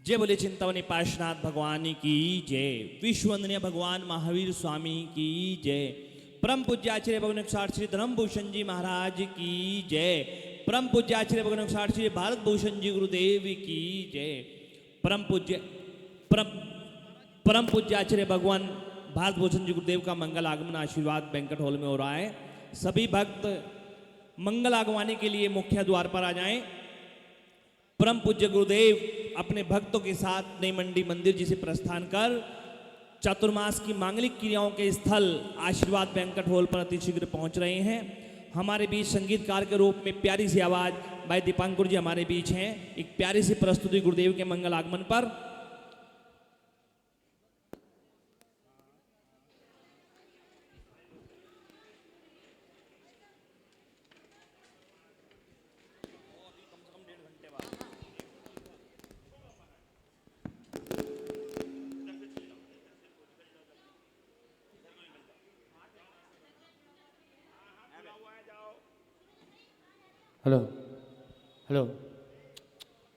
जय बोले चिंतामणि पार्श्वनाथ भगवान की जय। विश्ववंदनीय भगवान महावीर स्वामी की जय। परम पूज्याचार्य भगवान श्री धर्मभूषण जी महाराज की जय। परम पूज्याचार्य भगवान श्री भारत भूषण जी गुरुदेव की जय। परम पूज्याचार्य भगवान भारत भूषण जी गुरुदेव का मंगल आगमन आशीर्वाद बैंक्वेट हॉल में हो रहा है। सभी भक्त मंगल आगवानी के लिए मुख्य द्वार पर आ जाएं। परम पूज्य गुरुदेव अपने भक्तों के साथ नई मंडी मंदिर जी से प्रस्थान कर चातुर्मास की मांगलिक क्रियाओं के स्थल आशीर्वाद बैंक्वेट हॉल पर अतिशीघ्र पहुंच रहे हैं। हमारे बीच संगीतकार के रूप में प्यारी सी आवाज भाई दीपांकुर जी हमारे बीच हैं। एक प्यारी सी प्रस्तुति गुरुदेव के मंगल आगमन पर। Hello hello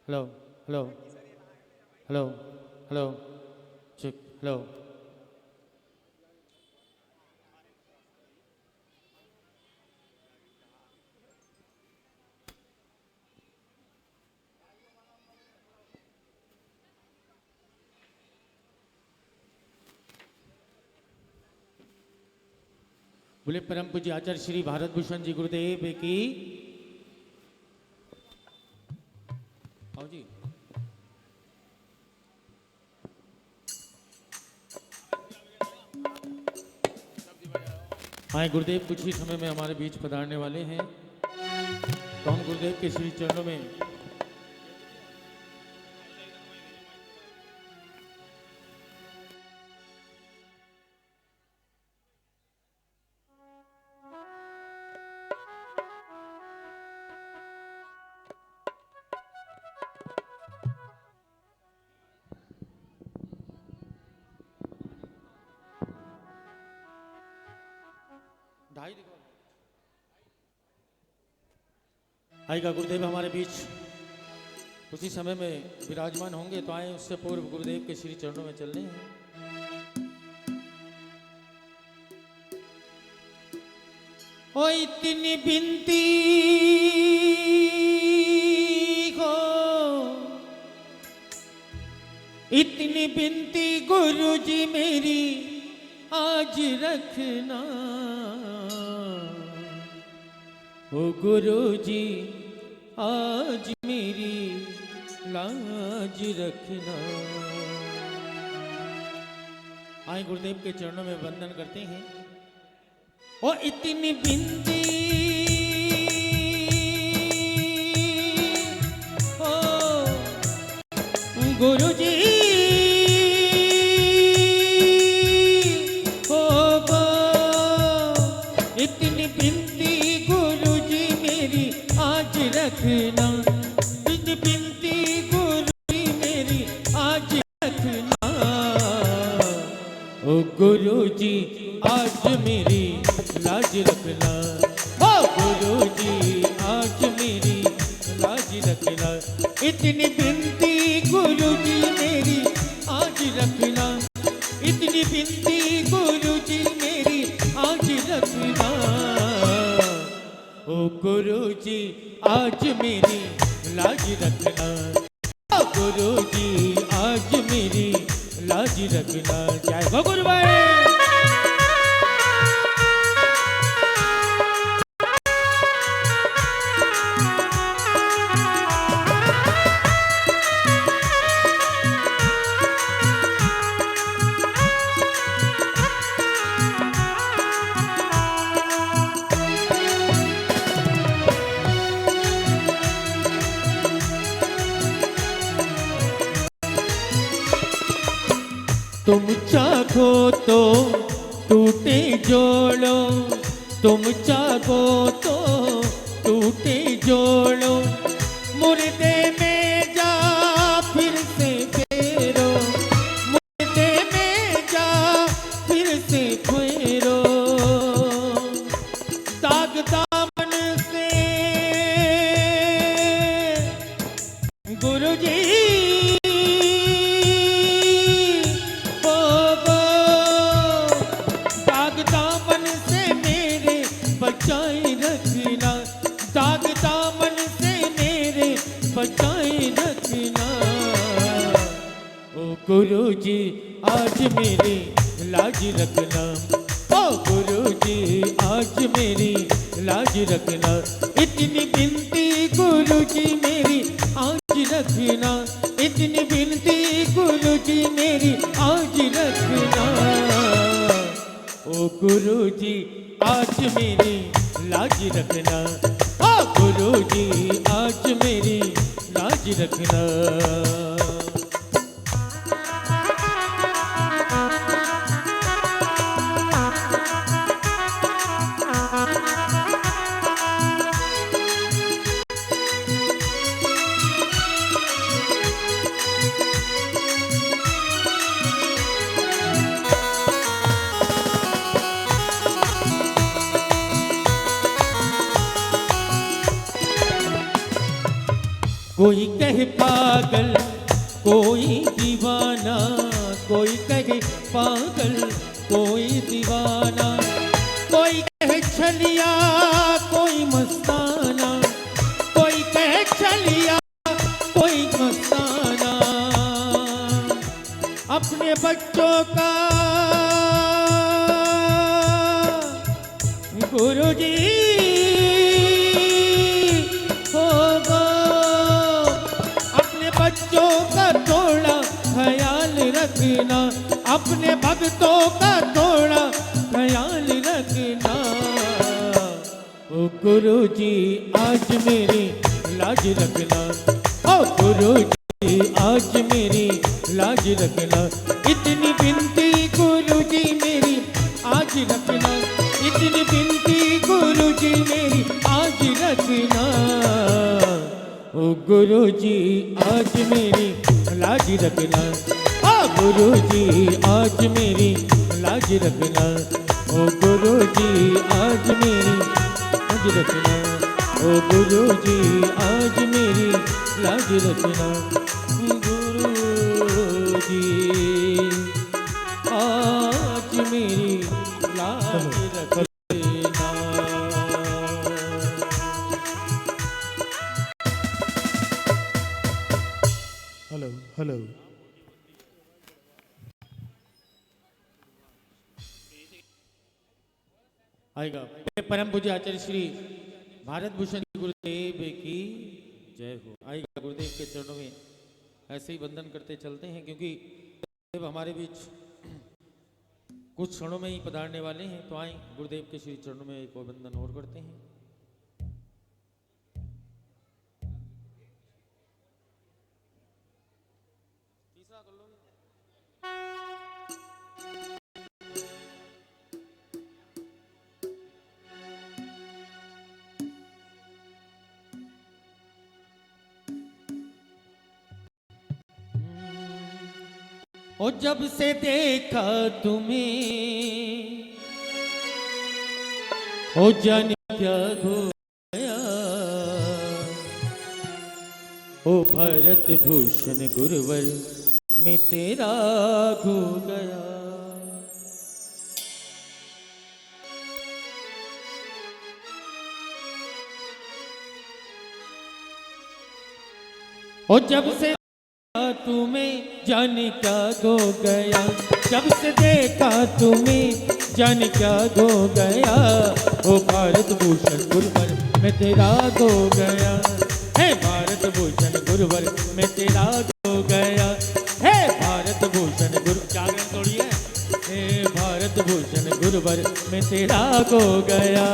hello hello hello hello check hello. बोले परम पूज्य आचार्य श्री भारत भूषण जी गुरुदेव की। आओ जी। आए गुरुदेव कुछ ही समय में हमारे बीच पधारने वाले हैं, तो हम गुरुदेव के श्री चरणों में आएगा गुरुदेव हमारे बीच उसी समय में विराजमान होंगे, तो आए उससे पूर्व गुरुदेव के श्री चरणों में चलने हैं। ओ इतनी बिनती हो, इतनी बिनती गुरुजी मेरी आज रखना। ओ गुरुजी आज मेरी लाज रखना। आए गुरुदेव के चरणों में वंदन करते हैं। ओ इतनी बिनती हो गुरुजी हो गो, इतनी बिनती गुरुजी मेरी आज रखना। इतनी बिनती गुरुजी मेरी आज रखना। ओ गुरुजी आज मेरी लाज रखना। ओ गुरुजी आज मेरी लाज रखना। इतनी बिनती गुरुजी मेरी आज रखना। इतनी बिनती गुरुजी मेरी आज रखना। ओ गुरुजी आज मेरी लाज रखना। ओ गुरुजी आज मेरी लाज रखना। जय हो गुरुवार। तुम चाहो तो टूटे जोड़ो, तुम चाहो तो टूटे जोड़ो। मुर्दे में जा फिर से फेरो, मुर्दे में जा फिर से फेरो। दाग दामन से गुरुजी जी आज मेरी लाज रखना, ओ गुरु जी आज मेरी लाज रखना। इतनी बिनती गुरु जी मेरी आज रखना, इतनी बिनती गुरु जी मेरी आज रखना। ओ गुरु जी आज मेरी लाज रखना, ओ गुरु जी आज मेरी लाज रखना। कोई कहे पागल कोई दीवाना, कोई कहे पागल कोई दीवाना, कोई कहे छलिया कोई मस्ताना, कोई कहे छलिया कोई मस्ताना। अपने बच्चों का गुरु जी होगा, अपने बच्चों का थोड़ा ख्याल रखना, अपने भक्तों का थोड़ा ख्याल रखना। ओ गुरु जी आज मेरी लाज रखना, ओ गुरु जी आज मेरी लाज रखना। इतनी बिनती गुरु जी मेरी आज रखना, इतनी बिनती गुरु जी मेरी आज रखना। ओ गुरु जी आज मेरी लाज रखना, ओ गुरु जी आज मेरी लाज रखना। ओ गुरु जी आज मेरी लाज रखना, ओ गुरु जी आज मेरी लाज रखना। गुरु जी आज मेरी लाज रखना। हेलो हेलो आएगा। परम पूज्य आचार्य श्री भारत भूषण गुरुदेव की जय हो। आएगा गुरुदेव के चरणों में ऐसे ही वंदन करते चलते हैं, क्योंकि गुरुदेव हमारे बीच कुछ क्षणों में ही पधारने वाले हैं। तो आए गुरुदेव के श्री चरणों में एक और वंदन और करते हैं। तीसरा कर लो। ओ जब से देखा तुम्हें, ओ जाने क्या हो गया, ओ भारत भूषण गुरुवर में तेरा खो गया। ओ जब से तुम्हें जाने क्या हो गया, जब से देखा तुम्हें जाने क्या हो गया। ओ भारत भूषण गुरुवर में तेरा खो गया, हे भारत भूषण गुरुवर में तेरा खो गया, हे भारत भूषण गुरु जागरण तोड़िए, हे भारत भूषण गुरुवर में तेरा खो गया।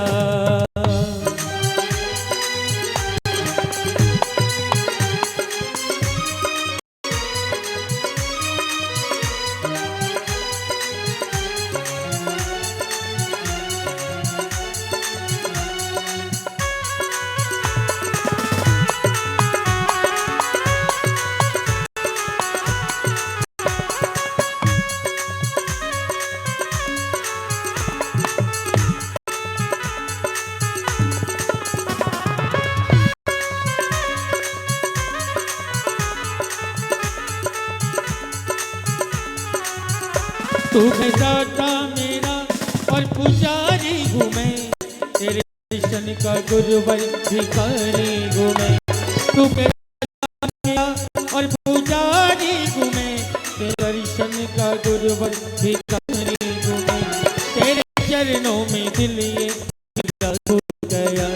तू है दाता मेरा और पुजारी घूमे, तेरे दर्शन का गुरुवर भिखारी घूमे। तू है दाता मेरा और पुजारी घूमे, तेरे दर्शन भिखारी घूमे, तेरे चरणों में दिल ये मेरा खो गया,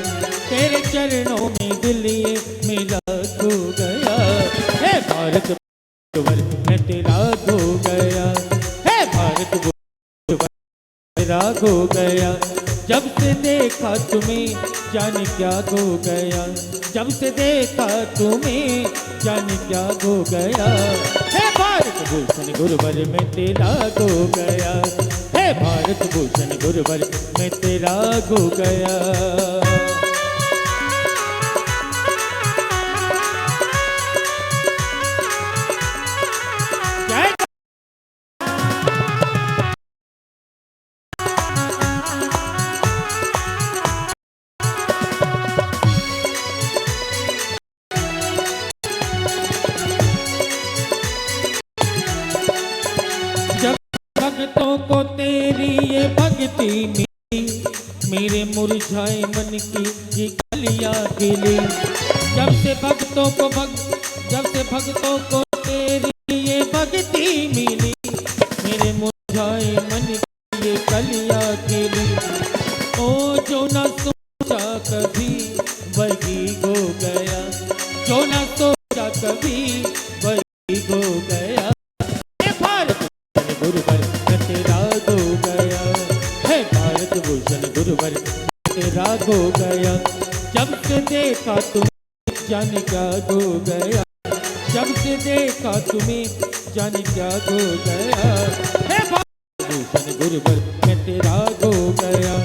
तेरे चरणों में दिल ये मेरा खो गया। हे भारत वर मैं तेरा खो गया, हे भारत वर मेरा खो गया। जब से देखा तुम्हें जाने क्या खो गया, जब से देखा तुम्हें जाने क्या खो गया। हे भारत भूषण गुरुवर मैं तेरा खो गया, हे भारत भूषण गुरुवर मैं तेरा खो गया। भक्तों को तेरी ये भक्ति मिली, मेरे मुरझाए मन की ये कलियां खिली। जब से भक्तों को तेरी ये भक्ति मिली, मेरे मुरझाए मन की ये कलियां खिली। ओ जो न सोचा कभी वही हो गया, जो न सोचा कभी वही हो गया। गुरुवर मैं तेरा खो गया, हे भारत भूषण गुरुवर तेरा खो गया। जब से देखा तुम्हें जाने क्या खो गया, जब से देखा तुम्हें जाने क्या खो गया। हे भारत भूषण गुरुवर मैं तेरा खो गया,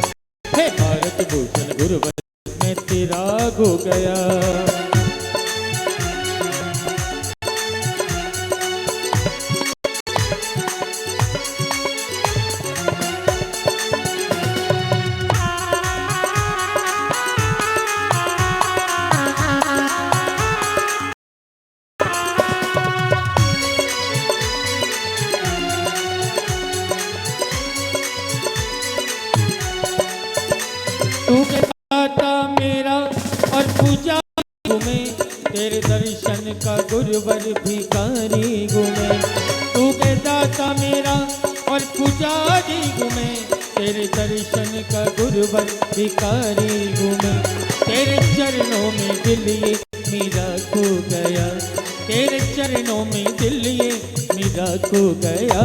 हे भारत भूषण गुरुवर मैं तेरा खो गया। तू के दाता मेरा और पूजा घूमे, तेरे दर्शन का गुरुवर भिखारी घूमे। तू के दाता मेरा और पुजारी घूमे, तेरे दर्शन का गुरुवर भिखारी घूमे। तेरे चरणों में दिल ये मेरा खो गया, तेरे चरणों में दिल ये मेरा खो गया।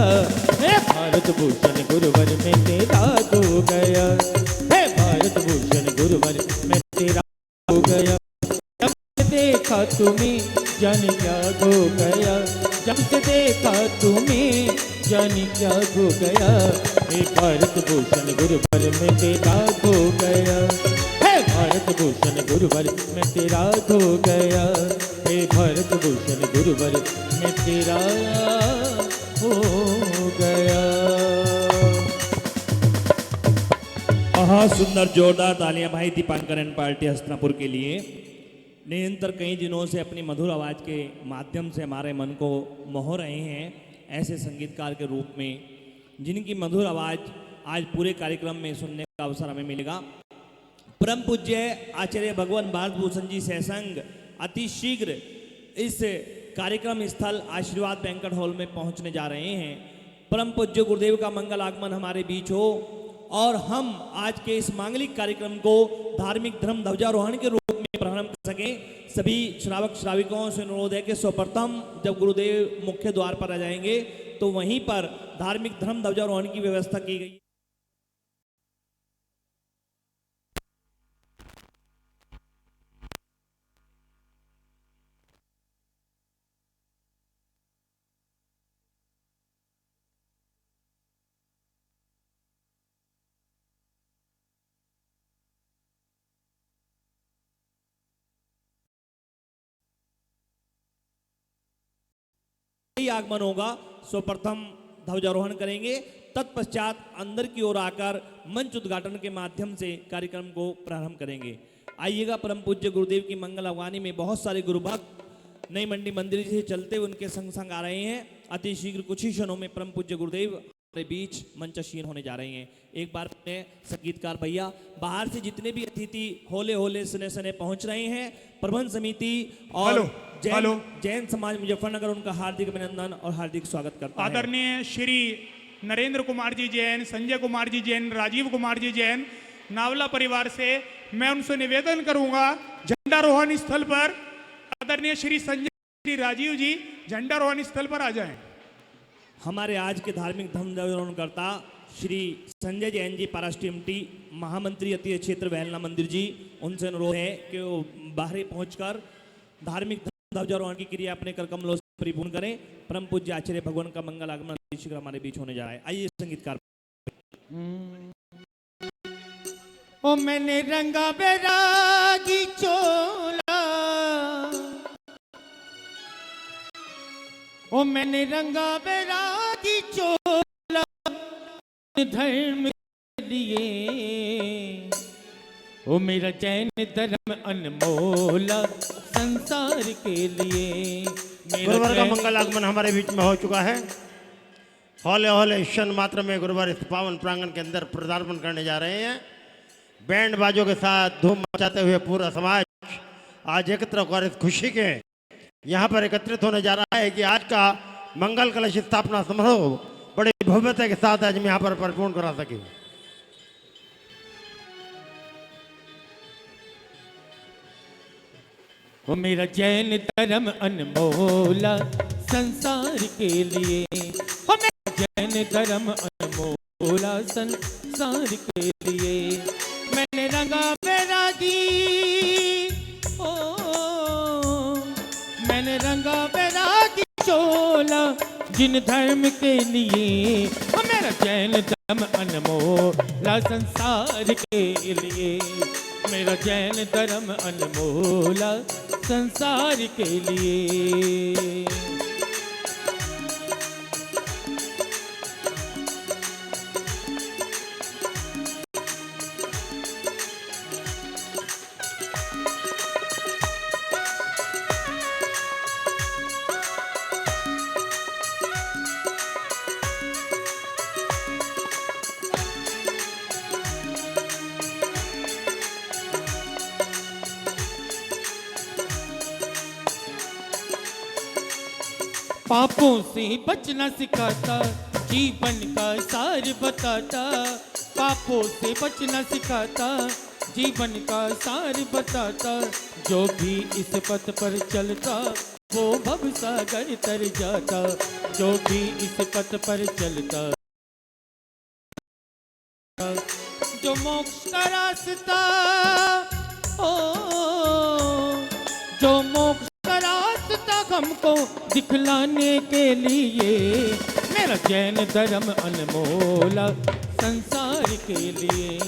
हे भारत भूषण गुरुवर में तेरा खो गया, हे भारत भूषण गुरुवर मैं तेरा खो गया। जब से देखा तुम्हें जाने क्या खो गया, जब से देखा तुम्हें जाने क्या खो गया। हे भारत भूषण गुरुवर मैं तेरा खो गया, हे भारत भूषण गुरुवर मैं तेरा खो गया, हे भारत भूषण गुरुवर मैं तेरा हो गया। बहुत सुंदर जोरदार तालियां भाई दीपांकर एंड पार्टी हस्तिनापुर के लिए। निरंतर कई दिनों से अपनी मधुर आवाज़ के माध्यम से हमारे मन को मोह रहे हैं ऐसे संगीतकार के रूप में, जिनकी मधुर आवाज़ आज पूरे कार्यक्रम में सुनने का अवसर हमें मिलेगा। परम पूज्य आचार्य भगवान भारत भूषण जी सैसंग अति शीघ्र इस कार्यक्रम स्थल आशीर्वाद बैंक्वेट हॉल में पहुंचने जा रहे हैं। परम पूज्य गुरुदेव का मंगल आगमन हमारे बीच हो और हम आज के इस मांगलिक कार्यक्रम को धार्मिक धर्म ध्वजारोहण के रूप में प्रारंभ कर सकें। सभी श्रावक श्राविकों से अनुरोध है कि सर्वप्रथम जब गुरुदेव मुख्य द्वार पर आ जाएंगे तो वहीं पर धार्मिक धर्म ध्वजारोहण की व्यवस्था की गई। आगमन होगा, सर्वप्रथम ध्वजारोहण करेंगे, तत्पश्चात अंदर की ओर आकर मंच उद्घाटन के माध्यम से कार्यक्रम को प्रारंभ करेंगे। आइएगा, परम पूज्य गुरुदेव की मंगल अगवानी में बहुत सारे गुरु भक्त नई मंडी मंदिर से चलते हुए उनके संग संग आ रहे हैं। अति शीघ्र कुछ ही क्षणों में परम पूज्य गुरुदेव हमारे बीच मंचशीन होने जा रहे हैं। एक बार अपने संगीतकार भैया बाहर से जितने भी अतिथि होले होले सने सने पहुंच रहे हैं, प्रबंध समिति और जैन समाज मुजफ्फरनगर उनका हार्दिक अभिनंदन और हार्दिक स्वागत करता है। आदरणीय श्री नरेंद्र कुमार जी जैन, संजय कुमार जी जैन, राजीव कुमार जी जैन, नावला परिवार से मैं उनसे निवेदन करूंगा झंडारोहण स्थल पर आदरणीय श्री संजय श्री राजीव जी झंडारोहण स्थल पर आ जाएं। हमारे आज के धार्मिक धर्मावलंबनकर्ता श्री संजय जैन जी पाराष्ट्रीय एमटी महामंत्री अतीय क्षेत्र वहलना मंदिर जी, उनसे अनुरोध है कि वो बाहर पहुंचकर धार्मिक ध्वजारोहण की क्रिया अपने कर कमलों से परिपूर्ण करें। परम पूज्य आचार्य भगवान का मंगल आगमन शीघ्र हमारे बीच होने जा रहा है। आइए संगीतकार। ओ मैंने रंगा बैरागी चोला, ओ मैंने रंगा बैरागी चोला धर्म के लिए, ओ मेरा जैन धर्म अनमोला संसार के लिए। गुरुवार का मंगल आगमन हमारे बीच में हो चुका है। हौले हौले क्षण मात्र में गुरुवार इस पावन प्रांगण के अंदर पदार्पण करने जा रहे हैं। बैंड बाजों के साथ धूम मचाते हुए पूरा समाज आज एकत्र होकर इस खुशी के यहाँ पर एकत्रित होने जा रहा है कि आज का मंगल कलश स्थापना समारोह बड़ी भव्यता के साथ आज हम यहाँ पर परिपूर्ण करा सके। वो मेरा जैन धर्म अनमोला संसार के लिए, वो मेरा जैन धर्म अनमोला संसार के लिए। मैंने रंगा बैरागी, ओ मैंने रंगा बैरागी चोला जिन धर्म के लिए, वो मेरा जैन धर्म अनमोला संसार के लिए। मेरा जैन धर्म अनमोला संसार के लिए। पापों से बचना सिखाता, जीवन का सार बताता। पापों से बचना सिखाता, जीवन का सार बताता। जो भी इस पथ पर चलता वो भव सागर तर जाता। जो भी इस पथ पर चलता, जो मोक्ष का रास्ता, ओ जो मोक्ष हमको दिखलाने के लिए। मेरा जैन धर्म अनमोला संसार के लिए।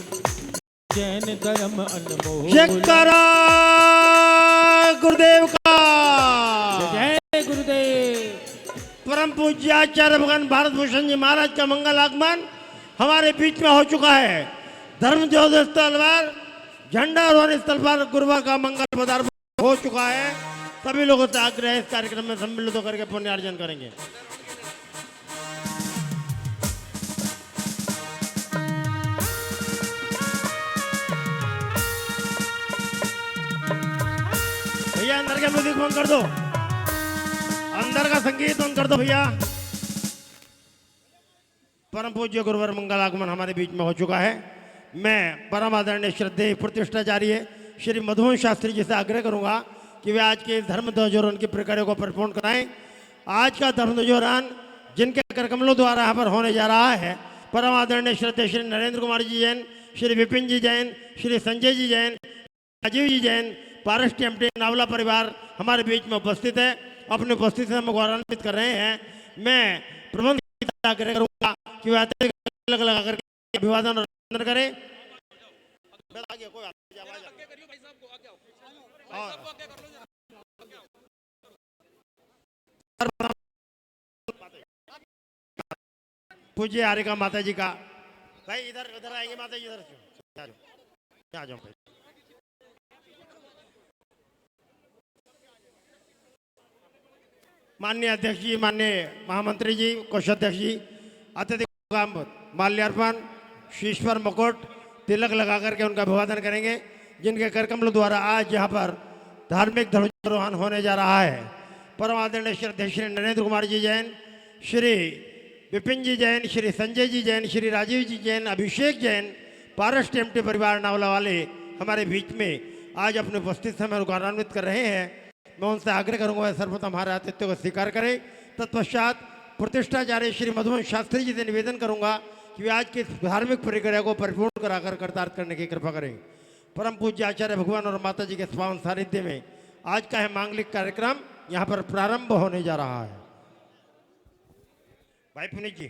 जैन धर्म अनमोला। जयकारा गुरुदेव का। जय गुरुदेव। परम पूज्य आचार्य भगवान भारत भूषण जी महाराज का मंगल आगमन हमारे बीच में हो चुका है। धर्म ज्योति स्थल पर झंडारोहण स्थल पर गुरुवार का मंगल पदार्पण हो चुका है। सभी लोगों से आग्रह है इस कार्यक्रम में सम्मिलित होकर के पुण्यार्जन करेंगे। भैया अंदर का म्यूजिक बंद कर दो, अंदर का संगीत बंद कर दो भैया। परम पूज्य गुरुवार मंगल आगमन हमारे बीच में हो चुका है। मैं परम आदरणीय श्रद्धेय प्रतिष्ठाचार्य श्री मधुवन शास्त्री जी से आग्रह करूंगा कि वे आज के धर्म ध्वजारोहण की प्रक्रिया को परिपूर्ण कराएं। आज का धर्म ध्वजारोहण जिनके करकमलों द्वारा यहाँ पर होने जा रहा है, परम आदरणीय श्रद्धेय श्री नरेंद्र कुमार जी जैन, श्री विपिन जी जैन, श्री संजय जी जैन, राजीव जी जैन, पाराष्ट्रीय एमटी नावला परिवार हमारे बीच में उपस्थित है। अपनी उपस्थिति से हम गौरवान्वित कर रहे हैं। मैं प्रबंध आग्रह करूंगा कि वे अलग लगा करके अभिवादन और अभिनंदन करें। पूज्य हारिका माता जी का भाई इधर आएंगे माता जी, इधर आ जाओ भाई। माननीय अध्यक्ष जी, माननीय महामंत्री जी, कोषाध्यक्ष जी, अत्यधिक माल्यार्पण, शीश्वर मुकुट, तिलक लगा करके उनका अभिवादन करेंगे, जिनके करकमलों द्वारा आज यहाँ पर धार्मिक ध्वजारोहण होने जा रहा है। परम आदरणीय श्रद्धेय श्री नरेंद्र कुमार जी जैन, श्री विपिन जी जैन, श्री संजय जी जैन, श्री राजीव जी जैन, अभिषेक जैन, पारस टेम्पटे परिवार नावला वाले हमारे बीच में आज अपने उपस्थित समय गौरवान्वित कर रहे हैं। मैं उनसे आग्रह करूंगा सर्वप्रथम हमारे आतिथ्य को स्वीकार करें। तत्पश्चात प्रतिष्ठाचार्य श्री मधुमन शास्त्री जी से निवेदन करूंगा कि वे आज की धार्मिक प्रक्रिया को परिपूर्ण कराकर कर्तार्थ करने की कृपा करें। परम पूज्य आचार्य भगवान और माता जी के पावन सानिध्य में आज का है मांगलिक कार्यक्रम यहाँ पर प्रारंभ होने जा रहा है। भाई पुनीत जी,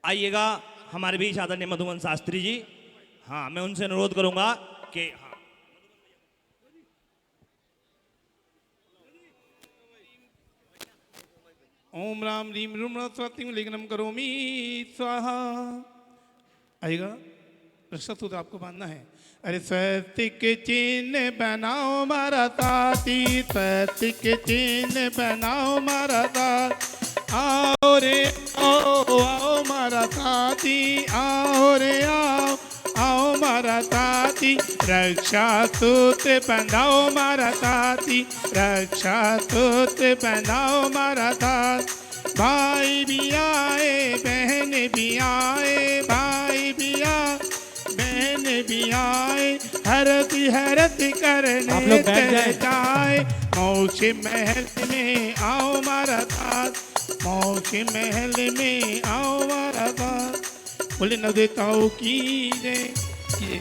आइएगा हमारे बीच आदरणीय मधुमन शास्त्री जी। हाँ, मैं उनसे अनुरोध करूंगा कि हाँ, ओम राम रीम रूम स्वतिम लिग्नम करोमी स्वाहा। आएगा रक्षक सूत्र आपको बांधना है। अरे स्वस्तिक चिन्ह बनाओ मारा ताती, स्वस्तिक चिन्ह बनाओ मारा ताती, आओ रे आओ आओ मारा ताती, आओ रे आओ आओ मारा ताती, रक्षा सूत्र बंधाओ मारा ताती, रक्षा सूत्र बंधाओ मारा ताती। भाई भी आए बहन भी आए, भाई भी आए बहन भी आए, हरती हरती करने जाए। मौज महल में आओ मारा ताती, मौज महल में आओ मारा ताती। बोले न देताओं की जय।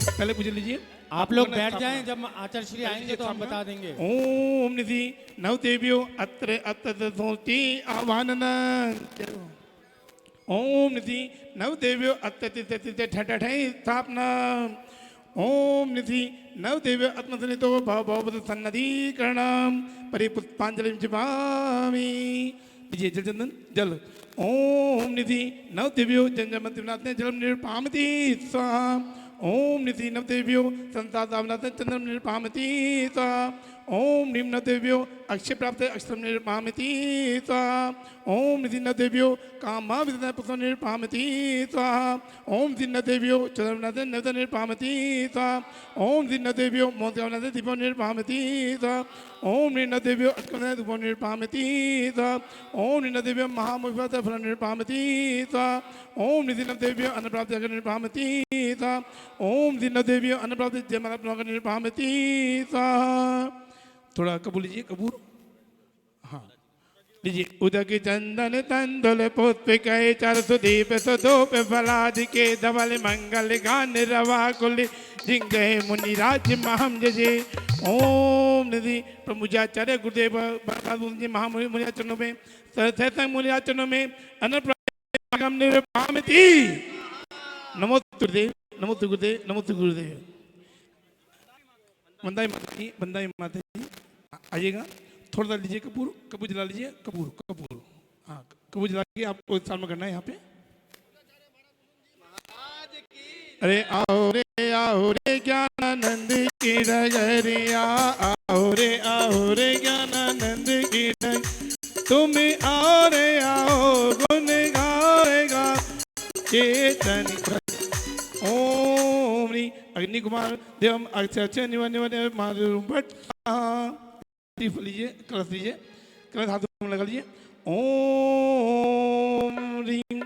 पहले पूछ लीजिए। आप लोग बैठ जाएं, जब आचार्य श्री आएंगे तो हम बता देंगे। ओम निधि नव देवियो अत्र अत्र सोती आवानन। ओम निधि नव देवियो अत्र ठठ स्थापना। ओम निधि नव देवियो आत्मसन्निधो भव सन्नधीकरणम परिपुष्पांजलि जपामि। लीजिए जल चंदन जल। ओम निधि नव देवियो जन्मतिनाथ जलम निर्पामति स्वाहा। ओम निधि नव देवियो संसार चंद्रम निर्पामति स्वाहा। ओम निम नव देवियो अक्षय प्राप्त अक्षरम निर्पामति स्वाहा। ओम निधि नव देवियो कामा विदना पुष्प निर्पामति स्वाहा। ओम निधि नव देवियो चंद्रनाथ नव निर्पामति स्वाहा। ओम निधि नव देवियो मोदनाथ दीपो निर्पामति स्वाहा। ओम निधि नव देवियो अत्कनाथ दीपो निर्पामति स्वाहा। ओम निधि नव देवियो महामुखित फल निर्पामति स्वाहा। ओम निधि नव देवियो अन्न प्राप्त अग्नि निर्पामति स्वाहा। ओम निधि नव देवियो अन्न प्राप्त जयमाला निर्पामति स्वाहा। थोड़ा कबूल लीजिए, कबूल। हाँ लीजिए। उदक चंदन तंदुल पुष्प कहे चार सुदीप सुधूप फलादि के धवल मंगल गान रवा कुल जिंग मुनि राज महम जजे। ओम निधि प्रमुजाचार्य गुरुदेव जी महामुनि मुनियाचरणों में सतसंग मुनियाचरणों में अन्न निर्पामति। नमो गुरुदेव, नमो गुरुदेव, नमो गुरुदेव। बंदाई माता जी, बंदाई माता जी आइएगा। थोड़ा सा लीजिए कपूर, कपूर जला लीजिए, कपूर कपूर। हाँ कपूर जला के आपको सामने करना है यहाँ पे। अरे आओ रे ज्ञानानंद की डगरिया, आओ रे ज्ञानानंद की डगर। तुम आओ रे आओ गुन गाएगा चेतन। ओम री अग्नि कुमार देवम अक्षय निवन भट्ट। लीजिए कलश लीजिए, कलश हाथों में लगा लीजिए। ओम रीम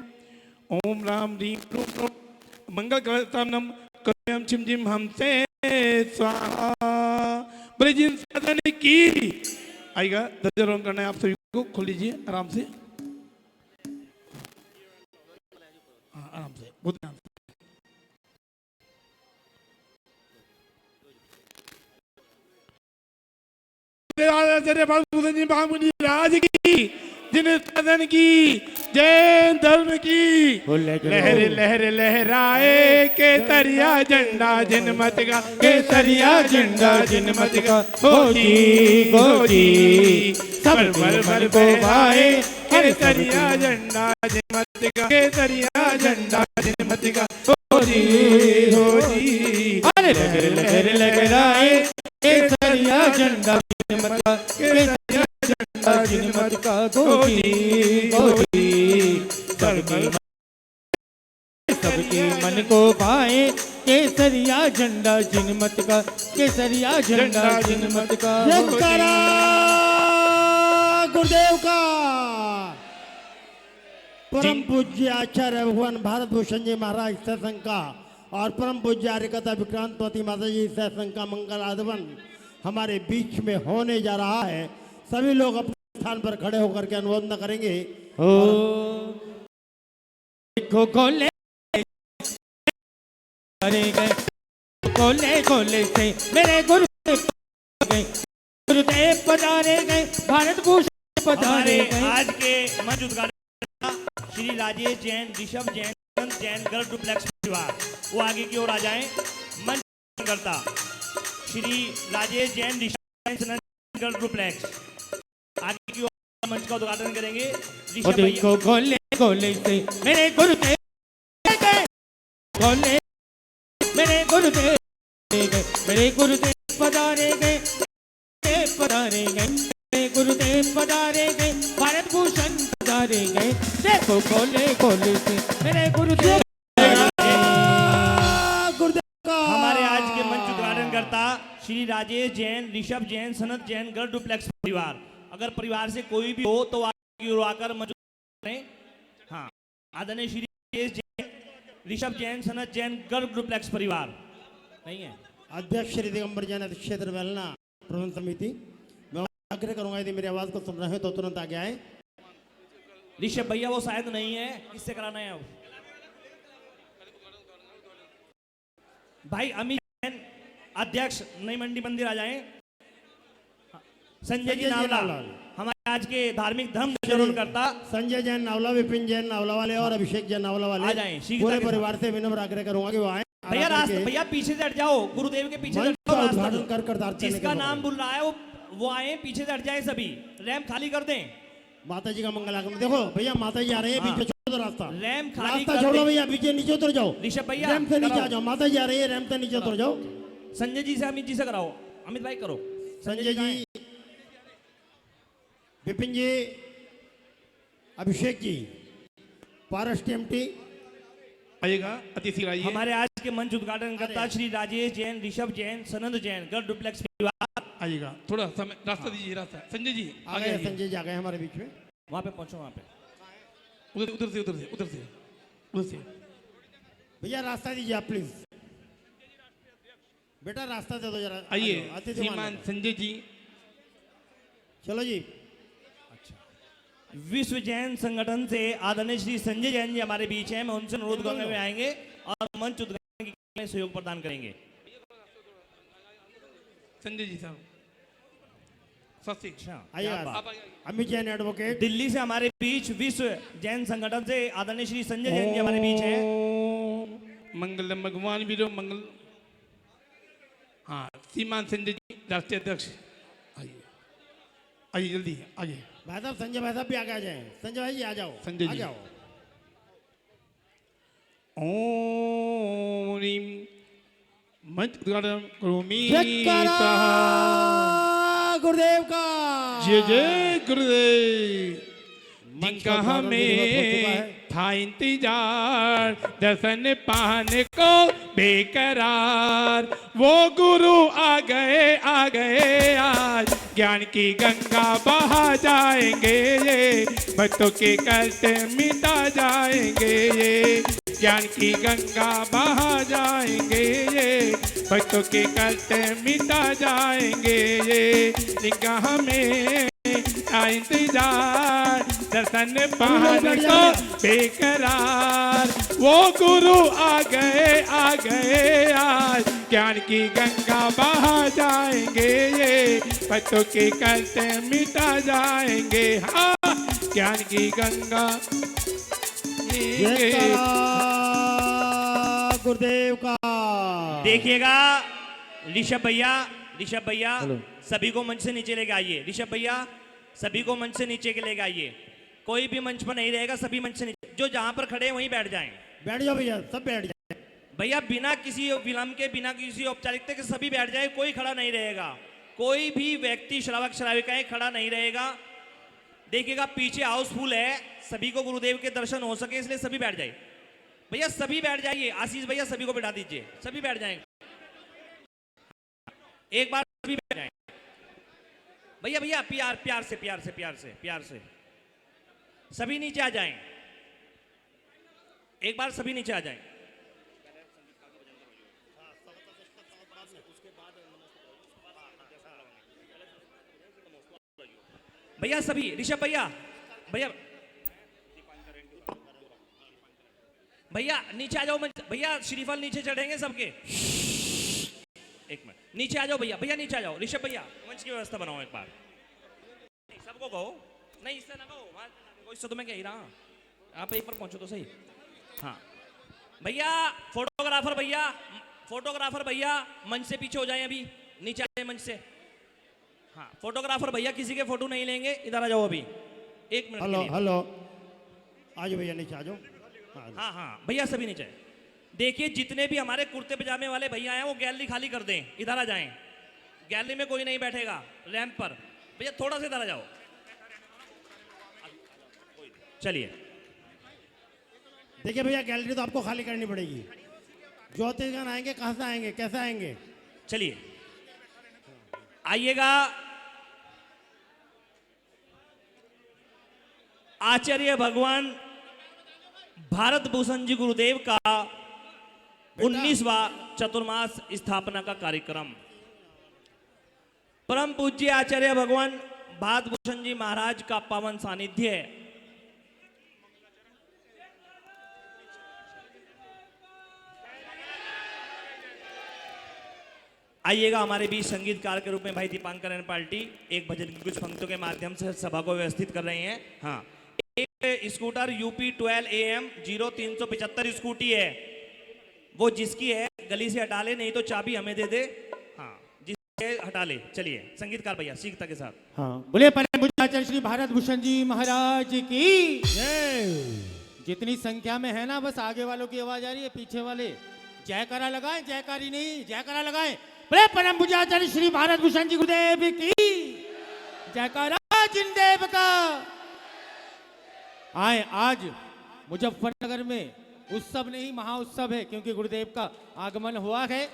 ओम राम रीम रूम मंगल कलशम कलयम छिम जिम हमसे स्वाहा। बोले जिन साधन की आएगा दर्जन करना है आप सभी को। खोल लीजिए आराम से, हाँ आराम से, बहुत आराम से। राज की जिन सदन की जैन धर्म की लहर लहर लहराए केसरिया झंडा जिन मत का, केसरिया झंडा जिन मत का। गोजी गोजी सब भर भर बहाए केसरिया झंडा जिन मत का, केसरिया झंडा जिन मत का। गोजी गोजी अरे लहर लहर लहराए केसरिया झंडा जिन मत का, केसरिया झंडा जिन मत का। गोजी गोजी सबकी मन को पाए केसरिया झंडा जिनमत का, केसरिया झंडा जिनमत का। जयकारा गुरुदेव का। परम पूज्य आचार्य भगवान भारत भूषण जी महाराज सत्संग का और परम पूज्य आर्यकथा विक्रांतवती माता जी सत्संग का मंगल आगमन हमारे बीच में होने जा रहा है। सभी लोग अपने स्थान पर खड़े होकर के अनुमोदन करेंगे। ओ देखो गोले अरे गए, गोले गोले से मेरे गुरुदेव पधारे गए, भारत भूषण पधारे हमारे गए। आज के मंच उद्घाटन श्री राजेश जैन, ऋषभ जैन, अनंत जैन, गर्ल डुप्लेक्स परिवार वो आगे की ओर आ जाएं। मंच करता श्री राजेश जैन, ऋषभ जैन, गर्ल डुप्लेक्स आगे की ओर मंच का उद्घाटन करेंगे। ओ ऋषभ भैया देखो गोले गोले से मेरे गुरुदेव गए, गोले मेरे गुरुदेव गए, मेरे गुरुदेव पधारे गए, पधारे गए, मेरे गुरुदेव पधारे गए, भारत भूषण पधारे गए। देखो गोले गोले से मेरे गुरुदेव गुरुदेव का। हमारे आज के मंच उद्घाटन करता श्री राजेश जैन, ऋषभ जैन, सनत जैन, गर्ल डुप्लेक्स परिवार। अगर परिवार से कोई भी हो तो आगे की ओर आकर मंच करें। हाँ, आदरणीय श्री राजेश जैन, ऋषभ जैन, सनत जैन, गर्ल डुप्लेक्स परिवार नहीं है। अध्यक्ष श्री दिगंबर जैन क्षेत्र वेलना प्रबंध समिति। मैं आग्रह करूंगा यदि मेरी आवाज को सुन रहे हो तो तुरंत आगे आए। ऋषभ भैया वो शायद नहीं है, किससे कराना है अब? भाई अमित जैन अध्यक्ष नई मंडी मंदिर आ जाएं। संजय जी नावला हमारे आज के धार्मिक धर्म जरूर करता। संजय जैन नावला, विपिन जैन नावला वाले और अभिषेक जैन नावला वाले आ जाएं, शीघ्रता पूरे के परिवार से विनम्र आग्रह करूंगा कि वो आए। भैया रास्ते भैया पीछे से हट जाओ, गुरुदेव के पीछे से मंच हट का जाओ, रास्ता उद्घाटन दो। कर कर दार्चने जिसका के नाम बाद। बुल रहा है वो आए, पीछे से हट जाए सभी, रैम खाली कर दें। माता जी का मंगल आगमन देखो भैया, माता जी आ रही है, हाँ। बीच में छोड़ दो रास्ता। रैम खाली रास्ता कर छोड़ो दें। भैया, बीच नीचे उतर जाओ। ऋषभ भैया रैम से नीचे कराओ। आ जाओ, माता जी आ रही है, रैम से नीचे उतर जाओ। संजय जी से अमित जी से कराओ। अमित भाई करो। संजय जी, विपिन जी, अभिषेक जी, पारस टीएमटी आइएगा, अतिथि आइए। हमारे आज के मंच उद्घाटन करता श्री राजेश जैन, ऋषभ जैन, सनंद जैन, गर्ल डुप्लेक्स परिवार। आइएगा, थोड़ा समय रास्ता दीजिए, रास्ता। संजय जी आ गए, संजय जी आ गए हमारे बीच में। वहां पे पहुंचो, वहां पे उधर उधर से उधर से उधर से उधर से। भैया रास्ता दीजिए आप प्लीज। बेटा रास्ता दे दो जरा। आइए अतिथि श्रीमान मान। संजय जी। चलो जी। विश्व जैन संगठन से आदरणीय श्री संजय जैन जी हमारे बीच हैं। मैं उनसे अनुरोध करने में आएंगे और मंच उद्घाटन के सहयोग प्रदान करेंगे। संजय जी साहब सस्ती। अच्छा, आइए अमित जैन एडवोकेट। दिल्ली से हमारे बीच विश्व जैन संगठन से आदरणीय श्री संजय जैन जी हमारे बीच हैं। मंगलम भगवान वीरो मंगल। हाँ, श्रीमान संजय जी राष्ट्रीय अध्यक्ष। आइए आइए जल्दी आगे। भाई साहब, संजय भाई साहब भी आगे आ जाएं। संजय भाई जी आ जाओ, संजय आ जी। जाओ। ओम रीम मंच उद्घाटन करोमि जयकारा स्वाहा। गुरुदेव का। जय जय गुरुदेव। मंच जिनका का उद्घाटन विधिवत हो चुका हमें है। था इंतजार दर्शन पाने को बेकरार, वो गुरु आ गए आज। ज्ञान की गंगा बहा जाएंगे ये, भक्तों के कष्ट मिटा जाएंगे ये। ज्ञान की गंगा बहा जाएंगे ये, भक्तों के कष्ट मिटा जाएंगे ये। जिनका हमें था इंतजार दर्शन पाने को बेकरार, वो गुरु आ गए आज। ज्ञान की गंगा बहा जाएंगे ये, बच्चों के कष्ट मिटा जाएंगे। हाँ, ज्ञान की गंगा। जयकारा गुरुदेव का। देखिएगा ऋषभ भैया सभी को मंच से नीचे लेके आइए। ऋषभ भैया सभी को मंच से नीचे के लेके आइए। कोई भी मंच पर नहीं रहेगा, सभी मंच से नीचे। जो जहां पर खड़े हैं वहीं बैठ जाएं। बैठ जाओ भैया, सब बैठ जाओ भैया, बिना किसी विलंब के, बिना किसी औपचारिकता के सभी बैठ जाए। कोई खड़ा नहीं रहेगा, कोई भी व्यक्ति श्रावक श्राविकाएं खड़ा नहीं रहेगा। देखिएगा पीछे हाउसफुल है, सभी को गुरुदेव के दर्शन हो सके इसलिए सभी बैठ जाए। भैया सभी बैठ जाइए, आशीष भैया सभी को बैठा दीजिए, सभी बैठ जाएंगे, एक बार सभी बैठ जाएं। भैया भैया प्यार प्यार से प्यार से प्यार से प्यार से सभी नीचे आ जाएं, एक बार सभी नीचे आ जाएं। भैया सभी, ऋषभ भैया, भैया भैया नीचे आ जाओ, भैया श्रीफल नीचे चढ़ेंगे सबके, एक मिनट नीचे आ जाओ भैया, भैया नीचे आ जाओ, ऋषभ भैया मंच की व्यवस्था बनाओ एक बार, नहीं सबको कहो, नहीं इससे ना कहो, कोई इससे तो मैं कह ही रहा, आप एक पर पहुंचो तो सही। हाँ भैया फोटोग्राफर भैया, फोटोग्राफर भैया मंच से पीछे हो जाए, अभी नीचे आ जाए मंच से। हाँ फोटोग्राफर भैया किसी के फोटो नहीं लेंगे, इधर आ जाओ अभी, एक मिनट। हेलो हेलो, आज भैया नीचे आ जाओ। हाँ हाँ भैया सभी नीचे। देखिए जितने भी हमारे कुर्ते पजामे वाले भैया हैं वो गैलरी खाली कर दें, इधर आ जाएं, गैलरी में कोई नहीं बैठेगा रैंप पर, भैया थोड़ा सा इधर आ जाओ। चलिए देखिए भैया, गैलरी तो आपको खाली करनी पड़ेगी, ज्योतिषगण आएंगे, कहाँ से आएंगे, कैसे आएंगे? चलिए आइएगा, आचार्य भगवान भारत भूषण जी गुरुदेव का 19वां चतुर्मास स्थापना का कार्यक्रम, परम पूज्य आचार्य भगवान भारत भूषण जी महाराज का पावन सानिध्य, आइएगा हमारे बीच संगीतकार के रूप में भाई दीपांकर एंड पार्टी एक भजन की कुछ पंक्तियों के माध्यम से सभा को व्यवस्थित कर रहे हैं। हाँ एक स्कूटर यूपी 12 AM 0375 स्कूटी है, वो जिसकी है गली से हटा ले, नहीं तो चाबी हमें दे दे। हाँ जिसकी है हटा ले। चलिए संगीतकार भैया शीघ्रता के साथ। हाँ बोले परम पूज्य आचार्य श्री भारत भूषण जी महाराज की जितनी संख्या में है ना, बस आगे वालों की आवाज आ रही है, पीछे वाले जयकारा लगाएं, जयकारी नहीं जयकारा लगाएं। बोले परम पूज्य आचार्य श्री भारत भूषण जी गुरुदेव की जयकारा, जिनदेव का। आए आज मुजफ्फरनगर में उत्सव नहीं महाउत्सव है, क्योंकि गुरुदेव का आगमन हुआ है,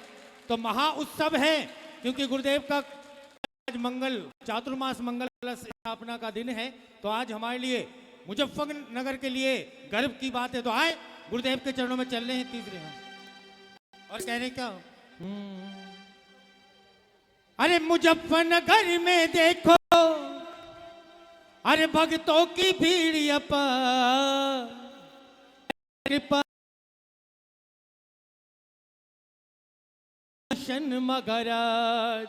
तो महाउत्सव है क्योंकि गुरुदेव का आज मंगल चातुर्मास मंगल स्थापना का दिन है। तो आज हमारे लिए मुजफ्फरनगर के लिए गर्व की बात है। तो आए गुरुदेव के चरणों में चल रहे हैं तीसरे हम और कह रहे क्या, अरे मुजफ्फरनगर में देखो अरे भक्तों की भीड़ अपार, कृपा महाराज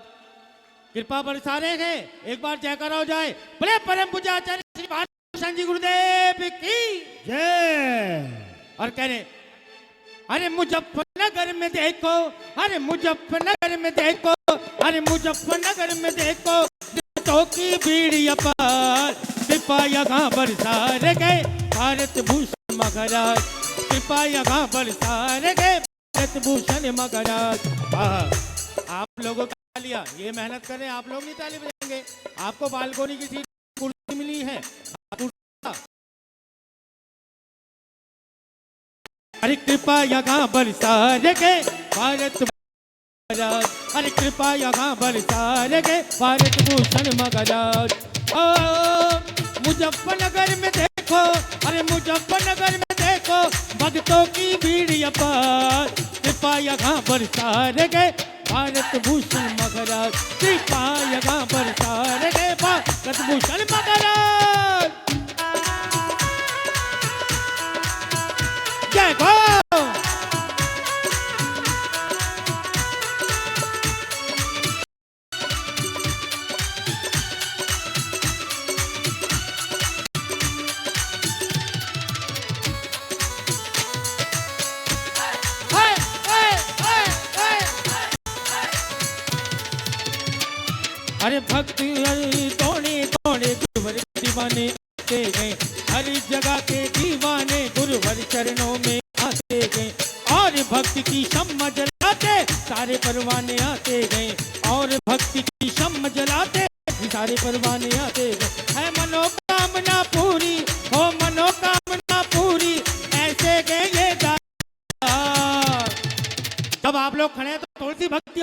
कृपा बरसा रहे हैं। एक बार जयकारा हो जाए। बोले परम पूज्य आचार्य श्री भारत भूषण जी गुरुदेव की जय। और कह रहे अरे मुजफ्फरनगर में देखो, अरे मुजफ्फरनगर में देखो, अरे मुजफ्फरनगर में देखो तो की भीड़ अपार, कृपा यहाँ बरसा गए भारत भूषण महाराज, कृपा यहाँ बरसा गए भारत भूषण महाराज। आप लोगों की तालियां, ये मेहनत कर रहे हैं, आप लोग नहीं ताली बजाएंगे, आपको बालकोनी की सीट कुर्सी मिली है। अरे कृपा यहाँ बरसा गए भारत महाराज, अरे कृपा यहाँ बरसा गए भारत भूषण महाराज। ओ मुजफ्फरनगर में देखो, अरे मुजफ्फरनगर में देखो भक्तों की भीड़ अपार, कृपा यहाँ बरसा गए भारत भूषण महाराज, कृपा यहाँ बरसा गए भारत भूषण महाराज। जय हो। अरे भक्त तोड़े तोड़े गुरुवर दीवाने आते गए, हर जगह के दीवाने गुरुवर चरणों में आते गए, और भक्ति की शम्मा जलाते सारे परवाने आते गए, और भक्ति की शम्मा जलाते सारे परवाने आते गए। है मनोकामना पूरी, हो मनोकामना पूरी, ऐसे गए ये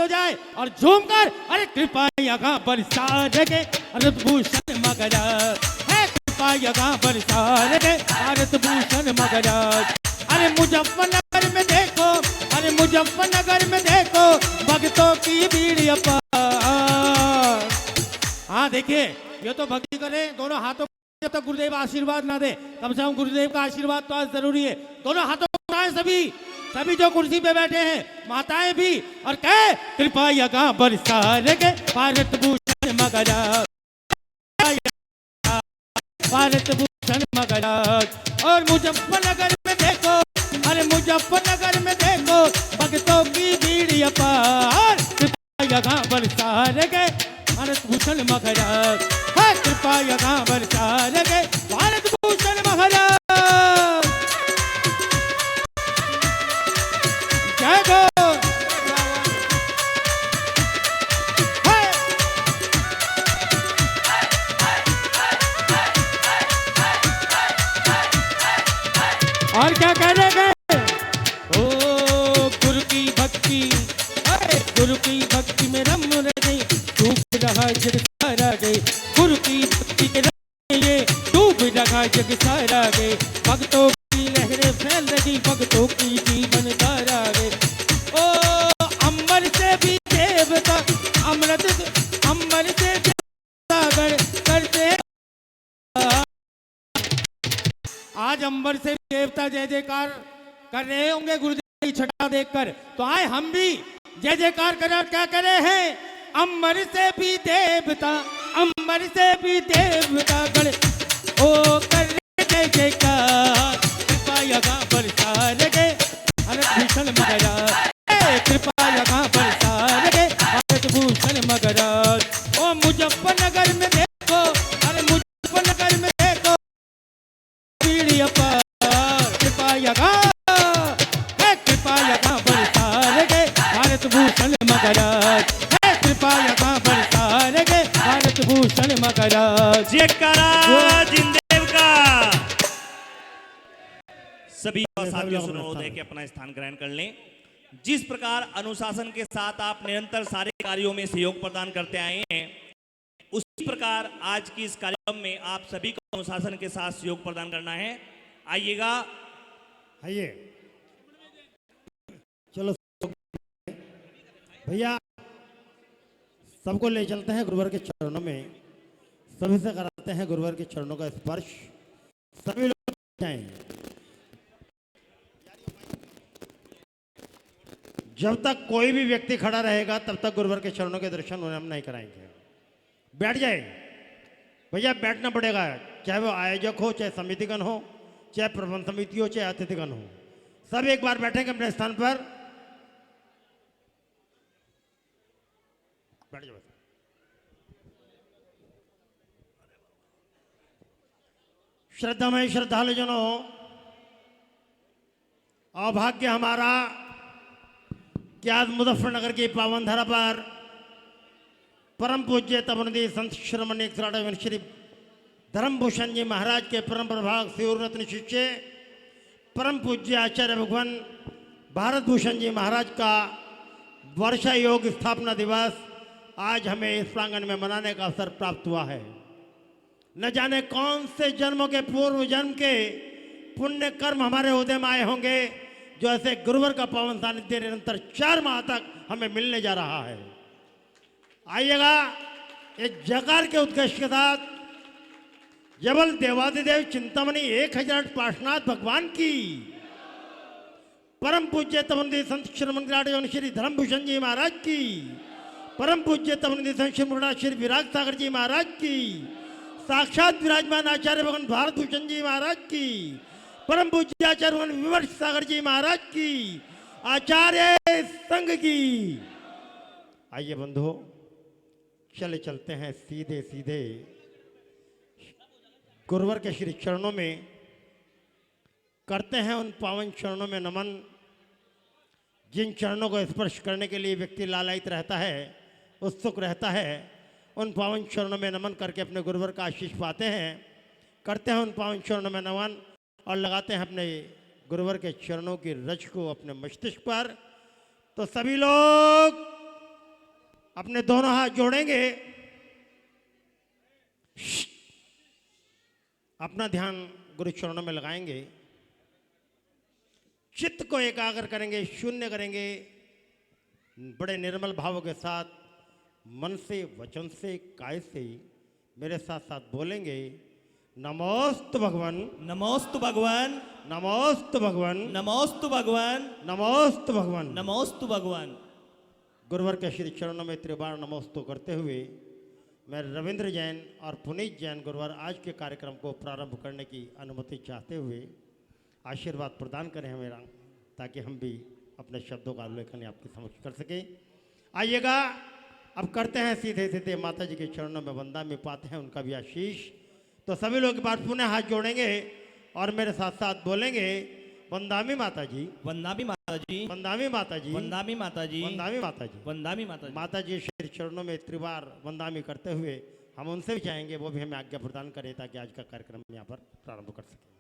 हो जाए और झूम कर अरे कृपा यहाँ बरसा रहे भारत भूषण मगराज है, कृपा यहाँ बरसा रहे भारत भूषण मगराज। अरे मुजफ्फरनगर में देखो, अरे मुजफ्फरनगर में देखो भक्तों की भीड़ अपार। हाँ देखिए, ये तो भक्ति करे दोनों हाथों, जब तक गुरुदेव आशीर्वाद ना दे कम से कम गुरुदेव का आशीर्वाद तो आज जरूरी है। दोनों हाथों को उठाएं सभी जो कुर्सी पे बैठे हैं माताएं भी, और कहे कृपा यहाँ बरसा रहे भारत भूषण मगराज, भारत भूषण मगराज। और मुजफ्फरनगर में देखो, अरे मुजफ्फरनगर में देखो भक्तों की भीड़ अपार। कृपा यहाँ बरसा रहे भारत भूषण मगराज है, कृपा यहाँ बरसा रहे भारत भूषण मगराज। जय गो है। और क्या कह रहे गए, ओ गुरु की भक्ति, गुरु की भक्ति में रम रहे डूब रहा जग सारा गए, गुरु की भक्ति के रंग ये डूब रहा जग सारा गए। भक्तों की लहरें फैल रही, भक्तों की जीवन धारा गए। ओ अंबर से भी देवता अमृत, अंबर से सागर करते, आज अंबर से देवता जय जयकार कर रहे होंगे गुरुदेव की छटा देखकर, तो आए हम भी जय जयकार कर क्या करे हैं। अंबर से भी देवता, अंबर से भी देवता गण ओ कर जय जयकार। कृपा यहाँ बरसा रहे भारत भूषण मगराज, कृपा यहाँ बरसा रहे भारत भूषण मगराज। ओ मुजफ्फरनगर में देखो, अरे मुजफ्फरनगर में देखो भीड़ अपार। कृपा यहाँ है, कृपा यहाँ बरसा रहे भारत भूषण मगराज है, कृपा यहाँ बरसा रहे भारत भूषण मगराज। जयकारा जिंदेव का। सभी साथियों सुनोदय के अपना स्थान ग्रहण कर लें। जिस प्रकार अनुशासन के साथ आप निरंतर सारे कार्यों में सहयोग प्रदान करते आए हैं, उसी प्रकार आज की इस कार्यक्रम में आप सभी को अनुशासन के साथ सहयोग प्रदान करना है। आइएगा, आइए चलो भैया, सबको ले चलते हैं गुरुवर के चरणों में, सभी से कराते हैं गुरुवर के चरणों का स्पर्श। सभी लोग जाएं। जब तक कोई भी व्यक्ति खड़ा रहेगा तब तक गुरुवर के चरणों के दर्शन उन्हें हम नहीं कराएंगे। बैठ जाए भैया, बैठना पड़ेगा, चाहे वो आयोजक हो, चाहे समितिगण हो, चाहे प्रबंध समिति हो, चाहे अतिथिगण हो, सब एक बार बैठेंगे अपने स्थान पर। बैठ जाओ। श्रद्धामय श्रद्धालुजनों, अभाग्य हमारा कि आज मुजफ्फरनगर की पावन धरा पर परम पूज्य तपनिधि संत श्रमणी श्री धर्मभूषण जी महाराज के परम प्रभाग शिव रत्न शिष्य परम पूज्य आचार्य भगवान भारत भूषण जी महाराज का वर्षा योग स्थापना दिवस आज हमें इस प्रांगण में मनाने का अवसर प्राप्त हुआ है। न जाने कौन से जन्मों के पूर्व जन्म के पुण्य कर्म हमारे उदय में आए होंगे, जो ऐसे गुरुवर का पावन सानिध्य निरंतर 4 माह तक हमें मिलने जा रहा है। आइएगा, एक जयकार के उत्कर्ष के साथ जबल देवादिदेव चिंतामणि 1000 पार्श्वनाथ भगवान की, परम पूज्य तपनिधि संत श्री श्री धर्मभूषण जी महाराज की, परम पूज्य तपनिधि संत श्री विराग सागर जी महाराज की, साक्षात विराजमान आचार्य भगवान भारत भूषण जी महाराज की, परम पूज्य आचार्य भगवान विवर्ष सागर जी महाराज की, आचार्य संघ की। आइए बंधुओं, चले चलते हैं सीधे सीधे गुरुवर के श्री चरणों में, करते हैं उन पावन चरणों में नमन जिन चरणों को स्पर्श करने के लिए व्यक्ति लालायित रहता है, उत्सुक रहता है। उन पावन चरणों में नमन करके अपने गुरुवर का आशीष पाते हैं, करते हैं उन पावन चरणों में नमन और लगाते हैं अपने गुरुवर के चरणों की रज को अपने मस्तिष्क पर। तो सभी लोग अपने दोनों हाथ जोड़ेंगे, अपना ध्यान गुरु चरणों में लगाएंगे, चित्त को एकाग्र करेंगे, शून्य करेंगे, बड़े निर्मल भावों के साथ मन से, वचन से, काय से मेरे साथ साथ बोलेंगे, नमोस्तु भगवान, नमोस्तु भगवान, नमोस्तु भगवान, नमोस्तु भगवान, नमोस्तु भगवान। नमोस्तु भगवान। गुरुवर के श्री चरणों में त्रिबार नमोस्तु करते हुए मैं रविंद्र जैन और पुनीत जैन गुरुवर आज के कार्यक्रम को प्रारंभ करने की अनुमति चाहते हुए आशीर्वाद प्रदान करें मेरा, ताकि हम भी अपने शब्दों का अवलोकन आपके समक्ष कर सकें। आइएगा, अब करते हैं सीधे सीधे माता जी के चरणों में वंदा में पाते हैं उनका भी आशीष। तो सभी लोग एक बार पुनः हाथ जोड़ेंगे और मेरे साथ साथ बोलेंगे, वंदामी माता जी, वंदामी माता जी, वंदामी माता जी, वंदामी माता जी, वंदामी माता जी, वंदामी माता जी। माता जी श्री चरणों में त्रिबार वंदामी करते हुए हम उनसे भी चाहेंगे वो भी हमें आज्ञा प्रदान करें, ताकि आज का कार्यक्रम यहाँ पर प्रारंभ कर सकें।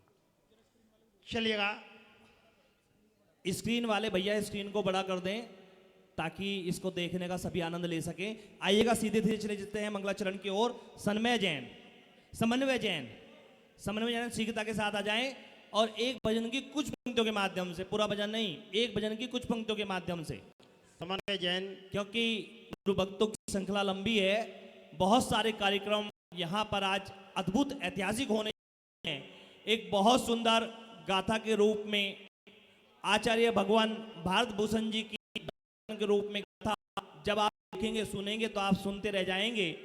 चलिएगा, स्क्रीन वाले भैया स्क्रीन को बड़ा कर दें ताकि इसको देखने का सभी आनंद ले सकें। आइएगा, सीधे धीरे चले जाते हैं मंगलाचरण की ओर। समन्वय जैन, समन्वय जैन, समन्वय जैन शीघ्रता के साथ आ जाएं और एक भजन की कुछ पंक्तियों के माध्यम से, पूरा भजन नहीं, एक भजन की कुछ पंक्तियों के माध्यम से, समन्वय जैन, क्योंकि गुरु भक्तों की श्रृंखला लंबी है, बहुत सारे कार्यक्रम यहाँ पर आज अद्भुत ऐतिहासिक होने हैं। एक बहुत सुंदर गाथा के रूप में आचार्य भगवान भारत भूषण जी की के रूप में गाथा जब आप देखेंगे, सुनेंगे तो आप सुनते रह जाएंगे।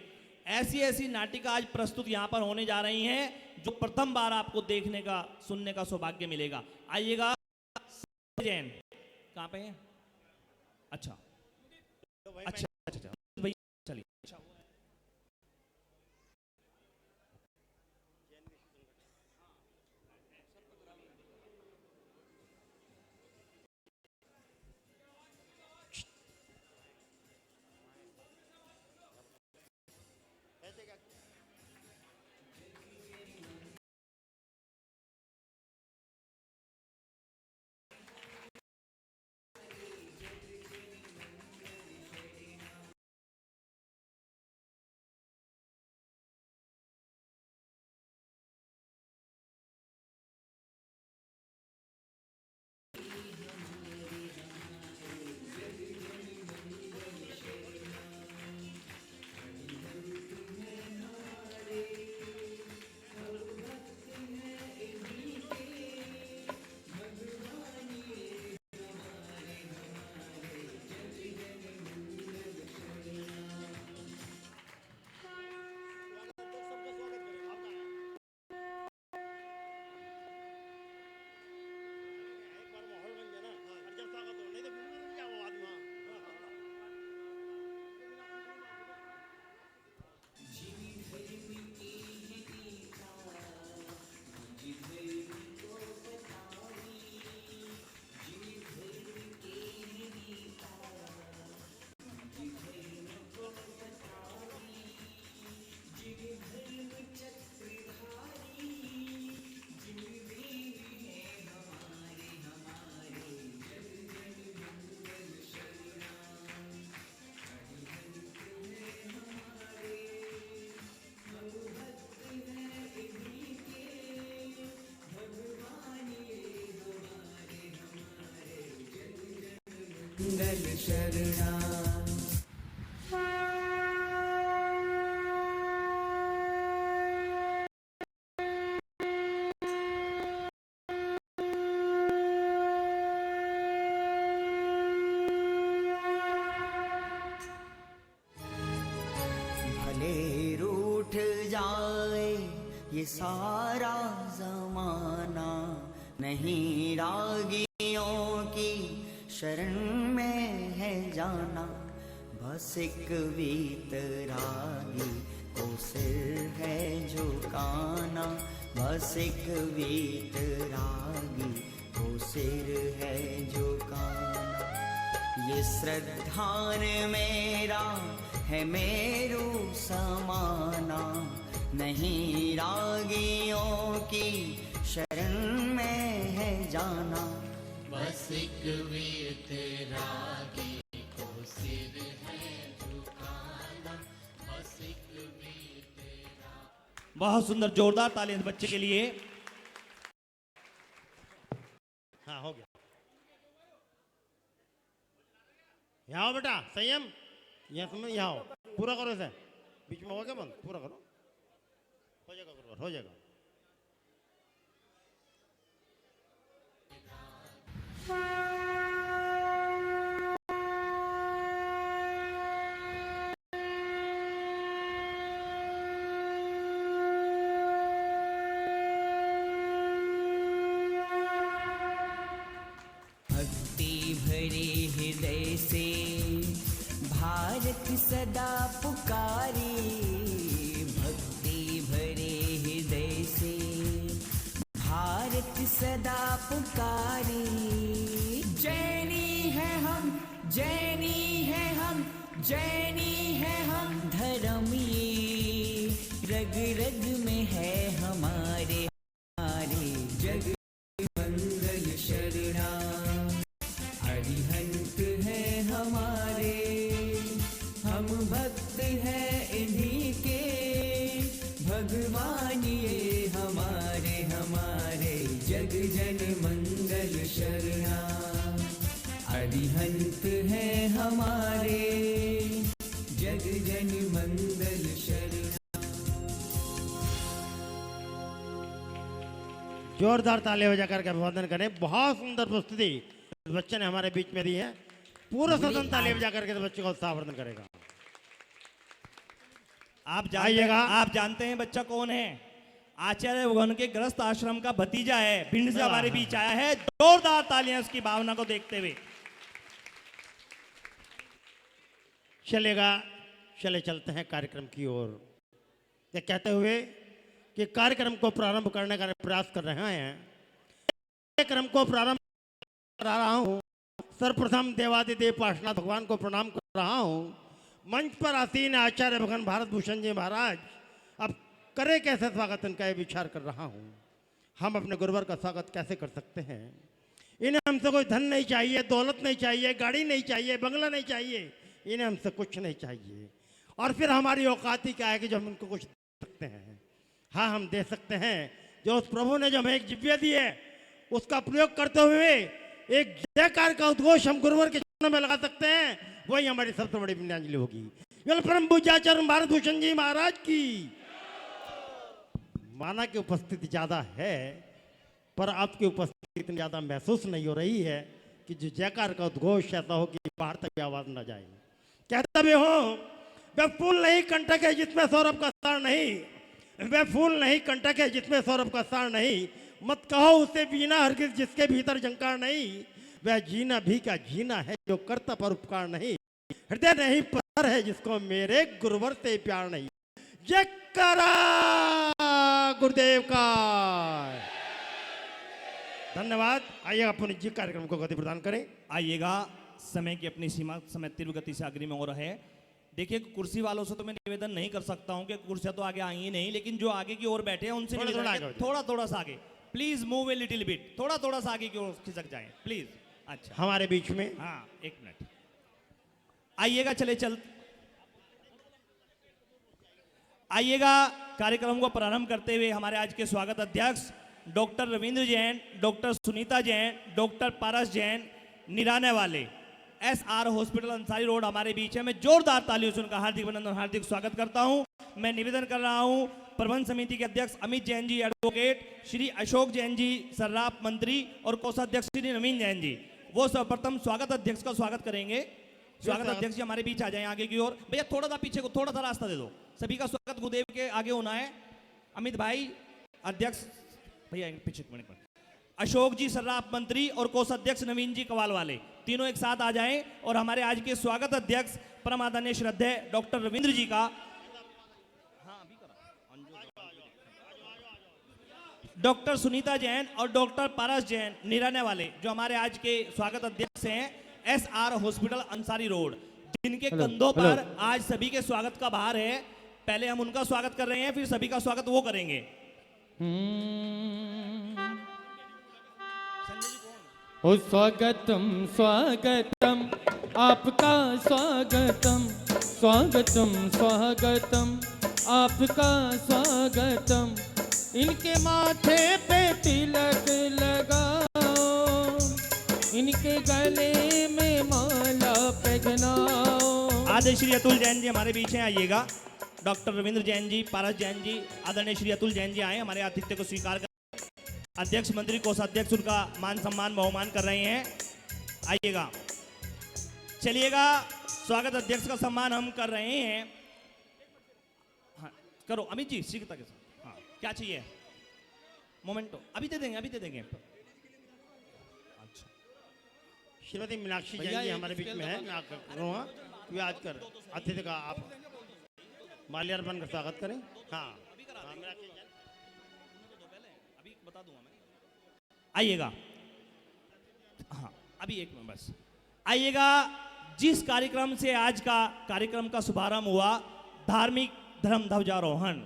ऐसी ऐसी नाटिका आज प्रस्तुत यहाँ पर होने जा रही हैं जो प्रथम बार आपको देखने का, सुनने का सौभाग्य मिलेगा। आइएगा, जैन कहाँ पे है? अच्छा अच्छा अच्छा, भाई चलिए। मंगल शरणा भले रूठ जाए ये सारा जमाना, नहीं रागियों की शरण में है जाना। बस एक वीतरागी को सिर है झुकाना, बस एक वीतरागी को सिर है झुकाना। ये श्रद्धान मेरा है मेरू समाना, नहीं रागियों की शरण में है जाना। बस एक वीतरागी को सिर है झुकाना। बहुत सुंदर, जोरदार तालियां इस बच्चे के लिए। हाँ हो गया। यहाँ आओ बेटा, संयम, यहाँ तुम यहाँ आओ, पूरा करो इसे, बीच में हो गया बंद, पूरा करो, हो जाएगा गुरुवर, हो जाएगा। भक्ति भरे हृदय से भारत सदा पुकारी, भक्ति भरे हृदय से भारत सदा पुकारी। जैनी है हम, जैनी है हम, जैनी है हम, धर्म ये रग रग में है हमारे, हमारे जग मंगल शरणा हरिहंत है हमारे, हम भक्त हैं इन्हीं के, भगवान ये हमारे, हमारे जग जन मंगल शरणा हरिहंत है हमारे, जग जन मंगल शरणा। जोरदार तालियां बजा करके अभिवादन करें। बहुत सुंदर प्रस्तुति इस बच्चे ने हमारे बीच में दी है। पूरा सदन तालियां बजा करके इस बच्चे का उत्साहवर्धन करेगा। आप जानते हैं बच्चा कौन है? आचार्य भगवान के ग्रस्त आश्रम का भतीजा है, भिंड से हमारे बीच आया है। जोरदार तालियां उसकी भावना को देखते हुए। चलेगा, चले चलते हैं कार्यक्रम की ओर। ये कहते हुए कि कार्यक्रम को प्रारंभ करने का प्रयास कर रहे हैं। कार्यक्रम को प्रारंभ कर रहा हूँ। सर्वप्रथम देवादिदेव पार्श्वनाथ भगवान को प्रणाम कर रहा हूँ। मंच पर आसीन आचार्य भगवान भारत भूषण जी महाराज, अब करे कैसे स्वागत इनका ये विचार कर रहा हूँ। हम अपने गुरुवर का स्वागत कैसे कर सकते हैं? इन्हें हमसे कोई धन नहीं चाहिए, दौलत नहीं चाहिए, गाड़ी नहीं चाहिए, बंगला नहीं चाहिए, इन्हें हमसे कुछ नहीं चाहिए। और फिर हमारी औकात ही क्या है कि जो हम उनको कुछ दे सकते हैं? हाँ, हम दे सकते हैं। जो उस प्रभु ने जो हमें एक जिव्या दी है, उसका प्रयोग करते हुए एक जयकार का उद्घोष हम गुरुवर के चरणों में लगा सकते हैं। वही हमारी सबसे बड़ी पुण्यांजलि होगी। परम पूज्याचार्य भारत भूषण जी महाराज की। माना की उपस्थिति ज्यादा है, पर आपकी उपस्थिति इतनी ज्यादा महसूस नहीं हो रही है कि जो जयकार का उद्घोष ऐसा हो कि बाहर तक भी आवाज न जाए। कहता भी हो, वह फूल नहीं कंटक है जिसमें सौरभ का सार नहीं, वह फूल नहीं कंटक है जिसमें सौरभ का सार नहीं, मत कहो उसे बीना हरगिज जिसके भीतर जंकार नहीं, वह जीना भी क्या जीना है जो करता पर उपकार नहीं, हृदय नहीं पत्थर है जिसको मेरे गुरुवर से प्यार नहीं। जयकारा गुरुदेव का। धन्यवाद। आइएगा पुनित जी, कार्यक्रम को गति प्रदान करें। आइएगा, समय की अपनी सीमा, समय तीव्र गति से अग्नि में हो रहा है। देखिए, कुर्सी वालों से तो मैं निवेदन नहीं कर सकता हूं कि कुर्सियां तो आगे आई ही नहीं, लेकिन जो आगे की ओर बैठे हैं उनसे थोड़ा सा आगे, please move a little bit, थोड़ा सा आगे की ओर खिसक जाएं प्लीज। अच्छा, हमारे बीच में, हाँ, एक मिनट। आइएगा, आइएगा, कार्यक्रम को प्रारंभ करते हुए हमारे आज के स्वागत अध्यक्ष doctor Ravindra Jain, doctor Sunita Jain, doctor Paras Jain, निराने वाले, SR हॉस्पिटल अंसारी रोड हमारे बीच है। मैं जोरदार तालियों से उनका हार्दिक अभिनंदन, हार्दिक स्वागत करता हूं। मैं निवेदन कर रहा हूं प्रबंध समिति के अध्यक्ष अमित जैन जी एडवोकेट, श्री अशोक जैन जी सर्राफ मंत्री और कोषाध्यक्ष श्री नवीन जैन जी, वो सर्वप्रथम स्वागत अध्यक्ष का स्वागत करेंगे। स्वागत अध्यक्ष जी हमारे बीच आ जाएं आगे की ओर। भैया थोड़ा सा पीछे को, थोड़ा सा रास्ता दे दो। सभी का स्वागत गुरुदेव के आगे होना है। अमित भाई अध्यक्ष, भैया पीछे एक मिनट। अशोक जी सर्राफ मंत्री और कोषाध्यक्ष नवीन जी कवाल वाले, तीनों एक साथ आ जाएं और हमारे आज के स्वागत अध्यक्ष परम आदरणीय श्रद्धेय डॉक्टर रविंद्र जी का, डॉक्टर सुनीता जैन और डॉक्टर पारस जैन निराने वाले, जो हमारे आज के स्वागत अध्यक्ष हैं SR हॉस्पिटल अंसारी रोड, जिनके कंधों पर आज सभी के स्वागत का भार है। पहले हम उनका स्वागत कर रहे हैं, फिर सभी का स्वागत वो करेंगे। ओ स्वागतम स्वागतम आपका स्वागतम, स्वागतम स्वागतम आपका स्वागतम। इनके माथे पे तिलक लगाओ, इनके गले में माला पहनाओ। आदरणीय श्री अतुल जैन जी हमारे बीच हैं, आइएगा। डॉक्टर रविंद्र जैन जी, पारस जैन जी, आदरणीय श्री अतुल जैन जी आए हमारे आतिथ्य को स्वीकार कर। अध्यक्ष मंत्री कोषाध्यक्ष उनका मान सम्मान बहुमान कर रहे हैं, आइएगा। चलिएगा, स्वागत अध्यक्ष का सम्मान हम कर रहे हैं। हाँ करो अमित जी, शीघ्रता के साथ। हाँ क्या चाहिए? मोमेंटो अभी दे देंगे, अभी दे देंगे। अच्छा, श्रीमती मीनाक्षी जैन जी हमारे बीच में है, मैं करूँगा कि आज कर अतिथि का आप माल्यार्पण का स्वागत करें। हाँ मीनाक्षी जैन अभी बता दूंगा मैं, आइएगा। हाँ अभी एक मिनट बस, आइएगा। जिस कार्यक्रम से आज का कार्यक्रम का शुभारंभ हुआ, धार्मिक धर्म ध्वजारोहण,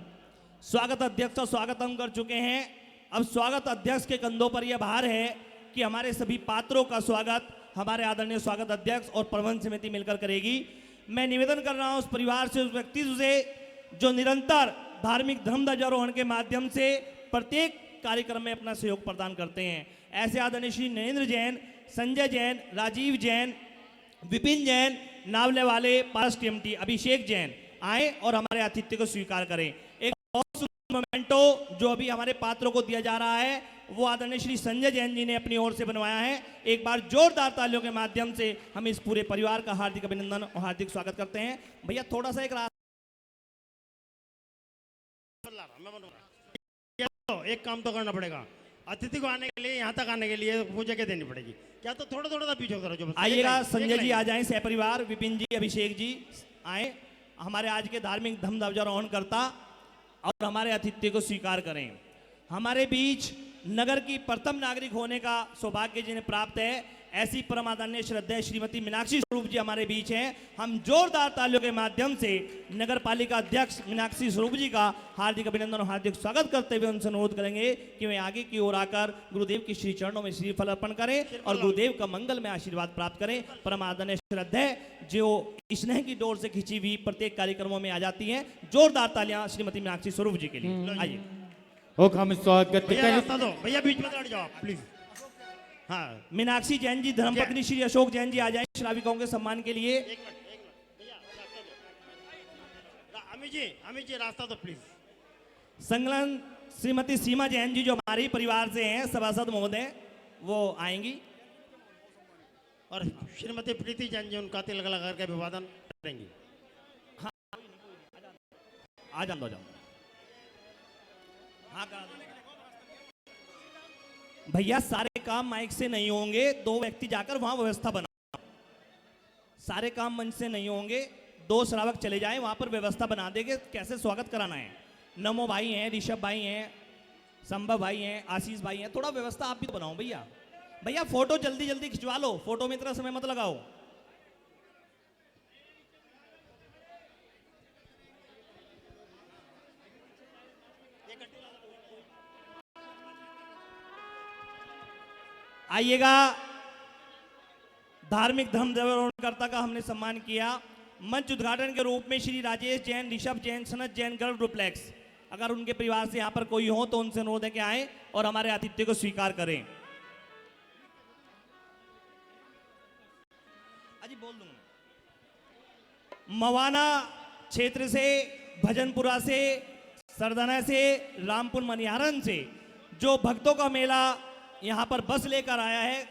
स्वागत अध्यक्ष का स्वागत हम कर चुके हैं। अब स्वागत अध्यक्ष के कंधों पर यह भार है कि हमारे सभी पात्रों का स्वागत हमारे आदरणीय स्वागत अध्यक्ष और प्रबंध समिति मिलकर करेगी। मैं निवेदन कर रहा हूं उस परिवार से, उस व्यक्तित्व से जो निरंतर धार्मिक धर्म ध्वजारोहण के माध्यम से प्रत्येक कार्यक्रम में अपना सहयोग प्रदान करते हैं। ऐसे आदरणीय श्री नरेंद्र जैन, संजय जैन, राजीव जैन, विपिन जैन, नावले वाले, पारस टीएमटी, अभिषेक जैन आए और हमारे आतिथ्य को स्वीकार करें। एक बहुत सुंदर मोमेंटो जो अभी हमारे पात्रों को दिया जा रहा है वो आदरणीय श्री संजय जैन जी ने अपनी ओर से बनवाया है। एक बार जोरदार तालियों के माध्यम से हम इस पूरे परिवार का हार्दिक अभिनंदन और हार्दिक स्वागत करते हैं। भैया थोड़ा सा एक काम तो करना पड़ेगा, अतिथि को आने के लिए, यहाँ तक आने के लिए पूजा के देनी पड़ेगी। क्या तो थोड़ा थोड़ा सा पीछे करो जो आइएगा। संजय जी आ जाएं, सहपरिवार, विपिन जी, अभिषेक जी आए, हमारे आज के धार्मिक धर्म ध्वजारोहण करता और हमारे आतिथ्य को स्वीकार करें। हमारे बीच नगर की प्रथम नागरिक होने का सौभाग्य जिन्हें प्राप्त है, ऐसी परम आदरणीय श्रद्धेय श्रीमती मीनाक्षी स्वरूप जी हमारे बीच हैं। हम जोरदार तालियों के माध्यम से नगर पालिका अध्यक्ष मीनाक्षी स्वरूप जी का हार्दिक अभिनंदन और हार्दिक स्वागत करते हुए उनसे अनुरोध करेंगे कि वे आगे की ओर आकर गुरुदेव के श्री चरणों में श्रीफल अर्पण करें और गुरुदेव का मंगल में आशीर्वाद प्राप्त करें। परम आदरणीय श्रद्धेय जो स्नेह की डोर से खिंची हुई प्रत्येक कार्यक्रमों में आ जाती हैं। जोरदार तालियां श्रीमती मीनाक्षी स्वरूप जी के लिए। आइए हम स्वागत भैया करें। रास्ता दो, भैया बीच में लड़ जाओ प्लीज। हाँ मीनाक्षी जैन जी, धर्मपत्नी श्री अशोक जैन जी आ जाएं श्राविकों के सम्मान के लिए। एक मिनट भैया रास्ता दो। अमित जी रास्ता दो प्लीज। संलग्न श्रीमती सीमा जैन जी जो हमारे परिवार से हैं, सभासद महोदय, वो आएंगी। और श्रीमती प्रीति जैन जी उनका तिलक लगा करके अभिवादन करेंगी। आ जाओ, हाँ भैया सारे काम माइक से नहीं होंगे, दो व्यक्ति जाकर वहां व्यवस्था बनाओ। सारे काम मंच से नहीं होंगे, दो श्रावक चले जाएं, वहां पर व्यवस्था बना देंगे कैसे स्वागत कराना है। नमो भाई हैं, ऋषभ भाई हैं, संभव भाई हैं, आशीष भाई हैं, थोड़ा व्यवस्था आप भी तो बनाओ भैया। भैया फोटो जल्दी जल्दी खिंचवा लो, फोटो में इतना समय मत लगाओ। आइएगा। धार्मिक धर्म ध्वजारोहणकर्ता का हमने सम्मान किया। मंच उद्घाटन के रूप में श्री राजेश जैन, ऋषभ जैन, सनत जैन, गर्भ डुप्लेक्स, अगर उनके परिवार से यहाँ पर कोई हो तो उनसे अनुरोध है कि आए और हमारे आतिथ्य को स्वीकार करें। अजी बोल दूंगा। मवाना क्षेत्र से, भजनपुरा से, सरदना से, रामपुर मनिहारन से जो भक्तों का मेला यहाँ पर बस लेकर आया है,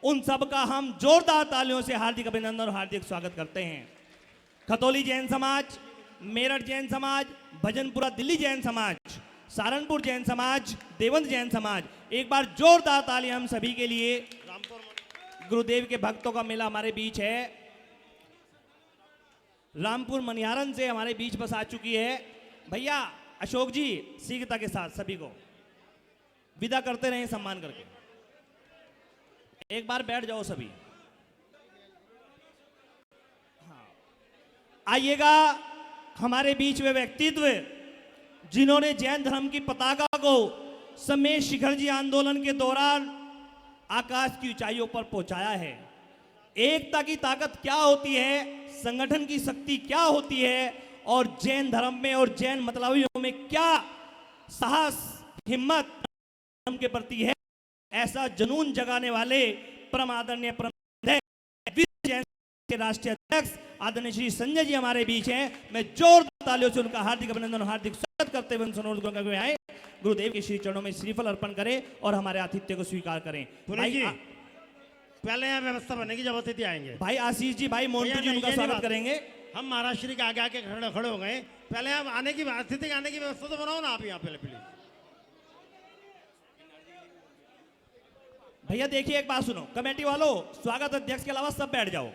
उन सब का हम जोरदार तालियों से हार्दिक अभिनंदन और हार्दिक स्वागत करते हैं। खतौली जैन समाज, मेरठ जैन समाज, भजनपुरा दिल्ली जैन समाज, सहारनपुर जैन समाज, देवंत जैन समाज, एक बार जोरदार तालियां हम सभी के लिए। गुरुदेव के भक्तों का मेला हमारे बीच है। रामपुर मनिहारन से हमारे बीच बस आ चुकी है। भैया अशोक जी शीघ्रता के साथ सभी को विदा करते रहें सम्मान करके। एक बार बैठ जाओ सभी। हाँ आइएगा। हमारे बीच वे व्यक्तित्व जिन्होंने जैन धर्म की पताका को समेत शिखर जी आंदोलन के दौरान आकाश की ऊंचाइयों पर पहुंचाया है, एकता की ताकत क्या होती है, संगठन की शक्ति क्या होती है, और जैन धर्म में और जैन मतलबियों में क्या साहस हिम्मत धर्म के प्रति है, ऐसा जुनून जगाने वाले परम आदरणीय जैन के राष्ट्रीय अध्यक्ष आदरणीय श्री संजय जी हमारे बीच हैं। मैं जोरदार तालियों से उनका हार्दिक अभिनंदन और हार्दिक स्वागत करते हुए अनुरोध करूंगा कि आए गुरुदेव के श्री चरणों में श्रीफल अर्पण करें और हमारे आतिथ्य को स्वीकार करें। पुनीत जी, पहले यहाँ व्यवस्था बनने की जब अतिथि आएंगे। भाई आशीष जी, भाई मोन्टू जी उनका स्वागत करेंगे। हम महाराष्ट्र के आगे आके खड़े हो गए, पहले आप आने की अतिथि के आने की व्यवस्था तो बनाओ ना आप यहाँ पहले प्लीज। भैया देखिए एक बात सुनो, कमेटी वालों स्वागत अध्यक्ष के अलावा सब बैठ जाओ।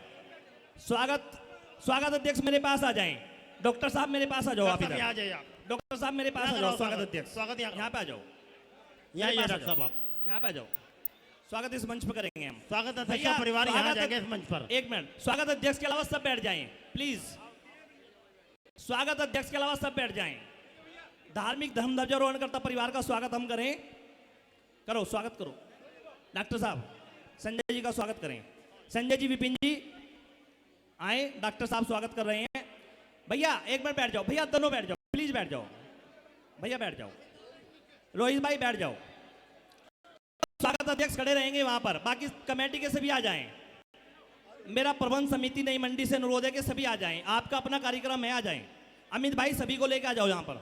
स्वागत अध्यक्ष मेरे पास आ जाएं। डॉक्टर साहब मेरे पास आ जाओ। आप इधर आ जाइए आप। डॉक्टर साहब मेरे पास आ जाओ। स्वागत अध्यक्ष स्वागत यहाँ पे आ जाओ। यहाँ डॉक्टर साहब आप यहाँ पे आ जाओ। स्वागत इस मंच पर करेंगे हम। स्वागत अध्यक्ष का परिवार यहाँ जाएंगे इस मंच पर। एक मिनट, स्वागत अध्यक्ष के अलावा सब बैठ जाएं प्लीज। स्वागत अध्यक्ष के अलावा सब बैठ जाएं। धार्मिक धर्म ध्वजारोहण करता परिवार का स्वागत हम करें। करो, स्वागत करो। डॉक्टर साहब संजय जी का स्वागत करें। संजय जी, विपिन जी आए। डॉक्टर साहब स्वागत कर रहे हैं। भैया एक मिनट बैठ जाओ। भैया दोनों बैठ जाओ प्लीज, बैठ जाओ भैया, बैठ जाओ। रोहित भाई बैठ जाओ। स्वागत अध्यक्ष खड़े रहेंगे वहां पर, बाकी कमेटी के सभी आ जाएं। मेरा प्रबंध समिति नई मंडी से अनुरोध है कि सभी आ जाएं। आपका अपना कार्यक्रम है, आ जाएं। अमित भाई सभी को लेकर आ जाओ यहाँ पर।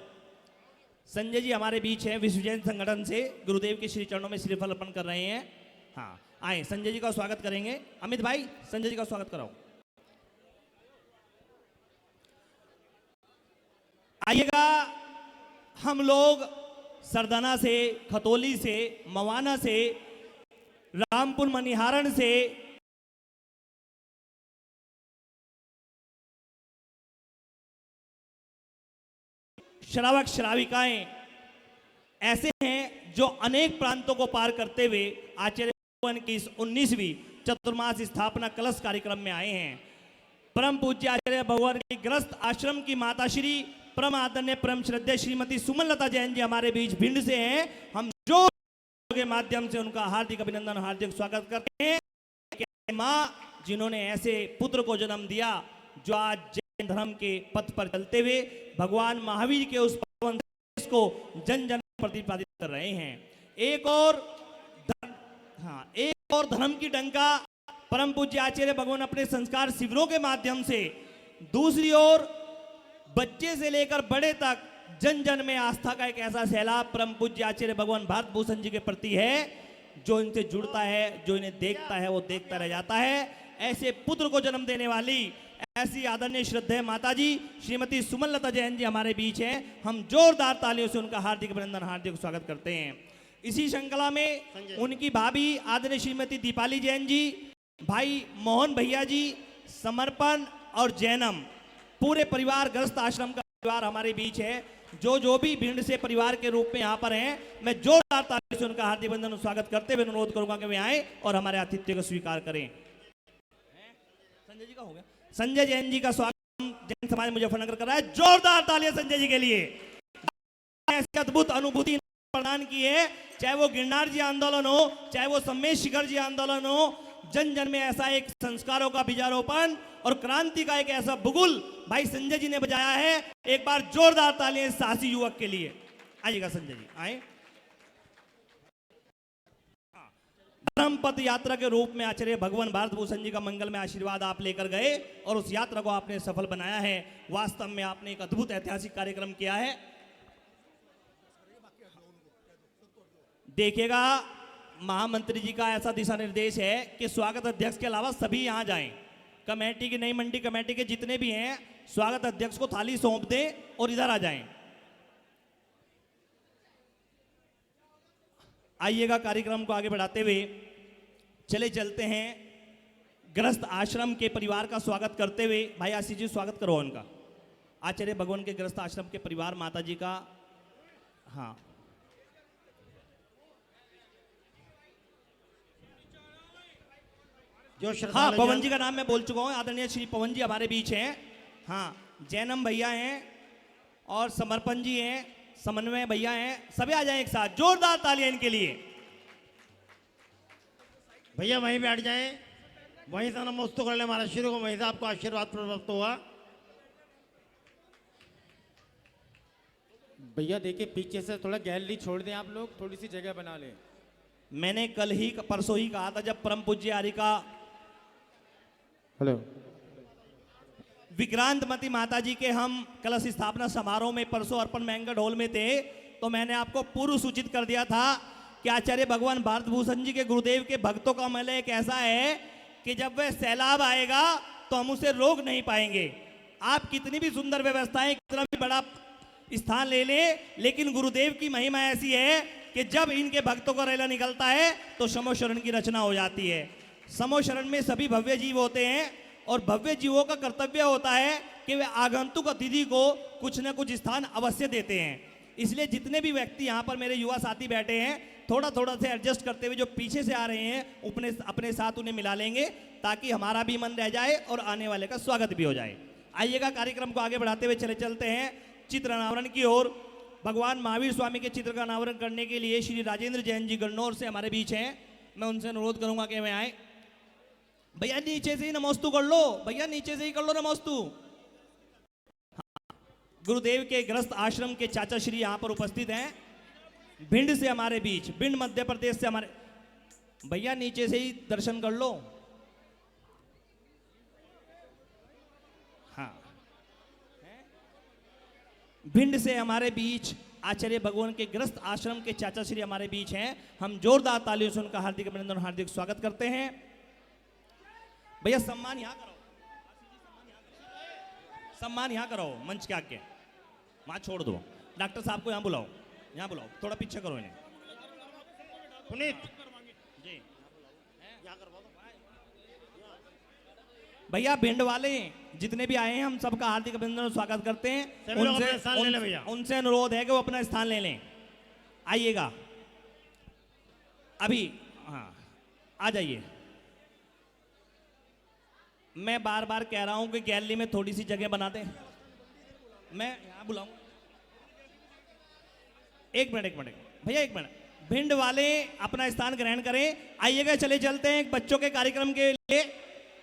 संजय जी हमारे बीच हैं, विश्व जैन संगठन से गुरुदेव के श्री चरणों में श्रीफल अर्पण कर रहे हैं। हाँ आए, संजय जी का स्वागत करेंगे। अमित भाई संजय जी का स्वागत कराओ। आइएगा, हम लोग सरदाना से, खतौली से, मवाना से, रामपुर मनिहारण से, श्रावक श्राविकाएं ऐसे हैं जो अनेक प्रांतों को पार करते हुए आचार्य भगवान की इस 19वीं चतुर्मास स्थापना कलश कार्यक्रम में आए हैं। परम पूज्य आचार्य भगवान के ग्रस्त आश्रम की माता श्री परम आदरणीय परम श्रद्धेय श्रीमती सुमन लता जैन जी हमारे बीच भिंड से हैं। हम जो के माध्यम से उनका हार्दिक अभिनंदन, हार्दिक स्वागत करते हैं। माँ जिन्होंने ऐसे पुत्र को जन्म दिया जो आज जैन धर्म के पथ पर चलते हुए भगवान महावीर के उस पावन संदेश को जन जन प्रतिपादित कर रहे हैं। एक और धर्म की डंका परम पूज्य आचार्य भगवान अपने संस्कार शिविरों के माध्यम से, दूसरी ओर बच्चे से लेकर बड़े तक जन जन में आस्था का एक ऐसा सैलाब परम पूज्य आचार्य भगवान भारत भूषण जी के प्रति है। जो इनसे जुड़ता है, जो इन्हें देखता है, वो देखता रह जाता है। ऐसे पुत्र को जन्म देने वाली ऐसी आदरणीय श्रद्धेय माता जी श्रीमती सुमन लता जैन जी हमारे बीच हैं। हम जोरदार तालियों से उनका हार्दिक अभिनंदन, हार्दिक स्वागत करते हैं। इसी श्रृंखला में उनकी भाभी आदरणीय श्रीमती दीपाली जैन जी, भाई मोहन भैया जी, समर्पण और जैनम, पूरे परिवार ग्रस्त आश्रम का परिवार हमारे बीच है। जो भी भिंड से परिवार के रूप में यहाँ पर हैं, मैं जोरदार तालियों से उनका हार्दिक अभिनंदन और स्वागत करते हुए अनुरोध करूंगा कि वे आए और हमारे आतिथ्य को स्वीकार करें। संजय जी का हो गया। संजय जैन जी का स्वागत जैन समाज मुजफ्फरनगर कर रहा है। जोरदार तालियां संजय जी के लिए। ऐसी अद्भुत अनुभूति प्रदान की है, चाहे वो गिरनार जी आंदोलन हो, चाहे वो सम्मेश शिखर जी आंदोलन हो। जन जन में ऐसा एक संस्कारों का बीजारोपण और क्रांति का एक ऐसा बुगुल भाई संजय जी ने बजाया है। एक बार जोरदार तालियां साहसी युवक के लिए। आइएगा संजय जी, आए। धर्म पथ यात्रा के रूप में आचार्य भगवान भारत भूषण जी का मंगल में आशीर्वाद आप लेकर गए और उस यात्रा को आपने सफल बनाया है। वास्तव में आपने एक अद्भुत ऐतिहासिक कार्यक्रम किया है। देखिएगा, महामंत्री जी का ऐसा दिशा निर्देश है कि स्वागत अध्यक्ष के अलावा सभी यहां जाएं। कमेटी की, नई मंडी कमेटी के जितने भी हैं, स्वागत अध्यक्ष को थाली सौंप दें और इधर आ जाएं। आइएगा, कार्यक्रम को आगे बढ़ाते हुए चलते हैं ग्रस्त आश्रम के परिवार का स्वागत करते हुए। भाई आशीष जी स्वागत करो उनका। आचार्य भगवान के ग्रस्त आश्रम के परिवार माता जी का। हाँ जो हाँ, पवन जी का नाम मैं बोल चुका हूँ। आदरणीय श्री पवन जी हमारे बीच हैं। हाँ, जैनम भैया हैं और समर्पण जी हैं, समन्वय भैया हैं। सभी आ जाएं एक साथ। जोरदार तालियां इनके लिए। भैया वहीं बैठ जाएं। वहीं से नमोस्तु कर ले महाराज श्री को, वहीं से आपको आशीर्वाद प्राप्त हुआ। भैया देखिए पीछे से थोड़ा गैलरी छोड़ दें आप लोग, थोड़ी सी जगह बना लें। मैंने कल ही परसों ही कहा था, जब परम पूज्य आर्य का हेलो विक्रांतमती माता जी के हम कलश स्थापना समारोह में परसों अर्पण बैंक्वेट हॉल में थे, तो मैंने आपको पूर्व सूचित कर दिया था कि आचार्य भगवान भारत भूषण जी के गुरुदेव के भक्तों का मेला एक ऐसा है कि जब वह सैलाब आएगा तो हम उसे रोक नहीं पाएंगे। आप कितनी भी सुंदर व्यवस्थाएं, कितना भी बड़ा स्थान ले लें, लेकिन गुरुदेव की महिमा ऐसी है कि जब इनके भक्तों का रेला निकलता है तो समो शरण की रचना हो जाती है। समो शरण में सभी भव्य जीव होते हैं और भव्य जीवों का कर्तव्य होता है कि वे आगंतुक अतिथि को कुछ न कुछ स्थान अवश्य देते हैं। इसलिए जितने भी व्यक्ति यहाँ पर मेरे युवा साथी बैठे हैं, थोड़ा थोड़ा से एडजस्ट करते हुए जो पीछे से आ रहे हैं अपने साथ उन्हें मिला लेंगे, ताकि हमारा भी मन रह जाए और आने वाले का स्वागत भी हो जाए। आइएगा, कार्यक्रम को आगे बढ़ाते हुए चलते हैं चित्र अनावरण की ओर। भगवान महावीर स्वामी के चित्र का अनावरण करने के लिए श्री राजेंद्र जैन जी गन्नौर से हमारे बीच हैं। मैं उनसे अनुरोध करूंगा कि वे आए। भैया नीचे से ही नमोस्तु कर लो, भैया नीचे से ही कर लो नमोस्तु। गुरुदेव के ग्रस्त आश्रम के चाचा श्री यहां पर उपस्थित हैं, भिंड से हमारे बीच, भिंड मध्य प्रदेश से हमारे भैया नीचे से ही दर्शन कर लो। हाँ, भिंड से हमारे बीच आचार्य भगवान के ग्रस्त आश्रम के चाचा श्री हमारे बीच हैं। हम जोरदार तालियों से उनका हार्दिक अभिनंदन, हार्दिक स्वागत करते हैं। भैया सम्मान यहां करो, सम्मान यहां करो मंच के आगे, वहां छोड़ दो। डॉक्टर साहब को यहां बुलाओ, यहां बुलाओ, थोड़ा पीछे करो इन्हें। पुनीत जी भैया भिंड वाले जितने भी आए हैं हम सबका हार्दिक अभिनंदन और स्वागत करते हैं। सभी लोग अपना स्थान ले लें भैया। उनसे अनुरोध है कि वो अपना स्थान ले लें। आइएगा अभी, हाँ आ जाइए। मैं बार बार कह रहा हूं कि गैलरी में थोड़ी सी जगह बना दें। मैं यहां बुलाऊं, एक मिनट भैया, एक मिनट। भिंड वाले अपना स्थान ग्रहण करें। आइएगा, चले चलते हैं बच्चों के कार्यक्रम के लिए।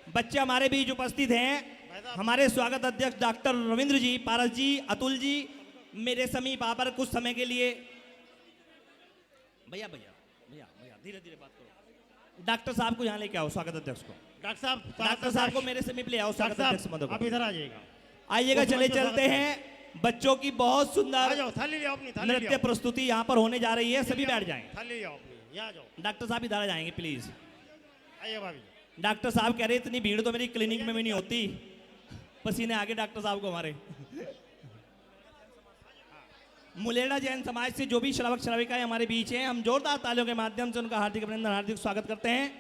बच्चे हमारे बीच उपस्थित हैं। हमारे स्वागत अध्यक्ष डॉक्टर रविंद्र जी, पारस जी, अतुल जी मेरे समीप आ पर कुछ समय के लिए। भैया भैया भैया भैया धीरे धीरे बात करो। डॉक्टर साहब को यहाँ लेके आओ, स्वागत अध्यक्ष को। डॉक्टर साहब को मेरे समीप ले आओ, स्वागत अध्यक्ष महोदय को। आप इधर आ जाइएगा। आइएगा, चले चलते हैं। बच्चों की बहुत सुंदर थाली ले आओ अपनी, थाली नृत्य प्रस्तुति यहाँ पर होने जा रही है। सभी बैठ जाएं। थाली ले आओ अपनी, यहाँ जाओ। डॉक्टर साहब इधर आ जाएंगे प्लीज। आइए भाभी। डॉक्टर साहब कह रहे इतनी भीड़ तो मेरी क्लिनिक में भी नहीं होती, पसीने आगे डॉक्टर साहब को हमारे। मुलेड़ा जैन समाज से जो भी श्रावक श्राविकाएं हमारे बीच हैं, हम जोरदार तालियों के माध्यम से उनका हार्दिक अभिनंदन, हार्दिक स्वागत करते हैं।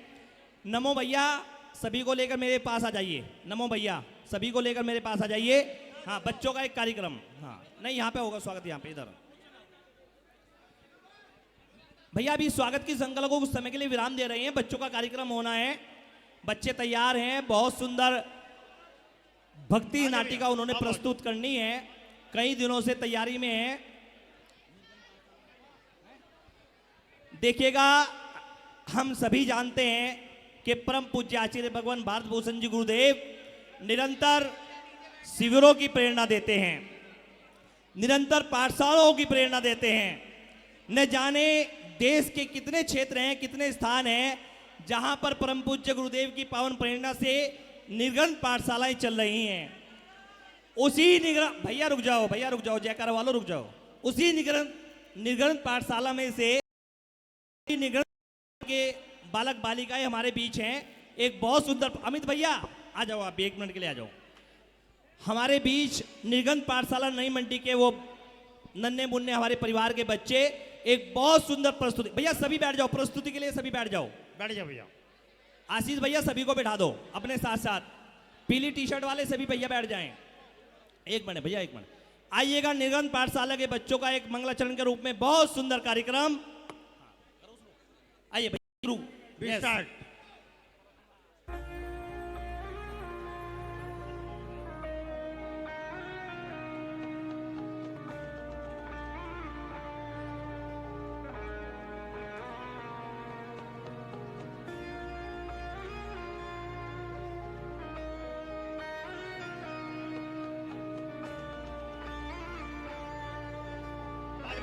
नमो भैया सभी को लेकर मेरे पास आ जाइए। नमो भैया सभी को लेकर मेरे पास आ जाइए। हाँ, बच्चों का एक कार्यक्रम, हाँ नहीं यहाँ पे होगा स्वागत, यहाँ पे इधर। भैया अभी स्वागत की संकल्प को कुछ समय के लिए विराम दे रहे हैं, बच्चों का कार्यक्रम होना है। बच्चे तैयार हैं, बहुत सुंदर भक्ति नाटिका उन्होंने प्रस्तुत करनी है, कई दिनों से तैयारी में है। देखिएगा, हम सभी जानते हैं कि परम पूज्य आचार्य भगवान भारत भूषण जी गुरुदेव निरंतर शिविरों की प्रेरणा देते हैं, निरंतर पाठशालाओं की प्रेरणा देते हैं। न जाने देश के कितने क्षेत्र हैं, कितने स्थान हैं जहां पर परम पूज्य गुरुदेव की पावन प्रेरणा से निर्गण पाठशालाएं चल रही हैं। उसी भैया रुक जाओ, भैया रुक जाओ, जयकार वालों रुक जाओ। उसी निर्गण पाठशाला में से निर्गण के बालक बालिकाएं हमारे बीच हैं। एक बहुत सुंदर, अमित भैया आ जाओ, आप 1 मिनट के लिए आ जाओ। हमारे बीच निर्गण पाठशाला नई मंडी के वो नन्हे मुन्ने हमारे परिवार के बच्चे एक बहुत सुंदर प्रस्तुति। भैया सभी बैठ जाओ, प्रस्तुति के लिए सभी बैठ जाओ। बैठ जाओ भैया। आशीष भैया सभी को बैठा दो अपने साथ साथ। पीली टी शर्ट वाले सभी भैया बैठ जाएं। 1 मिनट भैया, 1 मिनट। आइएगा, निर्गण पाठशाला के बच्चों का एक मंगलाचरण के रूप में बहुत सुंदर कार्यक्रम। आइए भैया, स्टार्ट।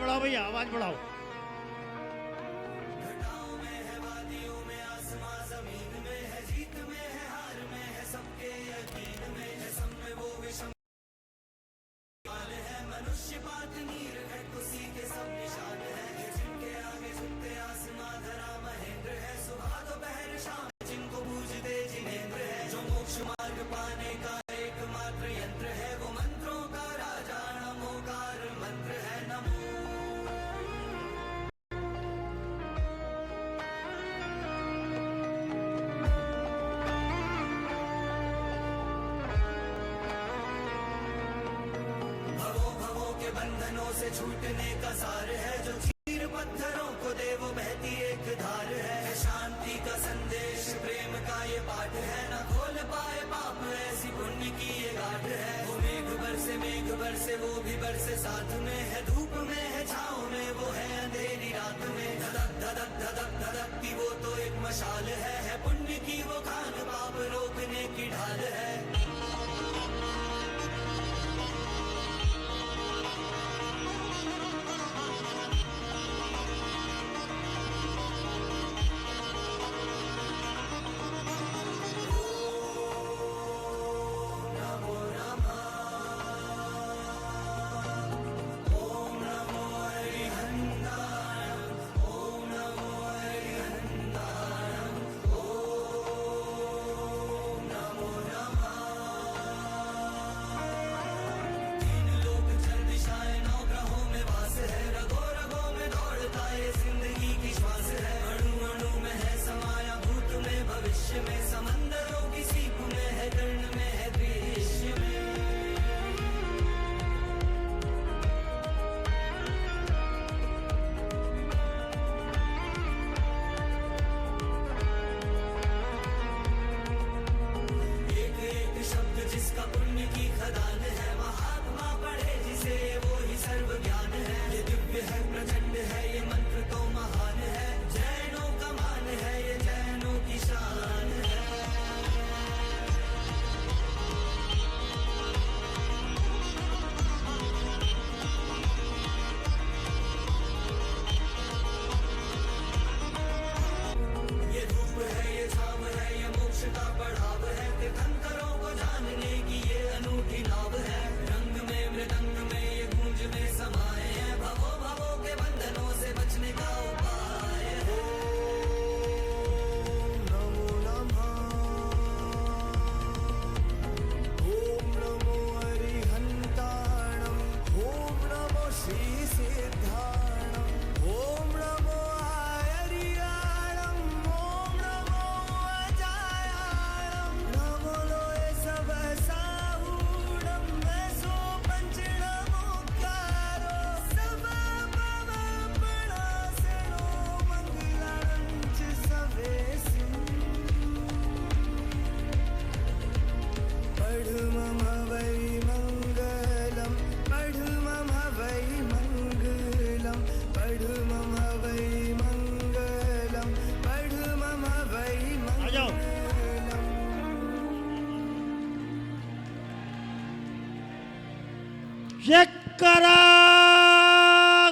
बढ़ाओ भैया, आवाज बढ़ाओ। बंधनों से छूटने का सार है, जो चीर पत्थरों को दे वो बहती एक धार है। शांति का संदेश प्रेम का ये पाठ है, न खोल पाए पाप ऐसी पुण्य की ये गाठ है। वो मेघ बरसे वो भी बरसे साथ में है, धूप में है छाँव में वो है अंधेरी रात में। धधक धधक धधक धधकती वो तो एक मशाल है पुण्य की वो खान, पाप रोकने की ढाल है। जयकारा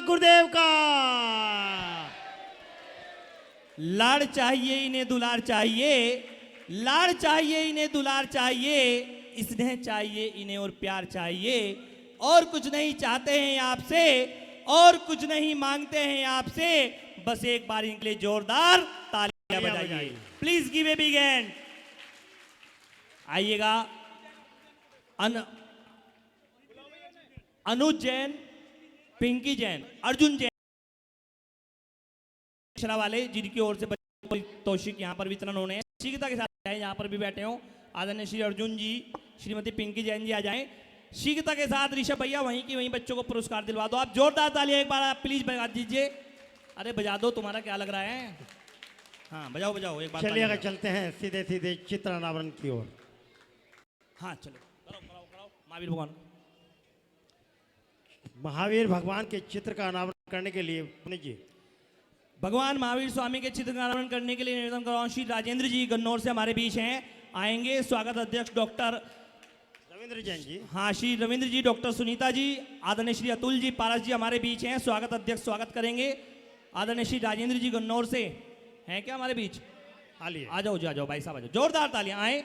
गुरुदेव का। लाड़ चाहिए इन्हें दुलार चाहिए, लाड़ चाहिए इन्हें दुलार चाहिए, स्नेह चाहिए इन्हें और प्यार चाहिए। और कुछ नहीं चाहते हैं आपसे, और कुछ नहीं मांगते हैं आपसे, बस एक बार इनके लिए जोरदार तालियां बजाइए। Please give a big hand. आइएगा अनुज जैन, पिंकी जैन, अर्जुन जैन वाले, जिनकी ओर से तौशीक यहाँ पर वितरण होने हैं। शीघ्रता के साथ यहाँ पर भी बैठे हो आदरणीय श्री अर्जुन जी, श्रीमती पिंकी जैन जी आ जाएं। शीघ्रता के साथ ऋषभ भैया वहीं की वहीं बच्चों को पुरस्कार दिलवा दो। आप जोरदार तालियां एक बार आप प्लीज बजा दीजिए। अरे बजा दो, तुम्हारा क्या लग रहा है? हाँ बजाओ बजाओ एक बार। चलिए अगर चलते हैं सीधे सीधे चित्र अनावरण की ओर। हाँ चलो कराओ महावीर भगवान। महावीर भगवान के चित्र का अनावरण करने के लिए पुनीत जी, भगवान महावीर स्वामी के चित्र का अनावरण करने के लिए निवेदन कर रहा हूं। श्री राजेंद्र जी गन्नौर से हमारे बीच हैं, आएंगे। स्वागत अध्यक्ष डॉक्टर रविंद्र जैन जी। हाँ, श्री रविंद्र जी, डॉक्टर सुनीता जी, आदरणीय श्री अतुल जी पारस जी हमारे बीच हैं। स्वागत अध्यक्ष स्वागत करेंगे। आदरणीय श्री राजेंद्र जी गन्नौर से हैं क्या हमारे बीच? आलिए आ जाओ भाई साहब, आ जाओ। जोरदार तालियां। आए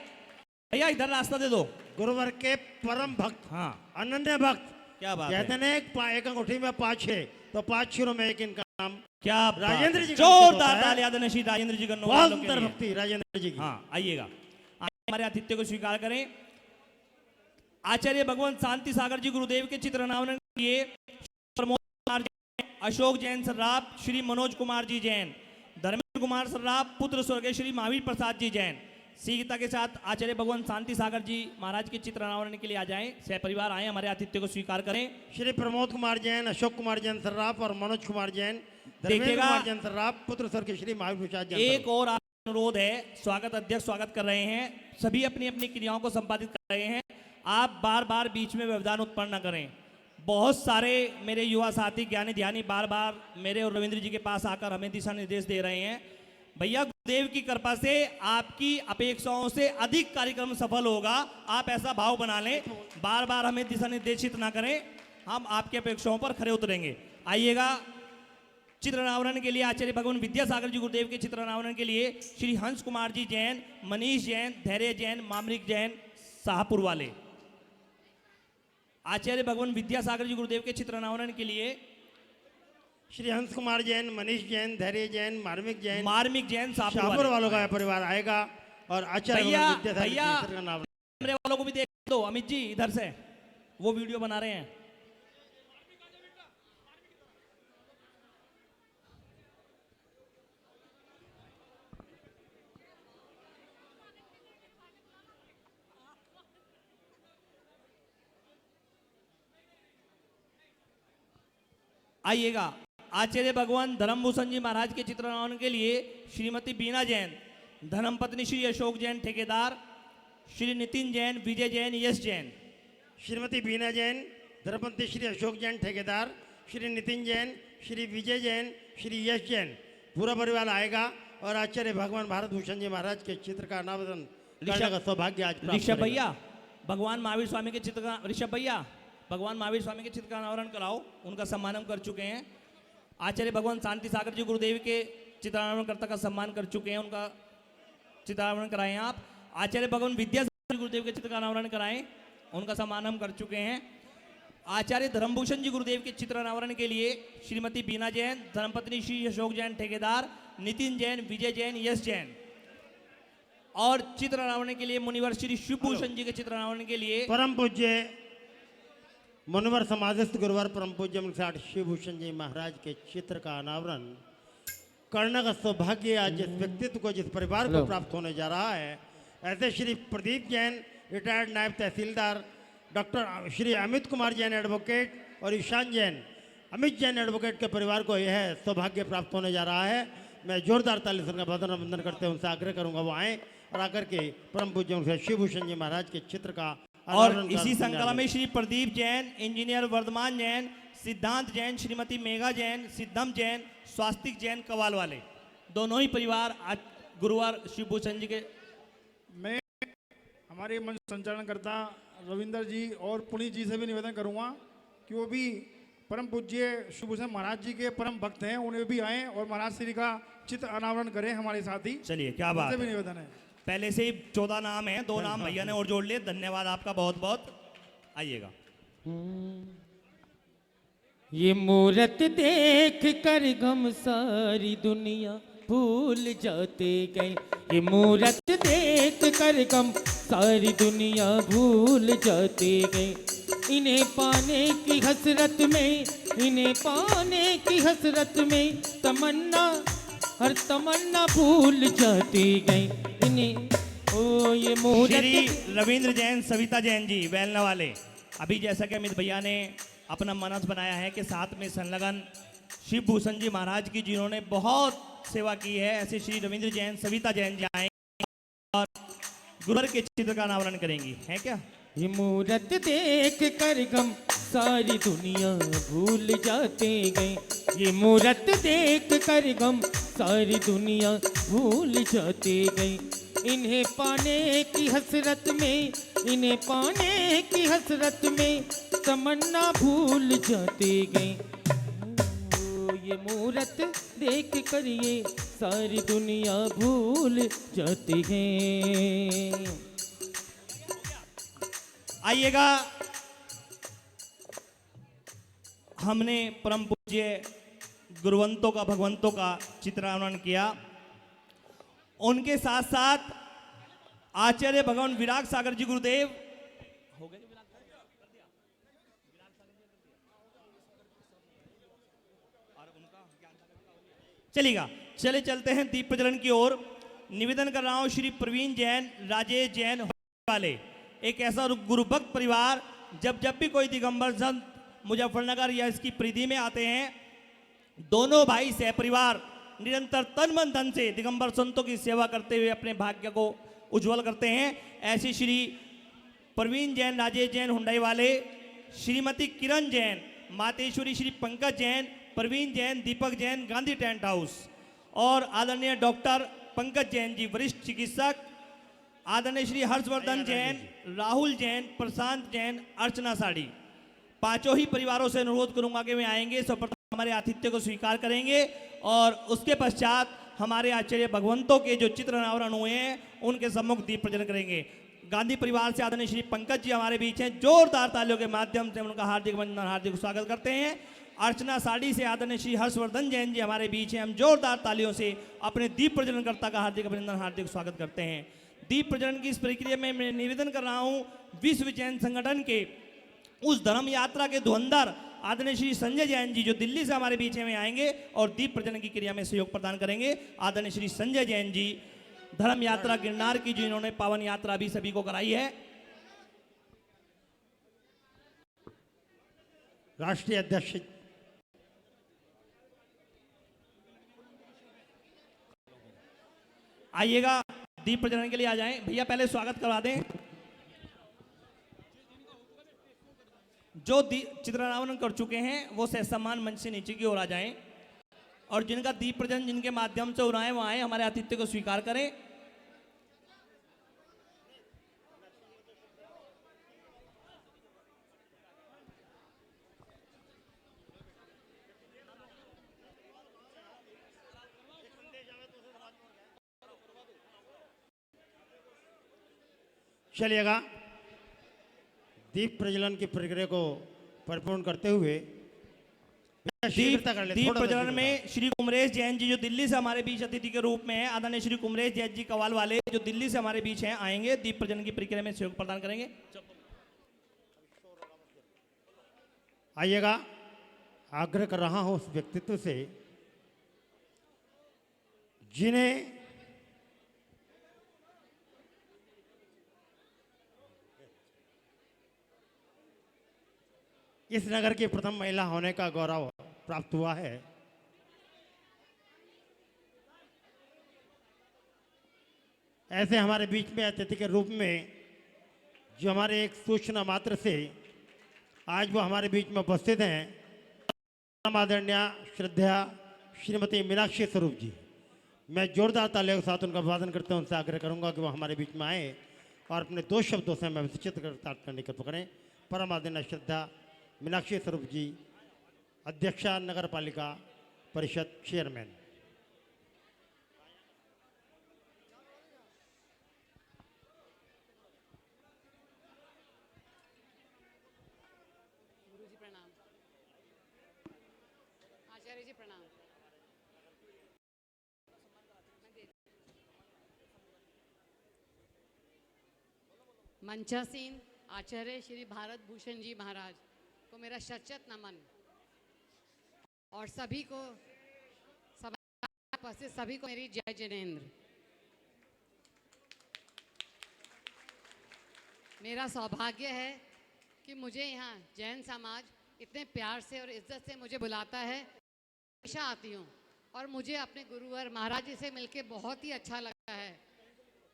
भैया, इधर रास्ता दे दो। गुरुवर के परम भक्त, हाँ, अनन्य भक्त, क्या बात कहते है, हैं एक अंगूठी में 5 है, तो 5 क्षीरों में एक इनका नाम। क्या बात राजेंद्र है। जी का जोरदार होता है। तालियां आदरणीय श्री राजेंद्र जी गन्नौर बहुत वालों के सुंदर लिए। भक्ति राजेंद्र जी की। हाँ, आइएगा, हमारे आतिथ्य को स्वीकार करें। आचार्य भगवान शांति सागर जी गुरुदेव के चित्र अनावरण के लिए प्रमोद कुमार जैन, अशोक जैन सर्राफ, श्री मनोज कुमार जी जैन, धर्मेंद्र कुमार सर्राफ, पुत्र स्वर्गीय श्री महावीर प्रसाद जी जैन, सीता के साथ आचार्य भगवान शांति सागर जी महाराज के चित्र अनावरण के लिए आ जाएं। सह परिवार आए, हमारे आतिथ्य को स्वीकार करें। श्री प्रमोद कुमार जैन, अशोक कुमार जैन सर्राफ और मनोज कुमार जैन, धर्मेंद्र देखिएगा, कुमार जैन सर्राफ, पुत्र स्वर्गीय श्री महावीर प्रसाद जैन। एक और अनुरोध है, स्वागत अध्यक्ष स्वागत कर रहे हैं, सभी अपनी अपनी क्रियाओं को संपादित कर रहे हैं। आप बार बार बीच में व्यवधान उत्पन्न न करें। बहुत सारे मेरे युवा साथी ज्ञानी ध्यानी बार बार मेरे और रविंद्र जी के पास आकर हमें दिशा निर्देश दे रहे हैं। भैया, गुरुदेव की कृपा से आपकी अपेक्षाओं से अधिक कार्यक्रम सफल होगा। आप ऐसा भाव बना लें, बार बार हमें दिशा निर्देशित ना करें, हम आपकी अपेक्षाओं पर खरे उतरेंगे। आइएगा, चित्र अनावरण के लिए आचार्य भगवान विद्यासागर जी गुरुदेव के चित्र अनावरण के लिए श्री हंस कुमार जी जैन, मनीष जैन, धैर्य जैन, मामरिक जैन, शाहपुर वाले। आचार्य भगवान विद्यासागर जी गुरुदेव के चित्र अनावरण के लिए श्री हंस कुमार जैन, मनीष जैन, धैर्य जैन, मार्मिक जैन, शाहपुर शाहपुर वालों का परिवार आएगा और आचार्य भैया भगवान विद्यासागर जी भैया के चित्र का नाम। कैमरे वालों को भी देख दो। अमित जी इधर से, वो वीडियो बना रहे हैं। आइएगा, आचार्य भगवान धर्मभूषण जी महाराज के चित्र अनावरण के लिए श्रीमती बीना जैन, धर्मपत्नी श्री अशोक जैन ठेकेदार, श्री नितिन जैन, विजय जैन, यश जैन। श्रीमती बीना जैन, धर्मपत्नी श्री अशोक जैन ठेकेदार, श्री नितिन जैन, श्री विजय जैन, श्री यश जैन, पूरा परिवार आएगा और आचार्य भगवान भारत भूषण जी महाराज के चित्र का अनावरण करने का सौभाग्य आज प्राप्त ऋषभ करेगा। भैया, भगवान महावीर स्वामी के चित्र का, ऋषभ भैया भगवान महावीर स्वामी के चित्र का अनावरण कराओ, उनका सम्मान हम कर चुके हैं। आचार्य भगवान शांति सागर जी गुरुदेव के चित्र अनावरणकर्ता का सम्मान कर चुके हैं, उनका चित्र अनावरण कराएं आप। आचार्य भगवान विद्यासागर गुरुदेव के चित्र का अनावरण कराएं, उनका सम्मान हम कर चुके हैं। आचार्य धर्मभूषण जी गुरुदेव के चित्र अनावरण के लिए श्रीमती बीना जैन, धर्मपत्नी श्री अशोक जैन ठेकेदार, नितिन जैन, विजय जैन, यश जैन। और चित्र अनावरण के लिए मुनिवर श्री शिवभूषण जी के चित्र अनावरण के लिए परम पूज्य मुनिवर समाधिस्थ गुरुवर परम पूज्य मुनिसाठ शिवभूषण जी महाराज के चित्र का अनावरण करने का सौभाग्य आज जिस व्यक्तित्व को, जिस परिवार को प्राप्त होने जा रहा है, ऐसे श्री प्रदीप जैन, रिटायर्ड नायब तहसीलदार, डॉक्टर श्री अमित कुमार जैन एडवोकेट और ईशान जैन, अमित जैन एडवोकेट के परिवार को यह सौभाग्य प्राप्त होने जा रहा है। मैं जोरदार ताली से उनका वंदन करते हुए उनसे आग्रह करूंगा वो आए और आकर के परम पूज्य शिवभूषण जी महाराज के चित्र का और इसी श्रृंखला में श्री प्रदीप जैन, इंजीनियर वर्धमान जैन, सिद्धांत जैन, श्रीमती मेघा जैन, सिद्धम जैन, स्वास्तिक जैन, कवाल वाले, दोनों ही परिवार आज गुरुवार शिवभूषण जी के। मैं हमारे मंच संचालन करता रविंद्र जी और पुनीत जी से भी निवेदन करूंगा कि वो भी परम पूज्य शिवभूषण महाराज जी के परम भक्त हैं, उन्हें भी आए और महाराज श्री का चित्र अनावरण करें हमारे साथ ही। चलिए, क्या बात उनसे भी है। निवेदन है। पहले से ही 14 नाम है, 2 नाम भैया ने और जोड़ लिए। धन्यवाद आपका बहुत बहुत। आइएगा। ये मूरत देख कर गम सारी दुनिया भूल जाते गए। ये मूरत देख कर गम सारी दुनिया भूल जाते गए। इन्हें पाने की हसरत में, इन्हें पाने की हसरत में तमन्ना, हर तमन्ना भूल जाते गए। इन्हें ओ ये मूरत। श्री रविंद्र जैन, सविता जैन जी वेलना वाले, अभी जैसा कि अमित भैया ने अपना मनस बनाया है कि साथ में संलग्न शिवभूषण जी महाराज की जिन्होंने बहुत सेवा की है, ऐसे श्री रविंद्र जैन, सविता जैन जी आएंगे और गुरुवर के चित्र का अनावरण करेंगी, है क्या? ये मूरत देख कर गम सारी दुनिया भूल जाते गए। ये मूरत देख कर गम सारी दुनिया भूल जाते गए। इन्हें पाने की हसरत में, इन्हें पाने की हसरत में तमन्ना भूल जाते गए। ओ, ये मूरत देख कर ये सारी दुनिया भूल जाते हैं। आइएगा, हमने परम पूज्य गुरुवंतों का, भगवंतों का चित्रांकन किया। उनके साथ साथ आचार्य भगवान विराग सागर जी गुरुदेव हो गए। चलेगा, चले चलते हैं दीप प्रज्वलन की ओर। निवेदन कर रहा हूं श्री प्रवीण जैन, राजेश जैन वाले, एक ऐसा गुरुभक्त परिवार, जब भी कोई दिगंबर संत मुजफ्फरनगर या इसकी परिधि में आते हैं, दोनों भाई सह परिवार निरंतर तन मन धन से दिगंबर संतों की सेवा करते हुए अपने भाग्य को उज्जवल करते हैं। ऐसे श्री प्रवीण जैन, राजेश जैन हुंडई वाले, श्रीमती किरण जैन, मातेश्वरी श्री पंकज जैन, प्रवीण जैन, दीपक जैन, गांधी टेंट हाउस, और आदरणीय डॉक्टर पंकज जैन जी वरिष्ठ चिकित्सक, आदरणीय श्री हर्षवर्धन जैन, राहुल जैन, प्रशांत जैन, अर्चना साड़ी, पांचों ही परिवारों से अनुरोध करूंगा कि वे आएंगे, सर्वप्रथम हमारे आतिथ्य को स्वीकार करेंगे और उसके पश्चात हमारे आचार्य भगवंतों के जो चित्र अनावरण हुए हैं उनके सम्मुख दीप प्रज्वलन करेंगे। गांधी परिवार से आदरणीय श्री पंकज जी हमारे बीच हैं, जोरदार तालियों के माध्यम से उनका हार्दिक वंदन, हार्दिक स्वागत करते हैं। अर्चना साड़ी से आदरणीय श्री हर्षवर्धन जैन जी हमारे बीच हैं, हम जोरदार तालियों से अपने दीप प्रज्वलनकर्ता का हार्दिक अभिनंदन, हार्दिक स्वागत करते हैं। दीप प्रज्वलन की इस प्रक्रिया में मैं निवेदन कर रहा हूं विश्व जैन संगठन के उस धर्म यात्रा के धुरंधर आदरणीय श्री संजय जैन जी, जो दिल्ली से हमारे बीच में आएंगे और दीप प्रज्वलन की क्रिया में सहयोग प्रदान करेंगे। आदरणीय श्री संजय जैन जी, धर्म यात्रा गिरनार की, जिन्होंने पावन यात्रा भी सभी को कराई है। राष्ट्रीय अध्यक्ष आइएगा, दीप प्रज्वलन के लिए आ जाएं। भैया पहले स्वागत करवा दें। जो चित्रांकन कर चुके हैं वो सम्मान मंच से नीचे की ओर आ जाएं और जिनका दीप प्रज्वलन जिनके माध्यम से हो रहा है वो आए, हमारे आतिथ्य को स्वीकार करें। चलिएगा, दीप प्रज्वलन की प्रक्रिया को परिपूर्ण करते हुए दीप प्रज्वलन में श्री कुमरेश जैन जी, जो दिल्ली से हमारे बीच अतिथि के रूप में है, आदरणीय श्री कुमरेश जैन जी कवाल वाले, जो दिल्ली से हमारे बीच हैं, आएंगे, दीप प्रज्वलन की प्रक्रिया में सहयोग प्रदान करेंगे। आइएगा, आग्रह कर रहा हूं उस व्यक्तित्व से जिन्हें इस नगर की प्रथम महिला होने का गौरव प्राप्त हुआ है। ऐसे हमारे बीच में अतिथि के रूप में जो हमारे एक सूचना मात्र से आज वो हमारे बीच में उपस्थित हैं, आदरणीय श्रद्धा श्रीमती मीनाक्षी स्वरूप जी, मैं जोरदार तालियों के साथ उनका अभिवादन करते हैं। उनसे आग्रह करूंगा कि वो हमारे बीच में आए और अपने दो शब्दों से हमें विचित्र करने की कृपा करें। परम आदरणीय श्रद्धा मीनाक्षी स्वरूप जी, अध्यक्षा नगर पालिका परिषद, चेयरमैन। गुरुजी प्रणाम, आचार्य जी प्रणाम। मंचासीन आचार्य श्री भारत भूषण जी महाराज को मेरा शत नमन और सभी को उपस्थित सभी को मेरी जय जिनेन्द्र। मेरा सौभाग्य है कि मुझे यहाँ जैन समाज इतने प्यार से और इज्जत से मुझे बुलाता है। हमेशा आती हूँ और मुझे अपने गुरुवर महाराज जी से मिलके बहुत ही अच्छा लगता है।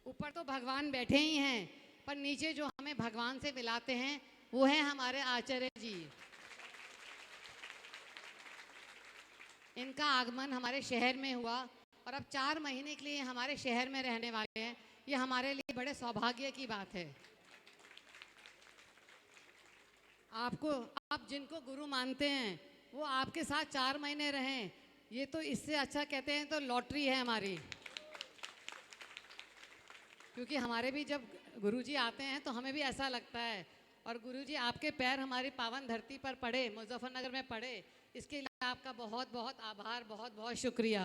ऊपर तो भगवान बैठे ही हैं, पर नीचे जो हमें भगवान से मिलाते हैं वो हैं हमारे आचार्य जी। इनका आगमन हमारे शहर में हुआ और अब 4 महीने के लिए हमारे शहर में रहने वाले हैं। ये हमारे लिए बड़े सौभाग्य की बात है। आप जिनको गुरु मानते हैं वो आपके साथ 4 महीने रहें, ये तो इससे अच्छा कहते हैं तो लॉटरी है हमारी। क्योंकि हमारे भी जब गुरुजी आते हैं तो हमें भी ऐसा लगता है, और गुरुजी आपके पैर हमारी पावन धरती पर पड़े, मुजफ्फरनगर में पड़े, इसके लिए आपका बहुत बहुत आभार, बहुत बहुत शुक्रिया।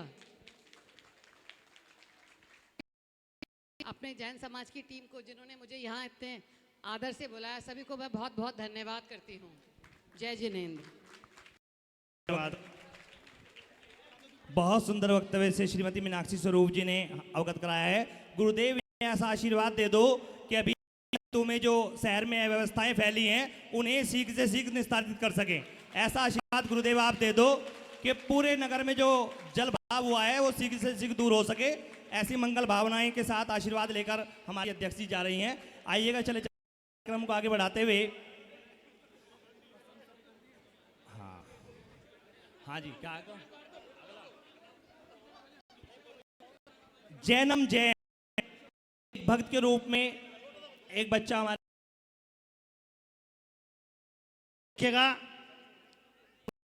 अपने जैन समाज की टीम को जिन्होंने मुझे यहाँ इतने आदर से बुलाया, सभी को मैं बहुत बहुत धन्यवाद करती हूँ। जय जिनेंद्र। धन्यवाद। बहुत सुंदर वक्तव्य से श्रीमती मीनाक्षी स्वरूप जी ने अवगत कराया है। गुरुदेव ने ऐसा आशीर्वाद दे दो कि अभी तुम्हें जो शहर में व्यवस्थाएं फैली हैं उन्हें शीघ्र से शीघ्र निस्तारित कर सकें। ऐसा आशीर्वाद गुरुदेव आप दे दो कि पूरे नगर में जो जल भाव हुआ है वो शीघ्र से शीघ्र दूर हो सके। ऐसी मंगल भावनाएं के साथ आशीर्वाद लेकर हमारी अध्यक्ष जी जा रही हैं। आइएगा, चले कार्यक्रम को आगे बढ़ाते हुए। हाँ जी, क्या जैनम जैन भक्त के रूप में एक बच्चा हमारे लिखेगा।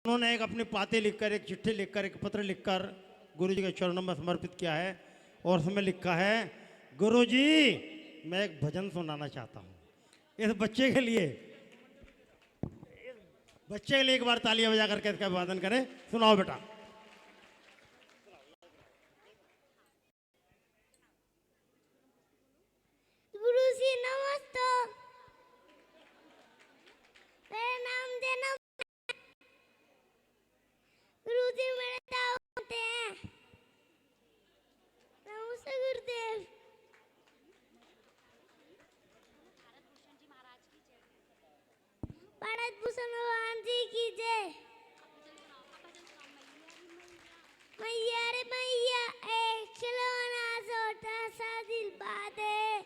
उन्होंने एक अपनी पाते लिखकर, एक चिट्ठी लिखकर, एक पत्र लिखकर गुरुजी के चरणों में समर्पित किया है और उसमें लिखा है, गुरुजी मैं एक भजन सुनाना चाहता हूँ। इस बच्चे के लिए एक बार तालियां बजा करके इसका अभिवादन करें। सुनाओ बेटा। गुरुजी नमस्ते, मेरा नाम जैनम। गुरुजी मेरे ताऊ होते हैं। नमस्ते गुरुदेव। भारत भूषण भगवान जी की जय। मैया रे मैया एक खिलौना छोटा सा दिल बात है,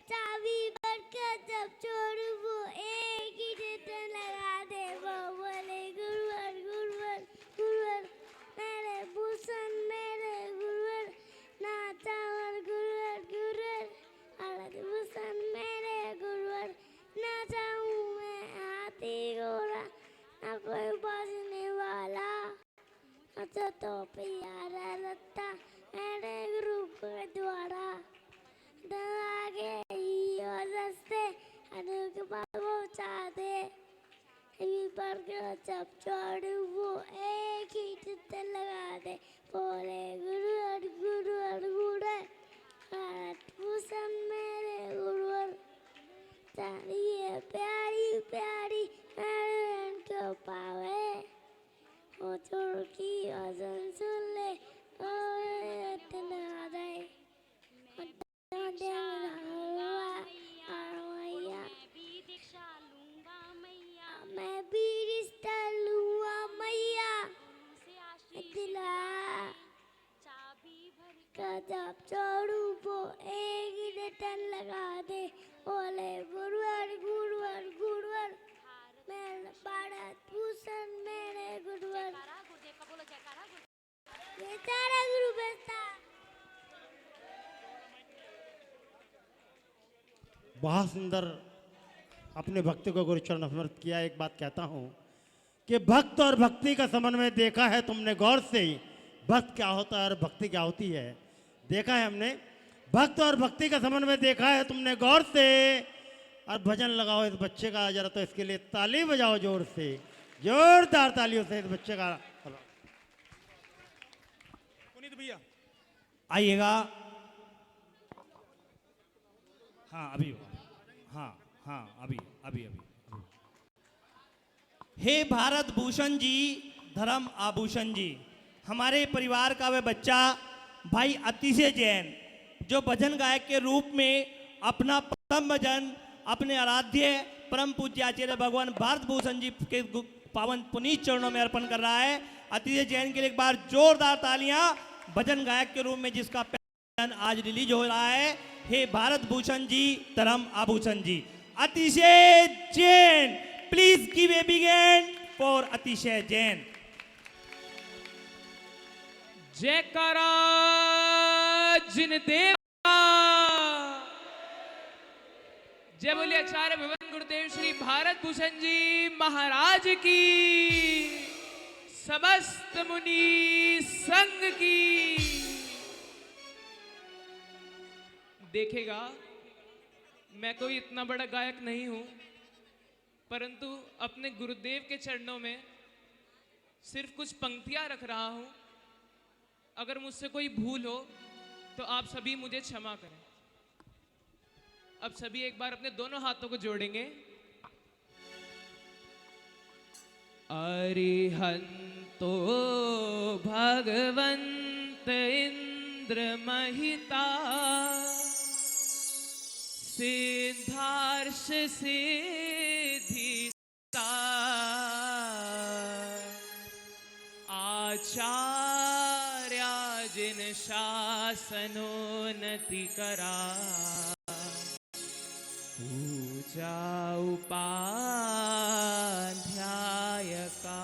चाबी भरकर जब छोड़ू वो एक ही रिटर्न लगा दे। वो बोले गुरुवर गुरुवर गुरुवर मेरे भूषण मेरे गुरुवर, नाचावर गुरुवर गुरुवर भारत भूषण मेरे गुरुवर, नाचाऊं मैं हाथी घोड़ा ना कोई बजने वाला, अच्छा तो प्यारा लगता मेरे गुरु के द्वारा। आगे ही और रस्ते अनु के पास पहुँचा दे, पर जब छोड़ू वो एक ही चित्त लगा दे। बोले गुरुवर गुरुवर गुरुवर भारत भूषण मेरे गुरुवर, चाहिए प्यारी प्यारी मेरे को पावे, वो छोड़ की वजन सुन ले और इतना आ जाए। मैं भी रिश्ता लूँगा मैया, दिला जब छोड़ू वो एक ही रिटर्न लगा दे। बोले गुरुवर गुरुवर गुरुवर मेरे भारत भूषण मेरे गुरुवर, ये तारा गुरु बेटा। बहुत सुंदर अपने भक्ति को गुरु चरण समर्पित किया। एक बात कहता हूँ कि भक्त और भक्ति का समन्वय देखा है तुमने गौर से। भक्त क्या होता है और भक्ति क्या होती है देखा है हमने। भक्त और भक्ति का समन्वय देखा है तुमने गौर से। और भजन लगाओ इस बच्चे का जरा, तो इसके लिए ताली बजाओ जोर से, जोरदार तालियों से इस बच्चे का। पुनीत भैया आइएगा। हाँ अभी, हाँ अभी अभी अभी। हे भारत भूषण जी, धर्म आभूषण जी, हमारे परिवार का वह बच्चा भाई अतिशय जैन, जो भजन गायक के रूप में अपना प्रथम भजन अपने आराध्य परम पूज्य आचार्य भगवान भारत भूषण जी के पावन पुनीत चरणों में अर्पण कर रहा है। अतिशय जैन के लिए एक बार जोरदार तालियां। भजन गायक के रूप में जिसका भजन आज रिलीज हो रहा है, हे भारत भूषण जी, धर्म आभूषण जी, अतिशय Jain. Please give a big hand for अतिशय जैन। जयकारा जिन देव का। जय बोलिए आचार्य भवन गुरुदेव श्री भारत भूषण जी महाराज की, समस्त मुनि संघ की। देखेगा, मैं कोई इतना बड़ा गायक नहीं हूं, परंतु अपने गुरुदेव के चरणों में सिर्फ कुछ पंक्तियां रख रहा हूं। अगर मुझसे कोई भूल हो तो आप सभी मुझे क्षमा करें। अब सभी एक बार अपने दोनों हाथों को जोड़ेंगे। अरिहंतो भगवंत इंद्र महिता, सिद्धार्ष सिद्धि आचार्या जिन शासनोन्नति करा, पूजा उपाध्याय का,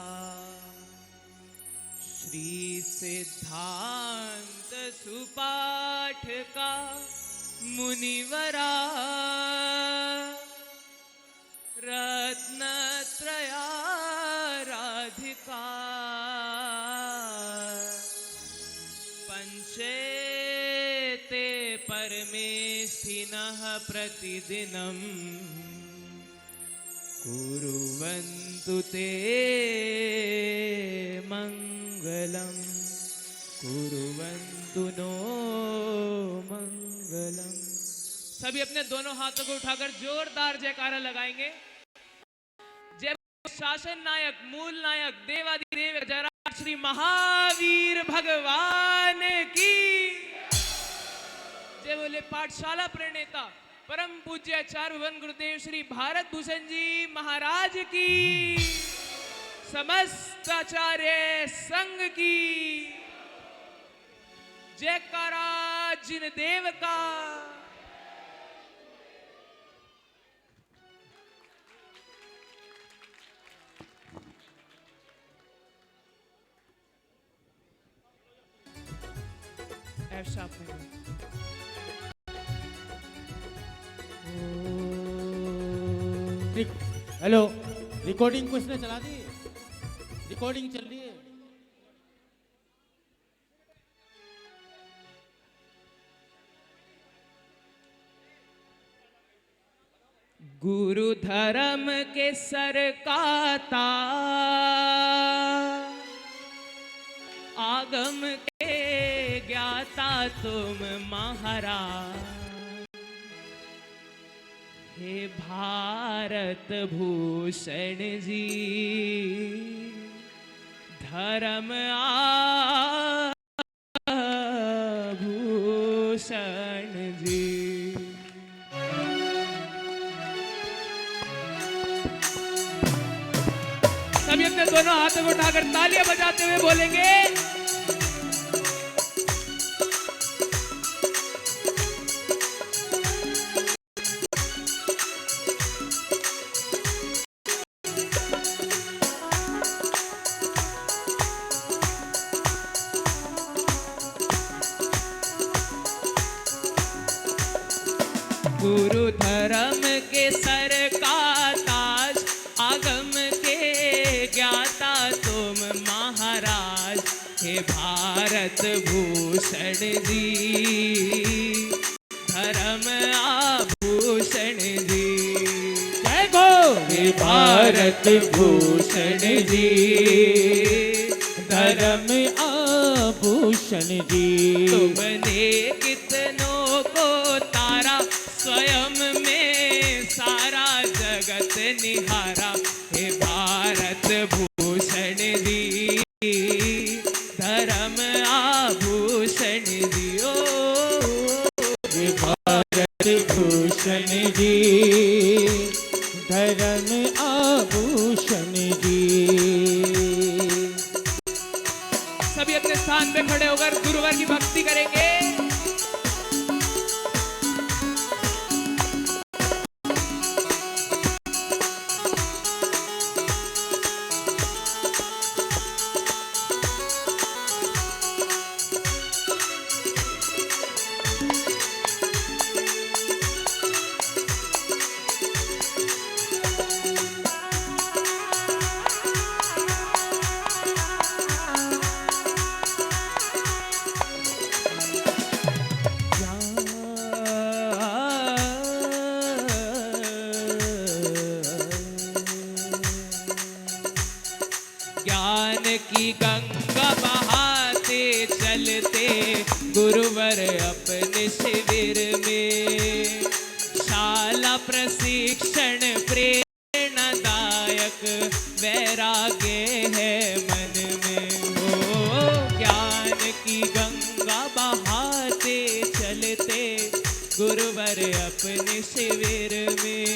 श्री सिद्धांत सुपाठ का मुनिवरा, रत्नत्रयाराधिका, पंचेते परमेष्ठिनः प्रतिदिनं कुर्वन्तु ते मंगलम्, कुर्वन्तु नो मंगलम्। सभी अपने दोनों हाथों को उठाकर जोरदार जयकारा लगाएंगे। जय शासन नायक, मूल नायक, देवाधिदेव जयराज श्री महावीर भगवान की। जय बोले पाठशाला प्रणेता परम पूज्य आचार्य भवन गुरुदेव श्री भारत भूषण जी महाराज की, समस्त आचार्य संघ की। जयकारा जिन देव का। हेलो, रिकॉर्डिंग कुछ ने चला दी? रिकॉर्डिंग चल रही है। गुरु धर्म के सर का ताज, आगम के ज्ञाता तुम महाराज, हे भारत भूषण जी, धर्म आभूषण जी। सभी अपने दोनों हाथों को उठाकर तालियां बजाते हुए बोलेंगे। गुरु धर्म के सर का ताज, आगम के ज्ञाता तुम महाराज, हे भारत भूषण जी, धर्म आभूषण जी। जय गो। हे भारत भूषण जी, धर्म आभूषण जी। तुमने कितनों को तारा, स्वयं में सारा जगत निहारा, हे भारत भूषण जी, धर्म आभूषण जी। ओ हे भारत भूषण जी, धर्म आभूषण जी। सभी अपने स्थान पे खड़े होकर गुरुवर की भक्ति करेंगे। की गंगा बहाते चलते गुरुवर अपने शिविर में। शाला प्रशिक्षण प्रेरणादायक वैराग्य है मन में हो। ज्ञान की गंगा बहाते चलते गुरुवर अपने शिविर में।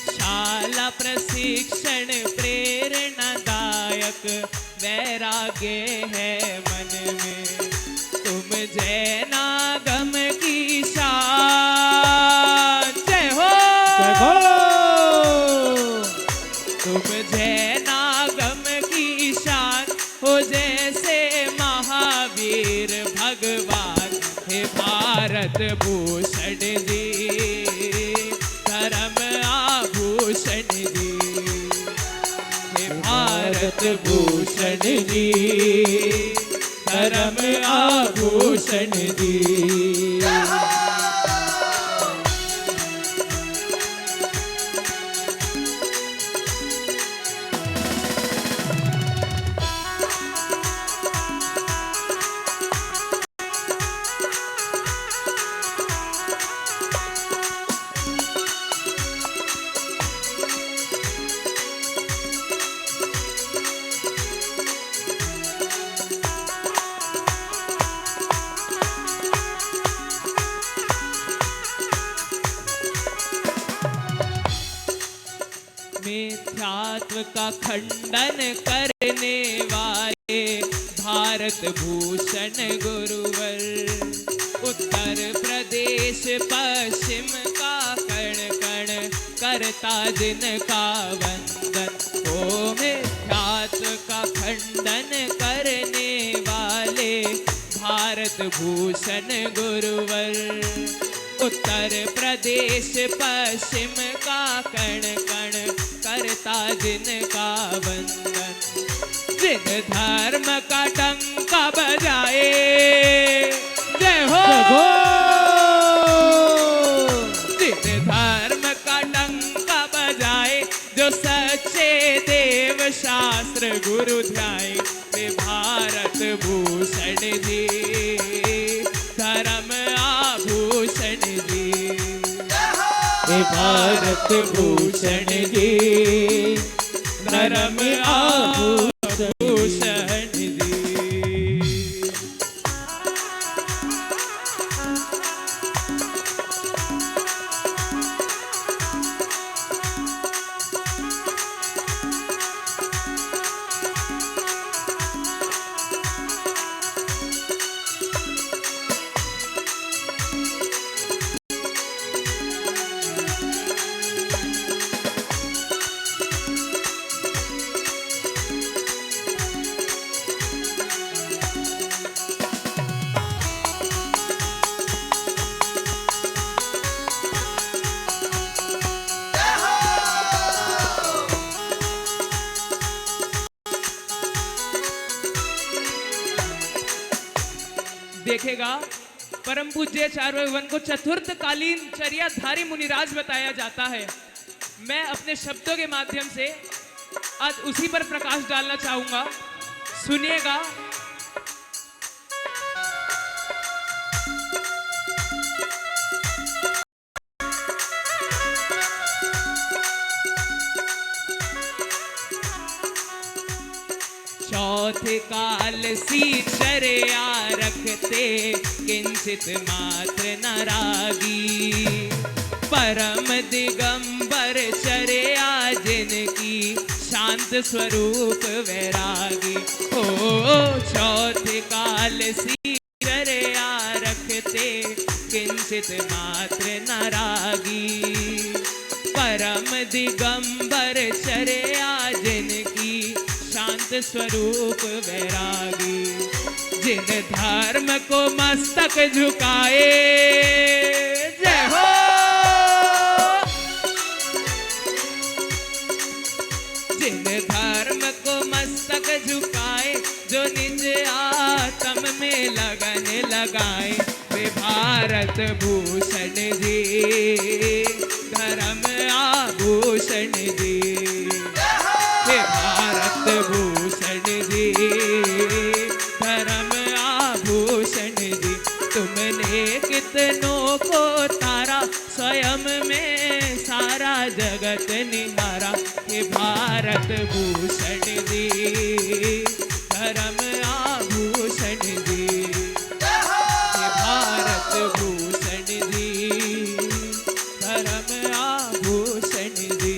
शाला प्रशिक्षण प्रेरणादायक वैराग्य है मन में। तुम जैनागम की शान जय हो। तुम जैनागम की शान हो जैसे महावीर भगवान हे भारत भूषण जी धर्म आभूषण जी। हे भारत भूषण जी धर्म आभूषण जी। मिथ्यात्व का खंडन करने वाले भारत भूषण गुरुवर। उत्तर प्रदेश पश्चिम का कण कण करता जिनका वंदन। ओ मिथ्यात्व का खंडन करने वाले भारत भूषण गुरुवर। उत्तर प्रदेश पश्चिम का कण कण करता जिनका वंदन। जिन धर्म का डंका बजाए जय हो। जिन धर्म का डंका बजाए जो सच्चे देव शास्त्र गुरु ध्याए वे भारत भूषण जी धर्म आभूषण जी। हे भारत भूषण जी धर्म आभूषण जी। देखेगा परम पूज्य चारवे वन को चतुर्थ कालीन चर्याधारी मुनिराज बताया जाता है। मैं अपने शब्दों के माध्यम से आज उसी पर प्रकाश डालना चाहूंगा। सुनिएगा। चौथे काल सी चर्या रखते किंचित मात्र न रागी। परम दिगंबर चर्या जिनकी शांत स्वरूप वैरागी। ओ चौथे काल सी चर्या रखते किंचित मात्र न रागी। परम दिगंबर चर्या जिनकी शांत स्वरूप वैरागी। जिन धर्म को मस्तक झुकाए जय हो। जिन धर्म को मस्तक झुकाए जो निज आत्म में लगन लगाए वे भारत भूषण जी धर्म आभूषण जी। हे भारत भूषण जी ने कितनों को तारा, स्वयं में सारा जगत निहारा। हे भारत भूषण दी, धर्म आभूषण दी, हे भारत भूषण दी, धर्म आभूषण दी।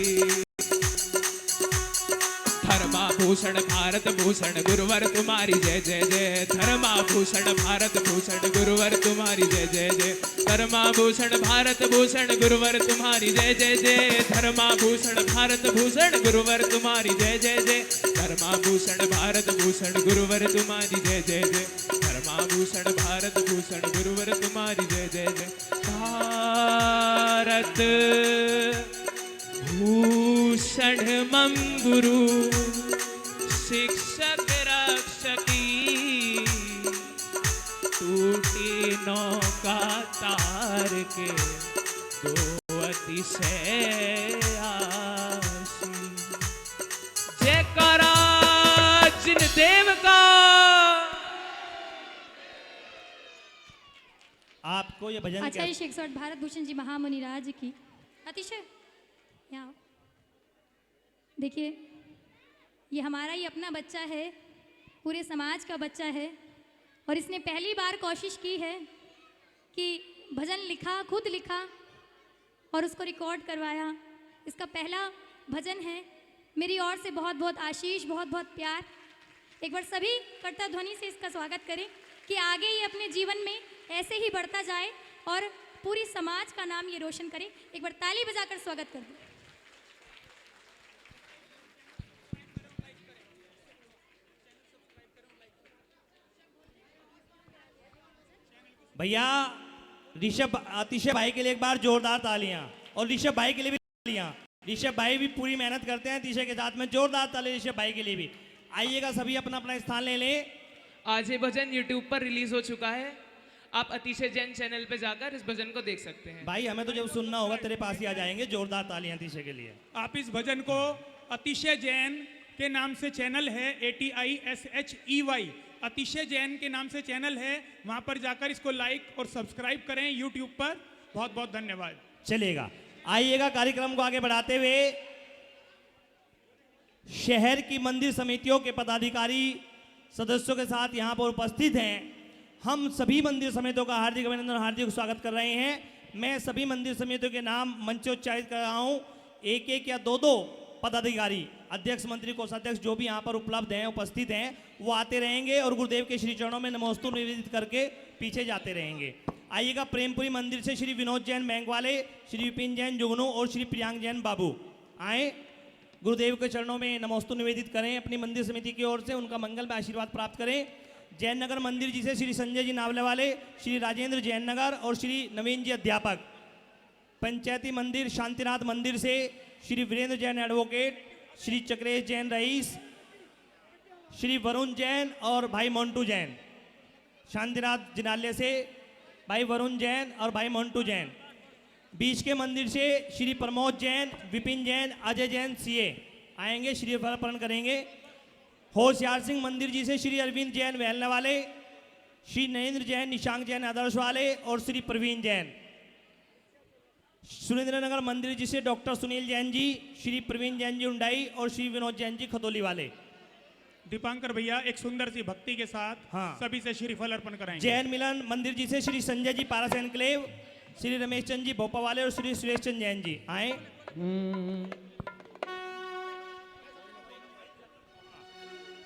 धर्माभूषण भारत भूषण गुरुवर तुम्हारी जय जय जय। धर्माभूषण भारत भूषण गुरुवर तुम्हारी जय जय जय। धर्माभूषण भारत भूषण गुरुवर तुम्हारी जय जय जय। धर्माभूषण भारत भूषण गुरुवर तुम्हारी जय जय जय। धर्माभूषण भारत भूषण गुरुवर तुम्हारी जय जय जय। धर्माभूषण भारत भूषण गुरुवर तुम्हारी जय जय जय। भारत भूषण मम गुरु, शिक्षक रक्षकी, टूटी नौका तार के दो अतिशय आशी। जयकारा जिन देव का। आपको ये भजन आचार्य शेखसौट भारत भूषण जी महामुनि राज की अतिशय। यहाँ देखिए, ये हमारा ही अपना बच्चा है, पूरे समाज का बच्चा है, और इसने पहली बार कोशिश की है कि भजन लिखा, खुद लिखा और उसको रिकॉर्ड करवाया। इसका पहला भजन है। मेरी ओर से बहुत बहुत आशीष, बहुत बहुत प्यार। एक बार सभी कर्ता ध्वनि से इसका स्वागत करें कि आगे ये अपने जीवन में ऐसे ही बढ़ता जाए और पूरी समाज का नाम ये रोशन करे। एक बार ताली बजाकर स्वागत कर दो। भैया ऋषभ अतिशय भाई के लिए एक बार जोरदार तालियां, और ऋषभ भाई के लिए भी तालियां। ऋषभ भाई भी पूरी मेहनत करते हैं अतिशय के साथ में। जोरदार ताली ऋषभ भाई के लिए भी। आइएगा सभी अपना अपना स्थान ले लें। आज ये भजन YouTube पर रिलीज हो चुका है। आप अतिशय जैन चैनल पे जाकर इस भजन को देख सकते हैं। भाई हमें तो जब सुनना होगा तेरे पास ही आ जाएंगे। जोरदार तालियां अतिशय के लिए। आप इस भजन को अतिशय जैन के नाम से चैनल है, ATISHEY, अतिशय जैन के नाम से चैनल है, वहां पर जाकर इसको लाइक और सब्सक्राइब करें YouTube पर। बहुत बहुत धन्यवाद। चलेगा, आइएगा कार्यक्रम को आगे बढ़ाते हुए शहर की मंदिर समितियों के पदाधिकारी सदस्यों के साथ यहाँ पर उपस्थित हैं। हम सभी मंदिर समितियों का हार्दिक अभिनंदन और हार्दिक स्वागत कर रहे हैं। मैं सभी मंदिर समितियों के नाम मंचोच्चारित कर रहा हूँ। एक एक या दो पदाधिकारी, अध्यक्ष, मंत्री, कोषाध्यक्ष जो भी यहाँ पर उपलब्ध हैं, उपस्थित हैं, वो आते रहेंगे और गुरुदेव के श्री चरणों में नमोस्तु निवेदित करके पीछे जाते रहेंगे। आइएगा प्रेमपुरी मंदिर से श्री विनोद जैन बैंक वाले, श्री विपिन जैन जुगनू और श्री प्रियांक जैन बाबू आए, गुरुदेव के चरणों में नमोस्तु निवेदित करें। अपनी मंदिर समिति की ओर से उनका मंगल में आशीर्वाद प्राप्त करें। जैन नगर मंदिर जी से श्री संजय जी नावले वाले, श्री राजेंद्र जैन नगर और श्री नवीन जी अध्यापक। पंचायती मंदिर शांतिनाथ मंदिर से श्री वीरेंद्र जैन एडवोकेट, श्री चक्रेश जैन रईस, श्री वरुण जैन और भाई मोन्टू जैन। शांतिनाथ जिनालय से भाई वरुण जैन और भाई मोन्टू जैन। बीच के मंदिर से श्री प्रमोद जैन, विपिन जैन, अजय जैन सीए आएंगे, श्री अर्पण करेंगे। होशियार सिंह मंदिर जी से श्री अरविंद जैन वहलने वाले, श्री नरेंद्र जैन, निशांक जैन आदर्श वाले और श्री प्रवीण जैन। सुरेंद्र नगर मंदिर जी से डॉक्टर सुनील जैन जी, श्री प्रवीण जैन जी उंडाई और श्री विनोद जैन जी खतौली वाले। दीपांकर भैया एक सुंदर सी भक्ति के साथ सभी से श्रीफल अर्पण कराएंगे। जैन मिलन मंदिर जी से श्री संजय जी पारस एनक्लेव, श्री रमेश चंद जी भोपा वाले और श्री सुरेश चंद जैन जी आए।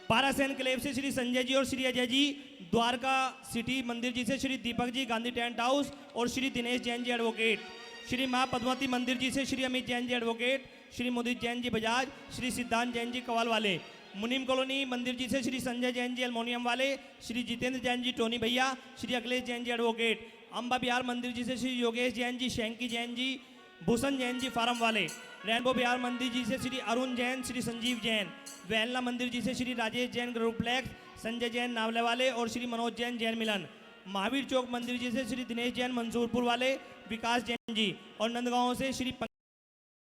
पारस एनक्लेव से श्री संजय जी और श्री अजय जी। द्वारका सिटी मंदिर जी से श्री दीपक जी गांधी टेंट हाउस और श्री दिनेश जैन जी एडवोकेट। श्री माँ पद्मावती मंदिर जी से श्री अमित जैन जी एडवोकेट, श्री मुदित जैन जी बजाज, श्री सिद्धांत जैन जी कवाल वाले। मुनीम कॉलोनी मंदिर जी से श्री संजय जैन जी अल्मोनियम वाले, श्री जितेंद्र जैन जी टोनी भैया, श्री अखिलेश जैन जी एडवोकेट। अम्बा बिहार मंदिर जी से श्री योगेश जैन जी, शैंकी जैन जी, भूषण जैन जी फार्म वाले। रैनबो बिहार मंदिर जी से श्री अरुण जैन, श्री संजीव जैन। वेलना मंदिर जी से श्री राजेश जैन ग्रुप्लेक्स, संजय जैन नावले वाले और श्री मनोज जैन जैन मिलन। महावीर चौक मंदिर जी से श्री दिनेश जैन मंसूरपुर वाले, विकास जैन जी। और नंदगांव से श्री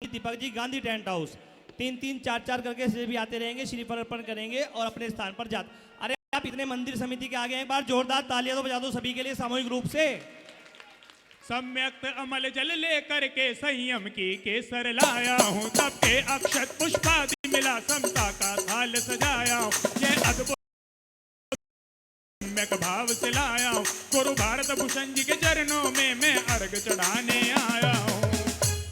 दीपक जी गांधी टेंट हाउस। 3-3, 4-4 करके से भी आते रहेंगे, श्रीफल अर्पण करेंगे और अपने स्थान पर जाते। अरे आप इतने मंदिर समिति के आगे एक बार जोरदार तालियां तो बजा दो सभी के लिए सामूहिक रूप से। सम्यक्त अमल जल लेकर के संयम की केसर लाया हूँ, तब के अक्षत पुष्पादि मिला समता का थाल सजाया हूँ, ये अद्भुत सम्यक भाव से लाया हूँ, गुरु भारत भूषण जी के चरणों में मैं अर्घ चढ़ाने आया हूँ।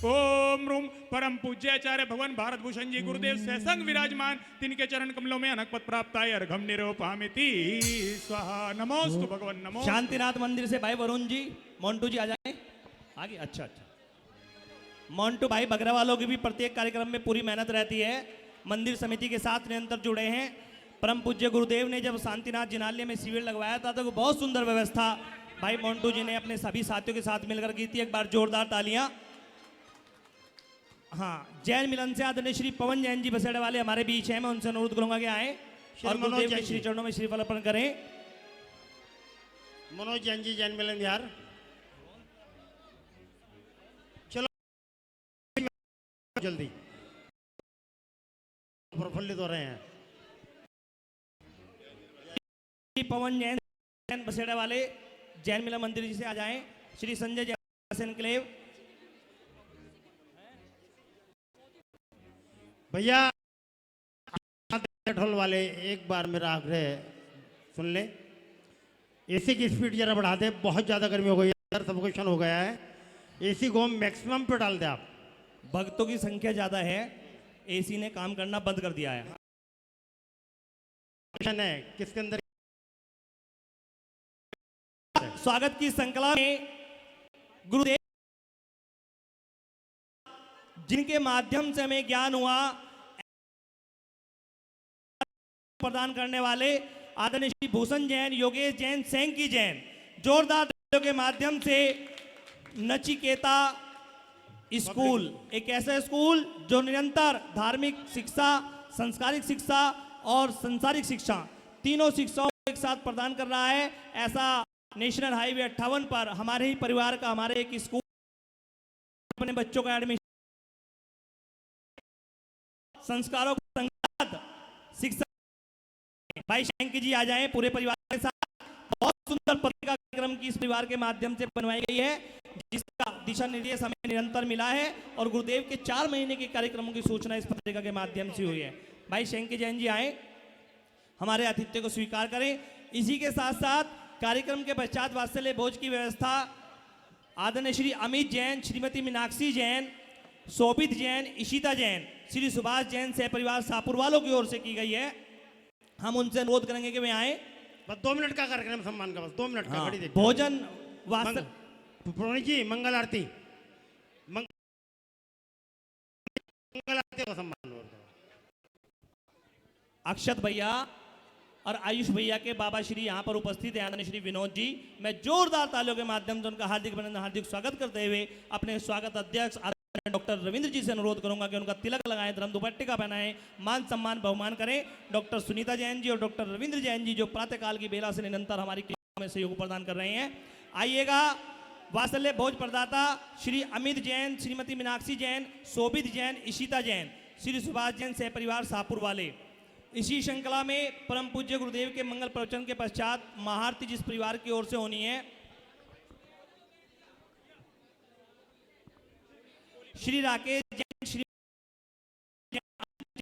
ओम रूम परम पूज्य आचार्य भगवान भारत भूषण जी गुरुदेव से संग विराजमान, तिनके चरण कमलों में अनक पद प्राप्त आय, अर्घम निरोपामिति स्वाहा। नमोस्तु भगवान नमो। शांतिनाथ मंदिर से भाई वरुण जी, मोन्टू जी आ जाए आगे। अच्छा अच्छा, मोन्टू भाई बगरा वालों की भी प्रत्येक कार्यक्रम में पूरी मेहनत रहती है, मंदिर समिति के साथ निरंतर जुड़े हैं। परम पूज्य गुरुदेव ने जब शांतिनाथ जिनालय में शिविर लगवाया था तो बहुत सुंदर व्यवस्था भाई मोन्टू जी ने अपने सभी साथियों के साथ मिलकर की थी। एक बार जोरदार तालियां। हाँ, जैन मिलन से आदरणीय श्री पवन जैन जी बसेड़े वाले हमारे बीच हैं, मैं उनसे अनुरोध करूंगा कि आए और गुरुदेव के श्री चरणों में श्रीफल अर्पण करें। मनोज जैन जी, जैन मिलन बिहार। चलो जल्दी, प्रफुल्लित हो रहे हैं। पवन जैन बसेड़ा वाले जैन मिलन मंदिर जी से आ जाएं। श्री संजय जैन एनक्लेव भैया ढोल वाले, एक बार मेरा आग्रह सुन ले, एसी की स्पीड जरा बढ़ा दे, बहुत ज्यादा गर्मी हो गई है, सफोकेशन हो गया है। एसी को मैक्सिमम पे डाल दे आप। भक्तों की संख्या ज्यादा है, एसी ने काम करना बंद कर दिया है। किसके अंदर स्वागत की श्रृंखला में गुरुदेव जिनके माध्यम से हमें ज्ञान हुआ प्रदान करने वाले आदरणीय श्री भूषण जैन, योगेश जैन, सेंकी जैन, जोरदार तालियों के माध्यम से नचिकेता स्कूल, एक ऐसा स्कूल जो निरंतर धार्मिक शिक्षा, संस्कारिक शिक्षा और संसारिक शिक्षा तीनों शिक्षाओं को एक साथ प्रदान कर रहा है। ऐसा नेशनल हाईवे 58 पर हमारे ही परिवार का, हमारे एक स्कूल अपने बच्चों का एडमिशन संस्कारों को संगत शिक्षा। भाई शंकी जी आ जाएं पूरे परिवार के साथ। बहुत सुंदर पत्रिका कार्यक्रम की इस परिवार के माध्यम से बनवाई गई है, जिसका दिशा निर्देश हमें निरंतर मिला है और गुरुदेव के 4 महीने के कार्यक्रमों की सूचना इस पत्रिका के माध्यम से हुई है। भाई शंकी जैन जी आए, हमारे आतिथ्य को स्वीकार करें। इसी के साथ साथ कार्यक्रम के पश्चात वात्सल्य भोज की व्यवस्था आदरणीय श्री अमित जैन, श्रीमती मीनाक्षी जैन, शोभित जैन, इशिता जैन, श्री सुभाष जैन से परिवार शाहपुर वालों की ओर से की गई है। हम उनसे अनुरोध करेंगे कि वे आए। बस 2 मिनट का कार्यक्रम सम्मान का, बस 2 मिनट का। घड़ी देखिए। भोजन वास्तव पुरोहित जी मंगल आरती, मंगल आरती का सम्मान। अक्षत भैया और आयुष भैया के बाबा श्री यहाँ पर उपस्थित हैं, आदरणीय श्री विनोद जी। मैं जोरदार तालियों के माध्यम से उनका हार्दिक अभिनंदन, हार्दिक स्वागत करते हुए अपने स्वागत अध्यक्ष डॉक्टर रविंद्र जी से अनुरोध करूंगा कि उनका तिलक लगाएं, धर्म दुपट्टिका पहनाएं, मान सम्मान बहुमान करें। डॉक्टर सुनीता जैन जी और डॉक्टर रविंद्र जैन जी जो प्रातःकाल की बेला से निरंतर हमारी क्लास में सहयोग प्रदान कर रहे हैं। आइएगा। वात्सल्य भोज प्रदाता श्री अमित जैन, श्रीमती मीनाक्षी जैन, शोभित जैन, इशिता जैन, श्री सुभाष जैन से परिवार शाहपुर वाले। इसी श्रृंखला में परम पूज्य गुरुदेव के मंगल प्रवचन के पश्चात महाआरती जिस परिवार की ओर से होनी है, श्री राकेश जैन, श्री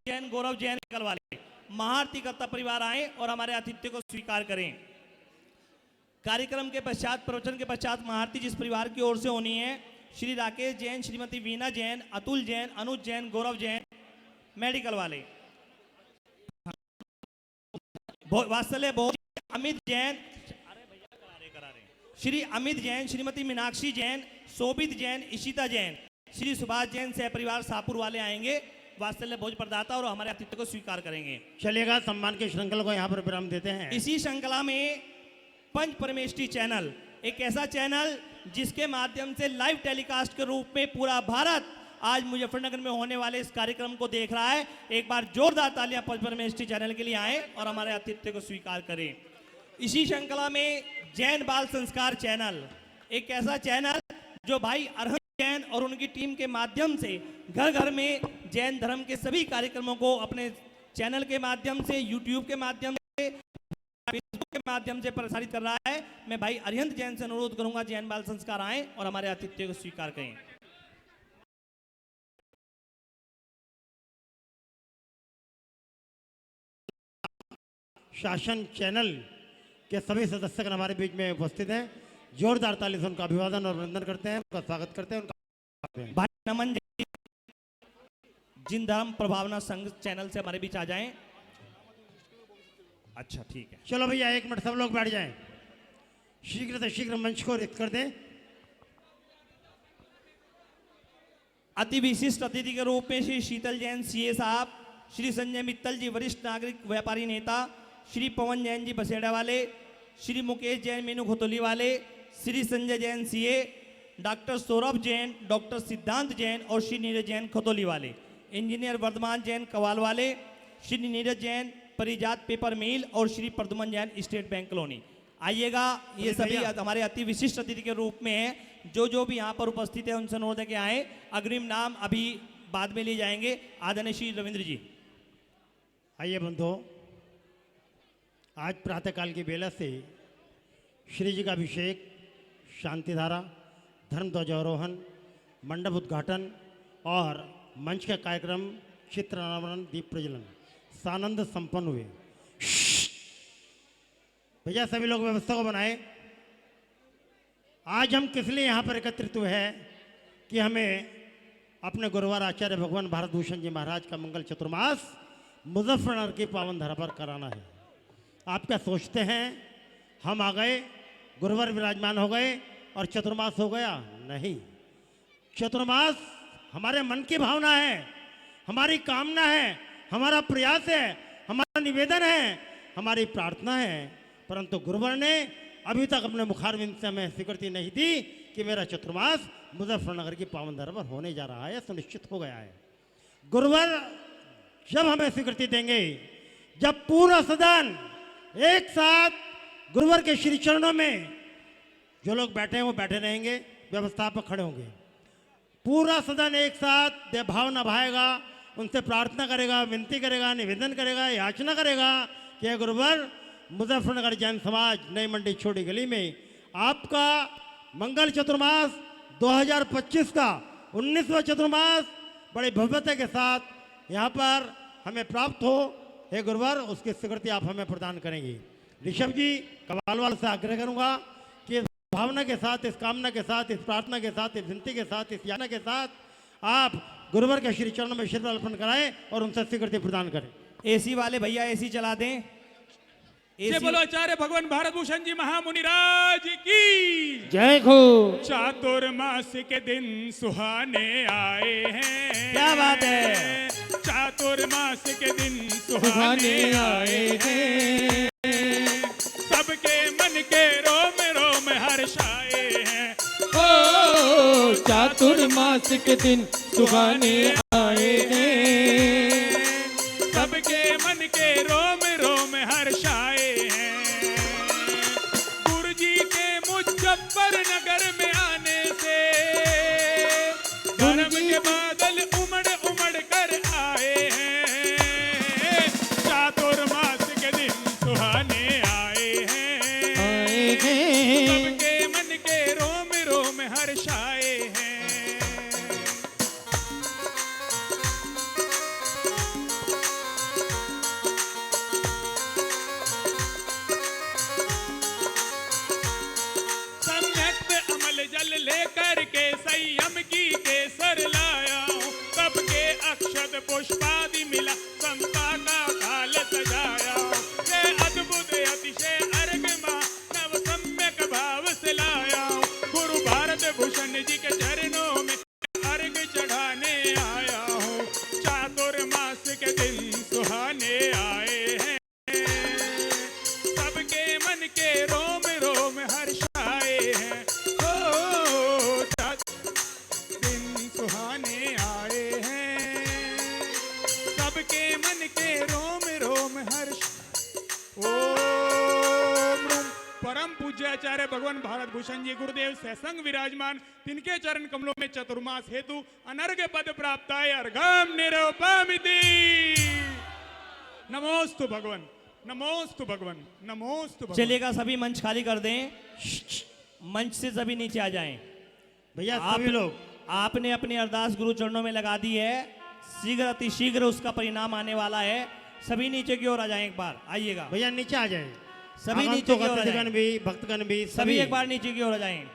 जैन, गौरव जैन कल वाले महाआरती करता परिवार आए और हमारे आतिथ्य को स्वीकार करें। कार्यक्रम के पश्चात, प्रवचन के पश्चात महाआरती जिस परिवार की ओर से होनी है, श्री राकेश जैन, श्रीमती वीना जैन, अतुल जैन, अनुज जैन, गौरव जैन, मेडिकल वाले। वात्सल्य भोज अमित जैन, श्री अमित जैन, श्रीमती मीनाक्षी जैन, शोभित जैन, इशिता जैन, श्री सुभाष जैन से परिवार शाहपुर वाले आएंगे, वात्सल्य भोज प्रदाता और हमारे आतिथ्य को स्वीकार करेंगे। चलिएगा, सम्मान के श्रृंखला को यहाँ पर विराम देते हैं। इसी श्रृंखला में पंच परमेष्ठी चैनल, एक ऐसा चैनल जिसके माध्यम से लाइव टेलीकास्ट के रूप में पूरा भारत आज मुजफ्फरनगर में होने वाले इस कार्यक्रम को देख रहा है। एक बार जोरदार तालियां पंच परमेष्ठी चैनल के लिए आए और हमारे आतिथ्य को स्वीकार करें। इसी श्रृंखला में जैन बाल संस्कार चैनल, एक ऐसा चैनल जो भाई अरहम जैन और उनकी टीम के माध्यम से घर घर में जैन धर्म के सभी कार्यक्रमों को अपने चैनल के माध्यम से, यूट्यूब के माध्यम से, फेसबुक के माध्यम से प्रसारित कर रहा है। मैं भाई अरिहंत जैन से अनुरोध करूंगा जैन बाल संस्कार आए और हमारे आतिथ्य को स्वीकार करें। शासन चैनल के सभी सदस्यगण हमारे बीच में उपस्थित हैं। जोरदार ताली से उनका अभिवादन और वंदन करते हैं, उनका स्वागत करते हैं, उनका भाई नमन जी जिन धर्म प्रभावना संघ चैनल से हमारे बीच आ जाएं। अच्छा ठीक है, चलो भैया 1 मिनट सब लोग बैठ जाएं। शीघ्र से शीघ्र मंच को रिक्त कर दें। अति विशिष्ट अतिथि के रूप में श्री शीतल जैन सीए साहब, श्री संजय मित्तल जी वरिष्ठ नागरिक व्यापारी नेता, श्री पवन जैन जी बसेड़ा वाले, श्री मुकेश जैन मीनू खोतोली वाले, Shri Sanjay Jain CA, doctor Saurabh Jain, doctor सिद्धांत जैन और श्री नीरज जैन खोतोली वाले, इंजीनियर वर्धमान जैन कवाल वाले, श्री नीरज जैन परिजात पेपर मिल और Shri Pradyuman Jain state bank colony. आइएगा, ये सभी हमारे अति विशिष्ट अतिथि के रूप में है। जो भी यहाँ पर उपस्थित है उनसे अनुरोध है कि आए। अग्रिम नाम अभी बाद में लिए जाएंगे। आदरणीय श्री रविंद्र जी। आइए बंधुओं, आज प्रातःकाल की बेला से श्री जी का अभिषेक, शांतिधारा, धर्म ध्वजारोहण, मंडप उद्घाटन और मंच का कार्यक्रम चित्र अनावरण, दीप प्रज्वलन सानंद संपन्न हुए। भैया सभी लोग व्यवस्था को बनाए। आज हम किस लिए यहाँ पर एकत्रित हुए हैं कि हमें अपने गुरुवार आचार्य भगवान भारत भूषण जी महाराज का मंगल चतुर्मास मुजफ्फरनगर की पावन धरा पर कराना है। आप क्या सोचते हैं हम आ गए, गुरुवार विराजमान हो गए और चतुर्मास हो गया? नहीं, चतुर्मास हमारे मन की भावना है, हमारी कामना है, हमारा प्रयास है, हमारा निवेदन है, हमारी प्रार्थना है। परंतु गुरुवर ने अभी तक अपने मुखारविंद से हमें स्वीकृति नहीं दी कि मेरा चतुर्मास मुजफ्फरनगर की पावन धरा पर होने जा रहा है, सुनिश्चित हो गया है। गुरुवर जब हमें स्वीकृति देंगे, जब पूरा सदन एक साथ गुरुवर के श्री चरणों में, जो लोग बैठे हैं वो बैठे रहेंगे, व्यवस्था पर खड़े होंगे, पूरा सदन एक साथ देव भाव निभाएगा, उनसे प्रार्थना करेगा, विनती करेगा, निवेदन करेगा, याचना करेगा कि हे गुरुवर, मुजफ्फरनगर जैन समाज नई मंडी छोटी गली में आपका मंगल चतुर्मास 2025 का 19वां चतुर्मास बड़े भव्यता के साथ यहाँ पर हमें प्राप्त हो। हे गुरुवर, उसकी स्वीकृति आप हमें प्रदान करेंगे। ऋषभ जी कवालवाल से आग्रह करूँगा कि इस भावना के साथ, इस कामना के साथ, इस प्रार्थना के साथ, इस विनती के साथ, इस याचना के साथ आप गुरुवर के श्री चरणों में शीतल अर्पण कराएं और उनसे स्वीकृति प्रदान करें। एसी वाले भैया एसी चला दें। जय बोलो आचार्य भगवान भारत भूषण जी महामुनि राज की जय हो। चातुर्मास के दिन सुहाने आए हैं। क्या बात है। चातुर्मास के दिन सुहाने आए हैं। सबके मन के रोम रोम हर्षाए हैं। ओ चातुर्मास के दिन सुहाने आए हैं। सबके मन के रोम रोम हर्षाए हैं। गुरु जी के मुजफ्फरनगर में आने से धर्म के बादल उमड़ उमड़ कर आए हैं। चातुर्मास के दिन सुहाने आए हैं। सबके मन के रोम रोम हर्षाए हैं। लेकर के संयम की केसर लाया हूँ। कब के अक्षत पुष्पादि मिला, समता का थाल सजाया हूँ। ये अद्भुत अतिशय अर्घ माँ नव सम्यक भाव से लाया हूँ। गुरु भारत भूषण जी के चरणों में अर्घ चढ़ाने आया हूँ। चातुर्मास के दिन सुहाने आए हैं। सबके मन के रोम रोम हर्षाए हैं। सुहाने आए हैं। सबके मन के रोम रोम हर्ष। ओम परम पूज्य आचार्य भगवान भारत भूषण जी गुरुदेव सत्संग विराजमान, तिनके चरण कमलों में चतुर्मास हेतु अनर्घ्य पद प्राप्ताय अर्घम निरूपमिति। नमोस्तु भगवान। नमोस्तु भगवान, नमोस्तु भगवान। चलिएगा, सभी मंच खाली कर दें, मंच से सभी नीचे आ जाएं। भैया आप सभी लोग आपने अपनी अरदास गुरु चरणों में लगा दी है, शीघ्र अति शीघ्र उसका परिणाम आने वाला है। सभी नीचे की ओर आ जाएं, एक बार आइएगा, भैया नीचे आ जाएं। सभी नीचे की ओर आ अतिथिगण जाएं, भी, भक्तगण भी, सभी एक बार नीचे की ओर आ जाएं।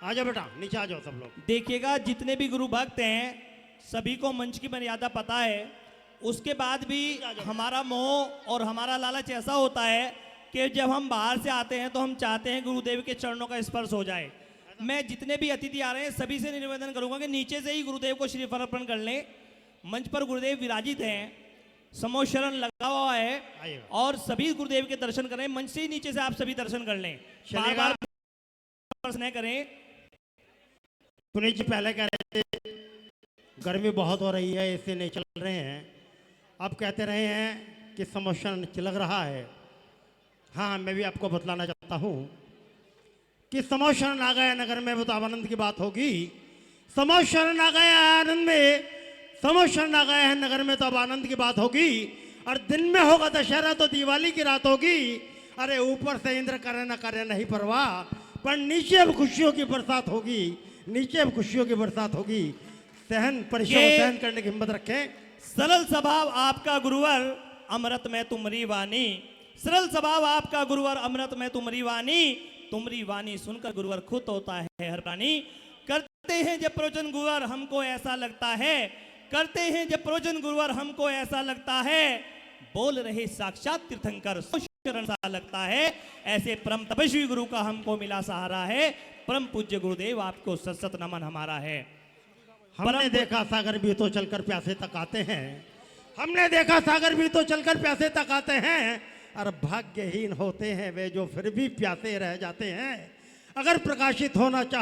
आ जाओ बेटा, नीचे आ जाओ सब लोग। देखिएगा, जितने भी गुरु भक्त हैं सभी को मंच की मर्यादा पता है। उसके बाद भी हमारा मोह और हमारा लालच ऐसा होता है कि जब हम बाहर से आते हैं तो हम चाहते हैं गुरुदेव के चरणों का स्पर्श हो जाए। मैं जितने भी अतिथि आ रहे हैं सभी से निवेदन करूंगा कि नीचे से ही गुरुदेव को श्रीफल अर्पण कर लें। मंच पर गुरुदेव विराजित हैं, समोशरण लगा हुआ है और सभी गुरुदेव के दर्शन करें। मंच से ही नीचे से आप सभी दर्शन कर लें, बार बार स्पर्श न करें। पुनीत जी पहले कह रहे थे गर्मी बहुत हो रही है, इससे नहीं चल रहे हैं। अब कहते रहे हैं कि समोशन लग रहा है। हाँ, मैं भी आपको बतलाना चाहता हूँ कि समोशन आ गया नगर में, वो तो आनंद की बात होगी। समोशन आ गया आनंद में, समोशन आ गया है नगर में, तो अब आनंद की बात होगी। और दिन में होगा दशहरा तो दिवाली की रात होगी। अरे ऊपर से इंद्र करे न करे नहीं परवाह, पर नीचे अब खुशियों की बरसात होगी, नीचे अब खुशियों की बरसात होगी। सहन परिश्रम सहन करने की हिम्मत रखें। सरल स्वभाव आपका गुरुवर, अमृत में तुमरी वाणी। सरल स्वभाव आपका गुरुवर, अमृत में तुमरी वाणी। तुमरी वाणी सुनकर गुरुवर खुद होता है हर प्राणी। करते हैं जब प्रवचन गुरुवर हमको ऐसा लगता है, करते हैं जब प्रवचन गुरुवर हमको ऐसा लगता है, बोल रहे साक्षात तीर्थंकर शरण सा लगता है। ऐसे परम तपस्वी गुरु का हमको मिला सहारा है। परम पूज्य गुरुदेव आपको सत नमन हमारा है। हमने देखा सागर भी तो चलकर प्यासे तक आते हैं, हमने देखा सागर भी तो चलकर प्यासे तक आते हैं। और भाग्यहीन होते हैं वे जो फिर भी प्यासे रह जाते हैं। अगर प्रकाशित होना चाह